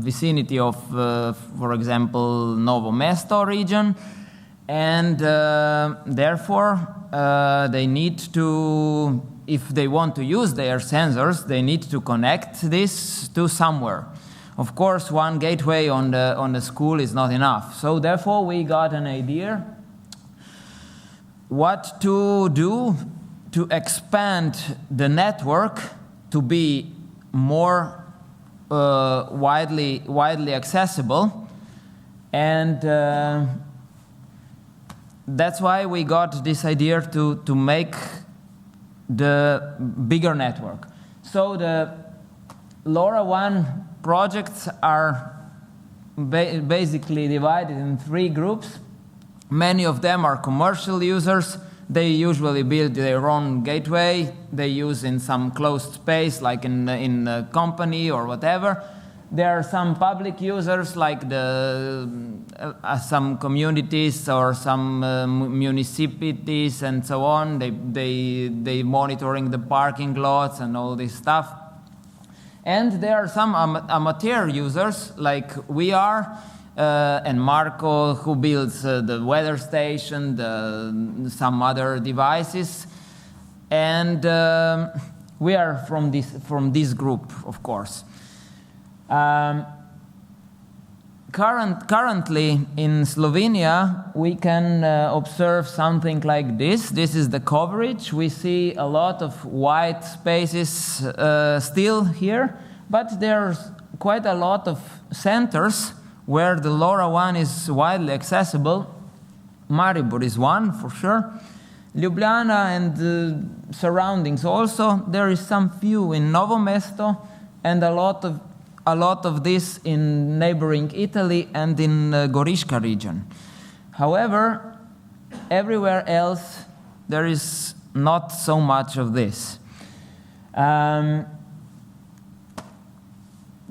vicinity of, for example, Novo Mesto region, and therefore they need to, if they want to use their sensors, they need to connect this to somewhere. Of course, one gateway on the school is not enough. So therefore, we got an idea what to do to expand the network to be more widely accessible, and that's why we got this idea to make the bigger network. So the LoRaWAN projects are basically divided in 3 groups. Many of them are commercial users. They usually build their own gateway. They use in some closed space, like in a company or whatever. There are some public users, like some communities or some municipalities and so on. They monitoring the parking lots and all this stuff. And there are some amateur users, like we are, and Marco, who builds the weather station, some other devices. And we are from this group, of course. Currently in Slovenia, we can observe something like this. This is the coverage. We see a lot of white spaces still here, but there's quite a lot of centers where the LoRaWAN is widely accessible. Maribor is one, for sure. Ljubljana and surroundings also. There is some few in Novo Mesto, and a lot of this in neighboring Italy and in Goriška region. However, everywhere else there is not so much of this.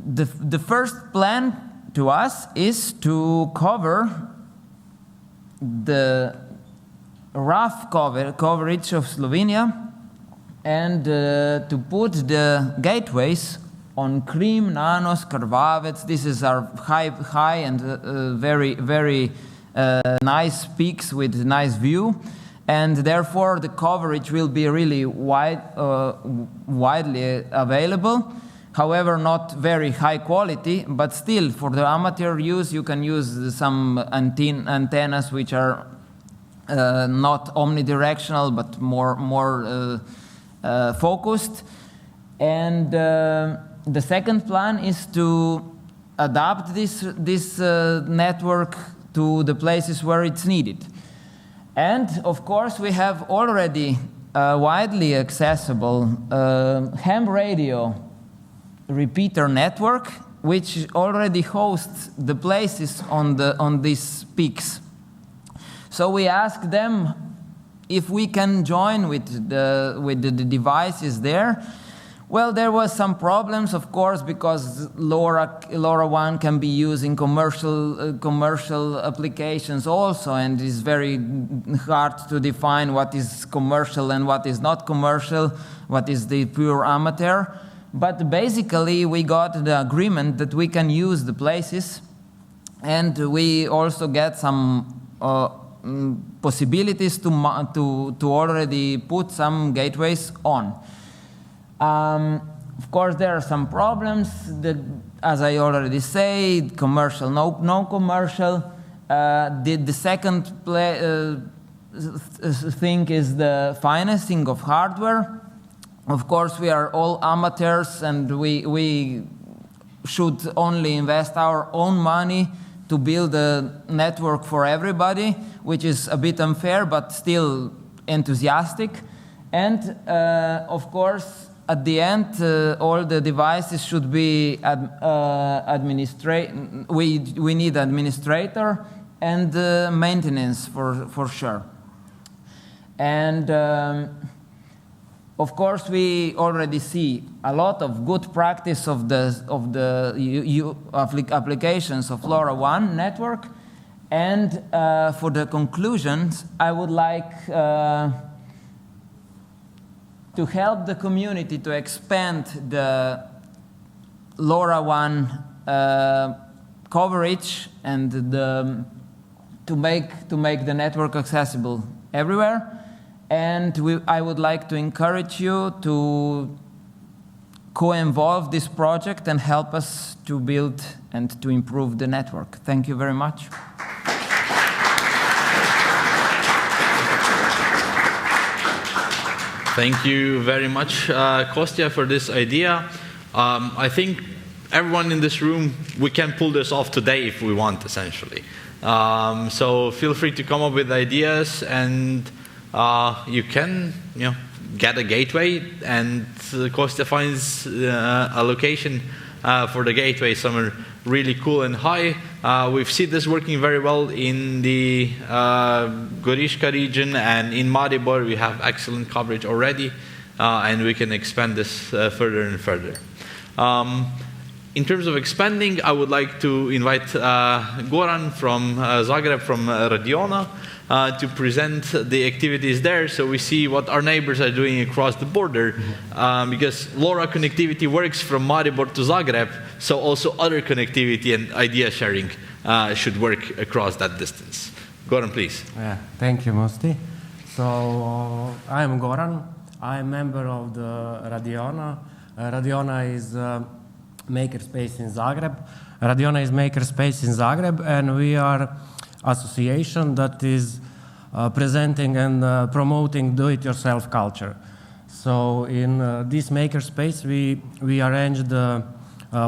The first plan to us is to cover the rough coverage of Slovenia and to put the gateways on Krim, Nanos, Krvavec. This is our high and very, very nice peaks with nice view. And therefore, the coverage will be really widely available. However, not very high quality, but still, for the amateur use, you can use some antennas which are not omnidirectional, but more focused. And the second plan is to adapt this network to the places where it's needed. And of course, we have already a widely accessible ham radio repeater network, which already hosts the places on these peaks. So we asked them if we can join with the devices there. Well, there was some problems, of course, because LoRaWAN can be used in commercial applications also, and it's very hard to define what is commercial and what is not commercial, what is the pure amateur. But basically, we got the agreement that we can use the places, and we also get some possibilities to already put some gateways on. Of course, there are some problems. As I already said, commercial, no commercial. The second thing is the financing of hardware. Of course, we are all amateurs, and we should only invest our own money to build a network for everybody, which is a bit unfair, but still enthusiastic. And of course, at the end, all the devices should be we need administrator and maintenance for sure. And of course, we already see a lot of good practice of the applications of LoRaWAN network. And for the conclusions, I would like to help the community to expand the LoRaWAN coverage and to make the network accessible everywhere. And I would like to encourage you to co-involve this project and help us to build and to improve the network. Thank you very much. Thank you very much, Kostya, for this idea. I think everyone in this room, we can pull this off today if we want, essentially. So feel free to come up with ideas, and you can, get a gateway, and Kostya finds a location for the gateway somewhere really cool and high. We've seen this working very well in the Gorishka region, and in Maribor we have excellent coverage already, and we can expand this further and further. In terms of expanding, I would like to invite Goran from Zagreb, from Radiona, to present the activities there, so we see what our neighbors are doing across the border, because LoRa connectivity works from Maribor to Zagreb, so also other connectivity and idea sharing should work across that distance. Goran, please. Yeah, thank you, Musti. So I'm Goran. I'm a member of the Radiona. Radiona is makerspace in Zagreb. Radiona is makerspace in Zagreb, and we are association that is presenting and promoting do-it-yourself culture. So in this makerspace, we arranged the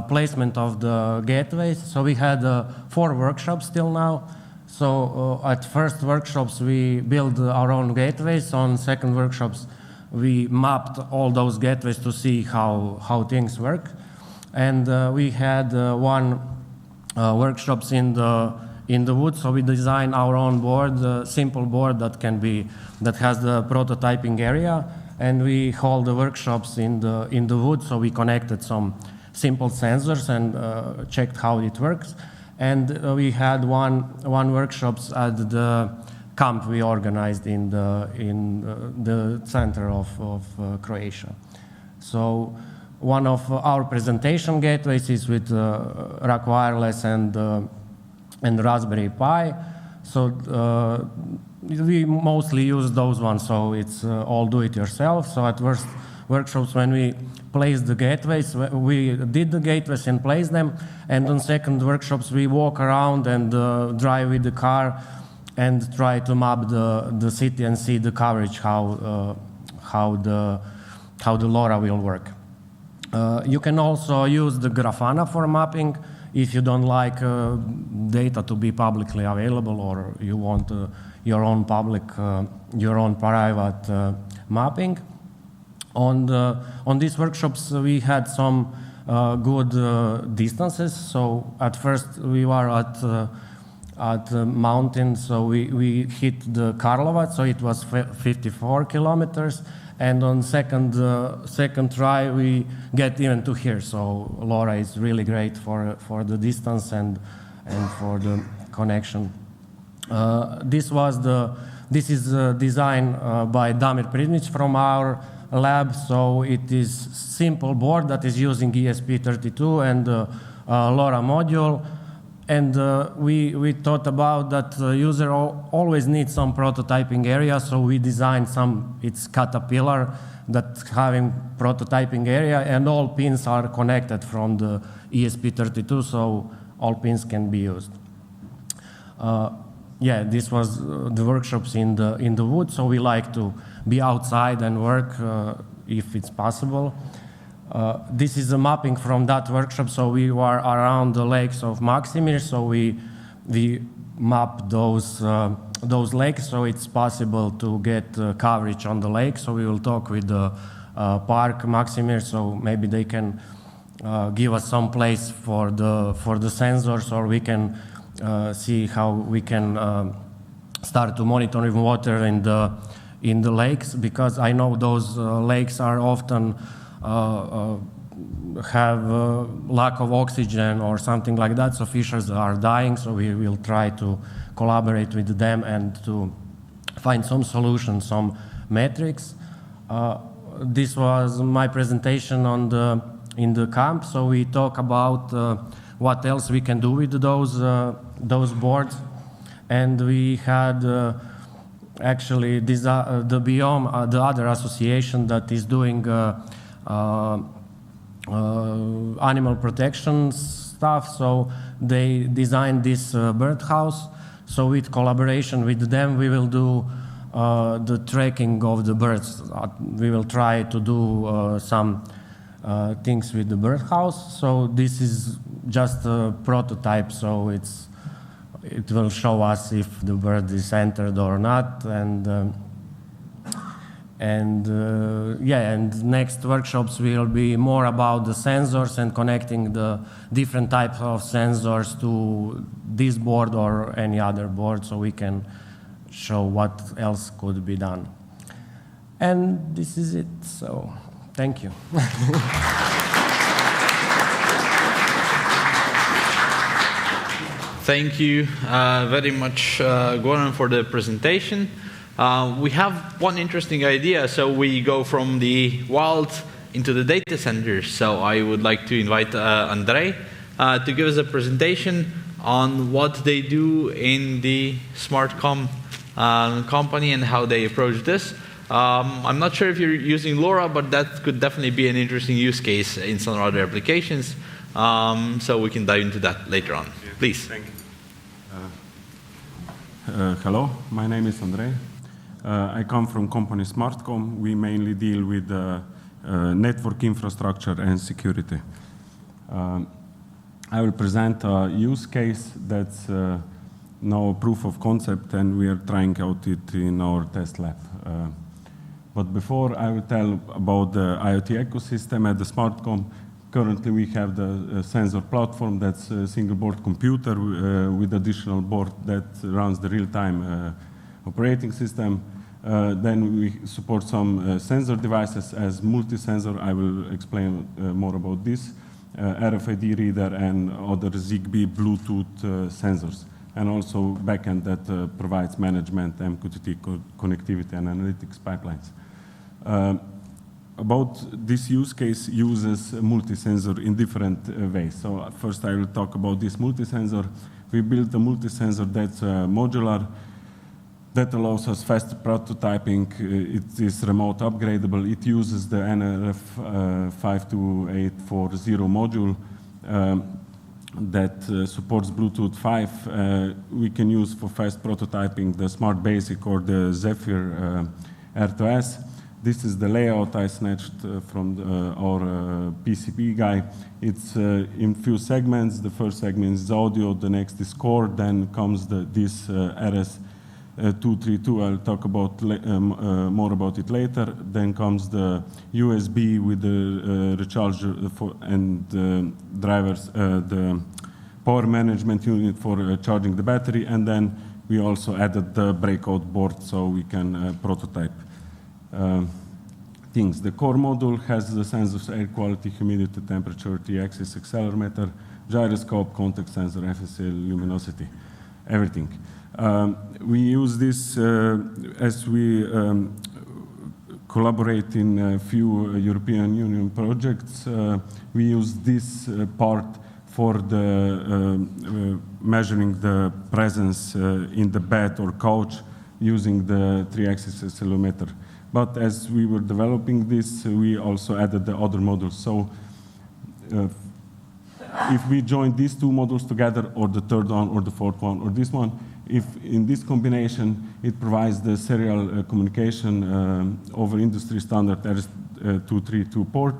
placement of the gateways. So we had 4 workshops till now. So at first workshops, we built our own gateways. On second workshops, we mapped all those gateways to see how things work. And we had one workshops in the woods, so we designed our own board, a simple board that has the prototyping area, and we hold the workshops in the woods. So we connected some simple sensors and checked how it works. And we had one workshops at the camp we organized in the center of Croatia. So one of our presentation gateways is with RAK Wireless and Raspberry Pi. So we mostly use those ones, so it's all do-it-yourself. So at first workshops, when we placed the gateways, we did the gateways and placed them. And on second workshops, we walk around and drive with the car and try to map the city and see the coverage, how the LoRa will work. You can also use the Grafana for mapping if you don't like data to be publicly available, or you want your own private mapping. On these workshops, we had some good distances. So at first we were at mountain, so we hit the Karlovac, so it was 54 kilometers. And on second try, we get even to here. So LoRa is really great for the distance and for the connection. This is designed by Damir Pridnic from our lab. So it is simple board that is using ESP32 and LoRa module. And we thought about that user always needs some prototyping area, so we designed it's Caterpillar that having prototyping area, and all pins are connected from the ESP32, so all pins can be used. Yeah, this was the workshops in the woods, so we like to be outside and work if it's possible. This is a mapping from that workshop, so we were around the lakes of Maksimir, so we mapped those lakes, so it's possible to get coverage on the lake. So we will talk with the park Maksimir, so maybe they can give us some place for the sensors, or we can see how we can start to monitor water in the lakes, because I know those lakes are often have lack of oxygen or something like that, so fishes are dying. So we will try to collaborate with them and to find some solution, some metrics. This was my presentation in the camp. So we talk about what else we can do with those boards, and we had actually the Biome, the other association that is doing animal protection stuff. So they designed this birdhouse. So with collaboration with them, we will do the tracking of the birds. We will try to do some things with the birdhouse. So this is just a prototype, so it will show us if the bird is entered or not, and next workshops will be more about the sensors and connecting the different types of sensors to this board or any other board, so we can show what else could be done. And this is it, so thank you. Thank you very much, Goran, for the presentation. We have one interesting idea. So we go from the wild into the data centers. So I would like to invite Andrei to give us a presentation on what they do in the SmartCom company and how they approach this. I'm not sure if you're using LoRa, but that could definitely be an interesting use case in some other applications. So we can dive into that later on. Yeah, please. Thank you. Hello, my name is Andrei. I come from company SmartCom. We mainly deal with network infrastructure and security. I will present a use case that's now a proof of concept, and we are trying out it in our test lab. But before I will tell about the IoT ecosystem at the SmartCom. Currently we have the sensor platform that's a single board computer with additional board that runs the real-time operating system. Then we support some sensor devices as multi-sensor. I will explain more about this. RFID reader and other Zigbee Bluetooth sensors. And also backend that provides management, MQTT connectivity and analytics pipelines. About this use case uses multi-sensor in different ways. So first I will talk about this multi-sensor. We built a multi-sensor that's modular, that allows us fast prototyping. It is remote upgradable. It uses the NRF 52840 module that supports Bluetooth 5. We can use for fast prototyping the Smart Basic or the Zephyr R2S. This is the layout I snatched from our PCB guy. It's in few segments. The first segment is audio, the next is core, then comes this RS232. I'll talk about more about it later. Then comes the USB with the recharger and drivers, the power management unit for charging the battery, and then we also added the breakout board so we can prototype things. The core module has the sensors: air quality, humidity, temperature, T-axis, accelerometer, gyroscope, contact sensor, FSL, luminosity, everything. We use this as we collaborate in a few European Union projects. We use this part for the measuring the presence in the bed or couch using the 3-axis accelerometer. But as we were developing this, we also added the other modules. So if we join these two modules together, or the third one, or the fourth one, or this one, if in this combination, it provides the serial communication over industry standard RS232 port.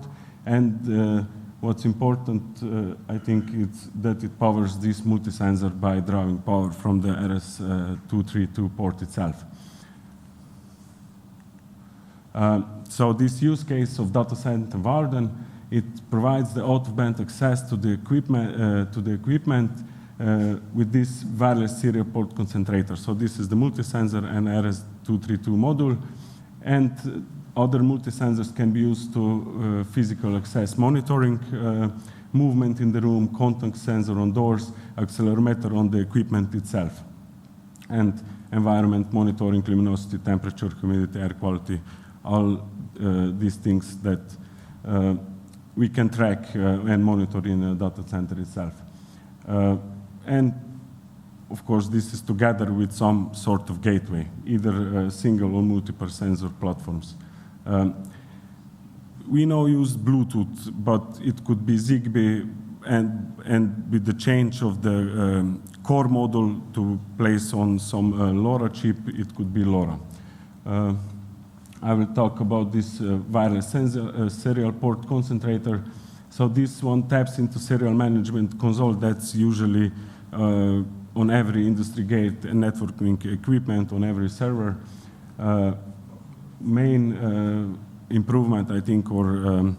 And what's important, I think, it's that it powers this multi-sensor by drawing power from the RS232 port itself. So this use case of data center Varden, it provides the out-of-band access to the equipment, with this wireless serial port concentrator. So this is the multi-sensor and RS232 module, and other multi-sensors can be used to physical access monitoring, movement in the room, contact sensor on doors, accelerometer on the equipment itself, and environment monitoring, luminosity, temperature, humidity, air quality, all these things that we can track and monitor in a data center itself. And of course, this is together with some sort of gateway, either single or multiple sensor platforms. We now use Bluetooth, but it could be Zigbee, and with the change of the core module to place on some LoRa chip, it could be LoRa. I will talk about this wireless serial port concentrator. So this one taps into serial management console that's usually on every industry gate and networking equipment on every server. Main improvement, I think, or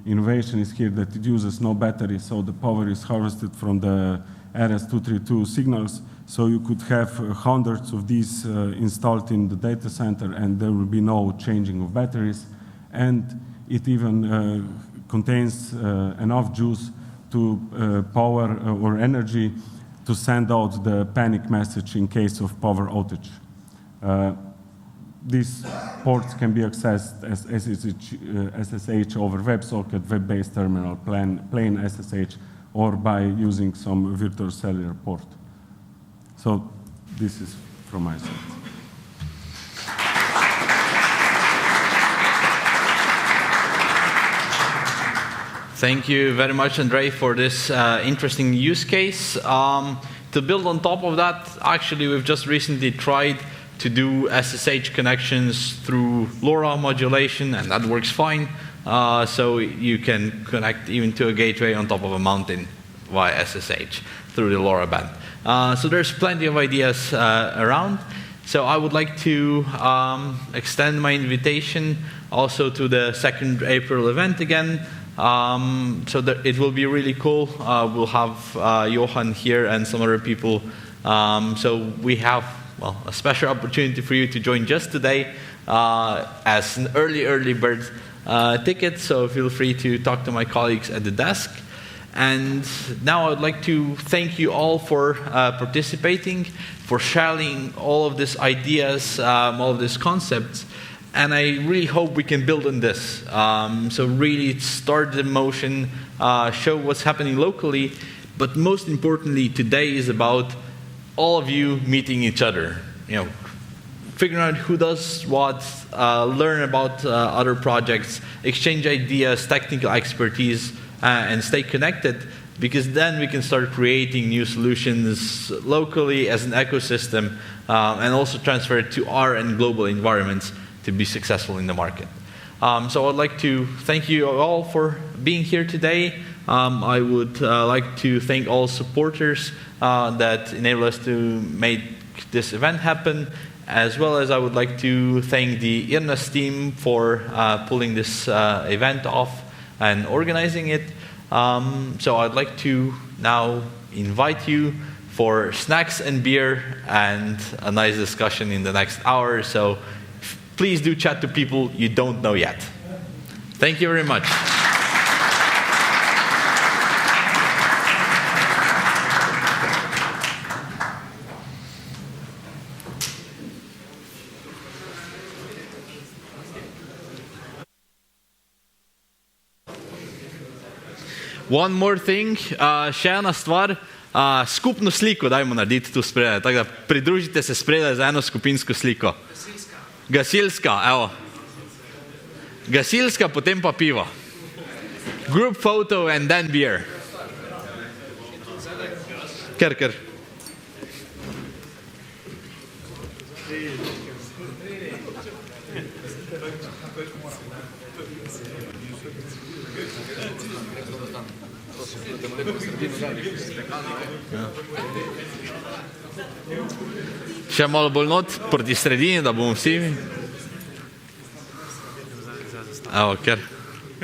innovation is here that it uses no battery, so the power is harvested from the RS-232 signals. So you could have hundreds of these installed in the data center, and there will be no changing of batteries. And it even contains enough juice to power or energy to send out the panic message in case of power outage. These ports can be accessed as SSH over WebSocket, web-based terminal, plain SSH, or by using some virtual cellular port. So this is from my side. Thank you very much, Andrei, for this interesting use case. To build on top of that, actually, we've just recently tried to do SSH connections through LoRa modulation, and that works fine. So you can connect even to a gateway on top of a mountain via SSH through the LoRa band. So there's plenty of ideas around. So I would like to extend my invitation also to the 2nd April event again. So that it will be really cool. We'll have Johan here and some other people. So we have, well, a special opportunity for you to join just today as an early bird ticket. So feel free to talk to my colleagues at the desk. And now I would like to thank you all for participating, for sharing all of these ideas, all of these concepts. And I really hope we can build on this. So really start the motion, show what's happening locally. But most importantly, today is about all of you meeting each other. You know, figuring out who does what, learn about other projects, exchange ideas, technical expertise, and stay connected. Because then we can start creating new solutions locally as an ecosystem, and also transfer it to our and global environments to be successful in the market. So I'd like to thank you all for being here today. I would like to thank all supporters that enable us to make this event happen, as well as I would like to thank the IRNAS team for pulling this event off and organizing it. So I'd like to now invite you for snacks and beer and a nice discussion in the next hour. So please do chat to people you don't know yet. Thank you very much. One more thing, še ena stvar, skupno sliko dajmo narediti tu spredaj, tako da pridružite se spredaj za eno skupinsko sliko. Gasilska, evo. Gasilska, potem pa pivo. Group photo and then beer. Ker. Še malo bolj not, proti sredini, da bomo vsi. Evo, ker.